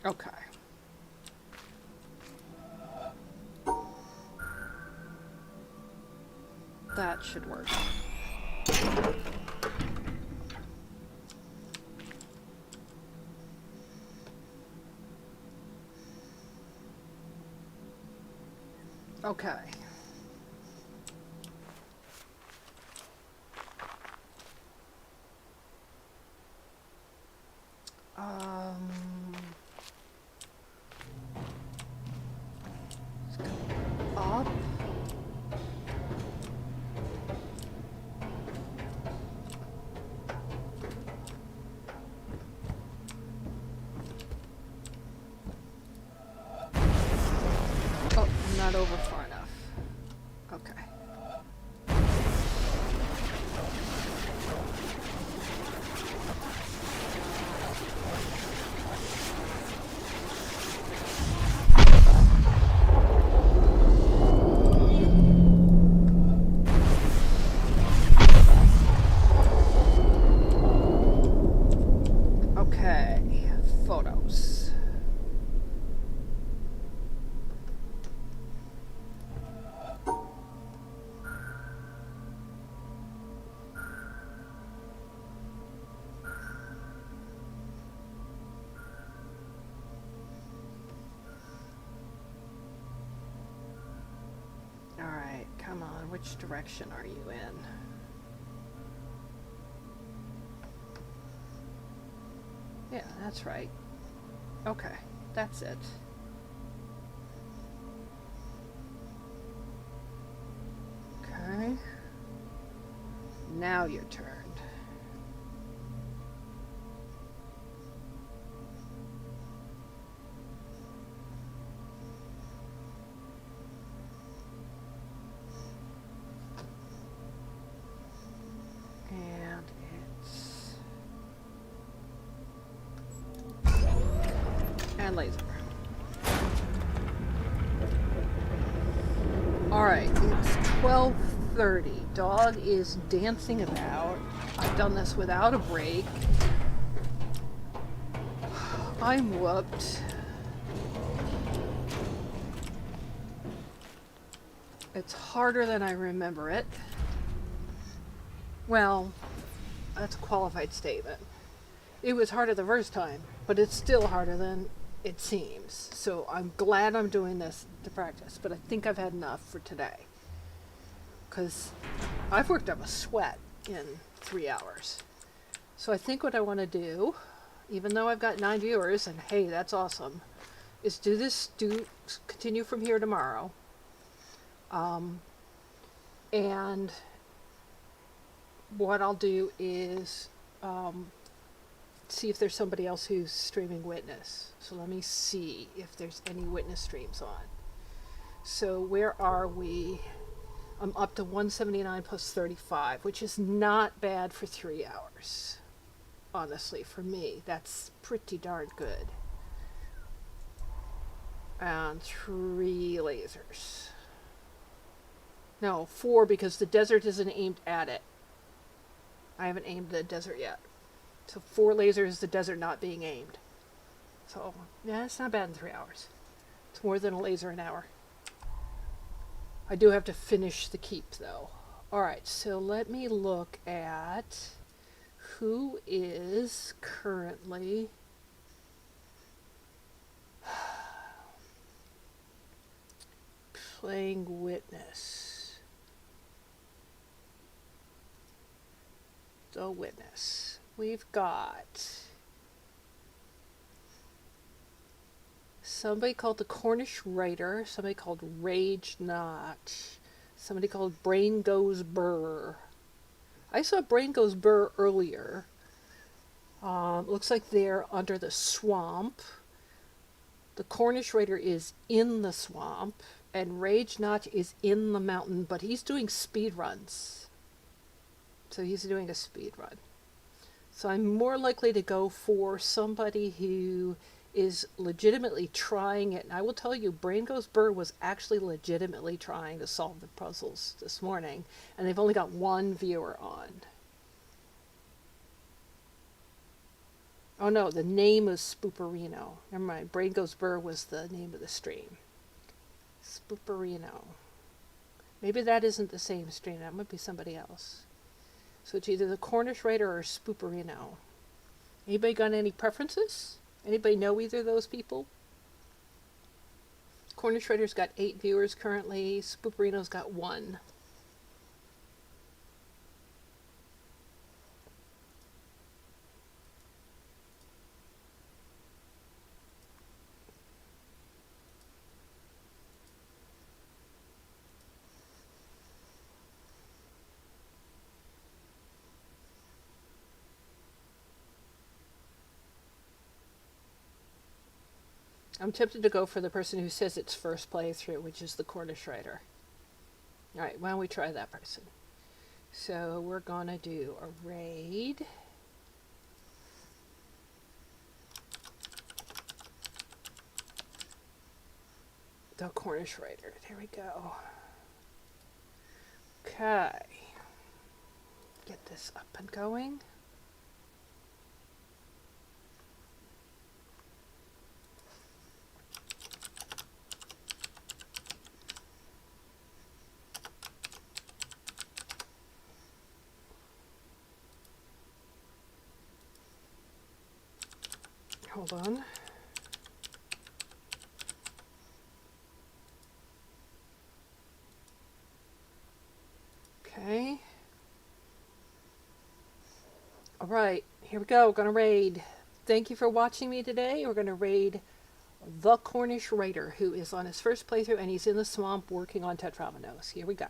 Okay. That should work. Okay. Let's go up. Oh, I'm not over far enough. Okay. Okay, photos. All right, come on, which direction are you in? Yeah, that's right. Okay, that's it. Okay. Now your turn. And it's... and laser. Alright, it's 12:30. Dog is dancing about. I've done this without a break. I'm whooped. It's harder than I remember it. Well, that's a qualified statement. It was harder the first time, but it's still harder than it seems. So I'm glad I'm doing this to practice, but I think I've had enough for today. Because I've worked up a sweat in 3 hours. So I think what I want to do, even though I've got 9 viewers, and hey, that's awesome, is continue from here tomorrow. And what I'll do is see if there's somebody else who's streaming Witness. So let me see if there's any Witness streams on. So where are we? I'm up to 179 plus 35, which is not bad for 3 hours. Honestly, for me, that's pretty darn good. And 3 lasers. No, 4 because the desert isn't aimed at it. I haven't aimed the desert yet. So 4 lasers, the desert not being aimed. So, yeah, it's not bad in 3 hours. It's more than a laser an hour. I do have to finish the keep, though. Alright, so let me look at who is currently playing Witness. The Witness. We've got somebody called the Cornish Writer, somebody called Rage Not, somebody called Brain Goes Burr. I saw Brain Goes Burr earlier. Looks like they're under the swamp. The Cornish Writer is in the swamp, and Rage Not is in the mountain, but he's doing speed runs. So he's doing a speed run. So I'm more likely to go for somebody who is legitimately trying it. And I will tell you, Brain Goes Burr was actually legitimately trying to solve the puzzles this morning. And they've only got 1 viewer on. Oh no, the name is Spooperino. Never mind, Brain Goes Burr was the name of the stream. Spooperino. Maybe that isn't the same stream, that might be somebody else. So it's either the Cornish Writer or Spooperino. Anybody got any preferences? Anybody know either of those people? Cornish Writer's got 8 viewers currently. Spooperino's got 1. I'm tempted to go for the person who says it's first playthrough, which is the Cornish Writer. Alright, why don't we try that person? So we're gonna do a raid. The Cornish Writer. There we go. Okay. Get this up and going. Hold on. Okay. All right, here we go. We're going to raid. Thank you for watching me today. We're going to raid the Cornish Writer, who is on his first playthrough, and he's in the swamp working on Tetravanos. Here we go.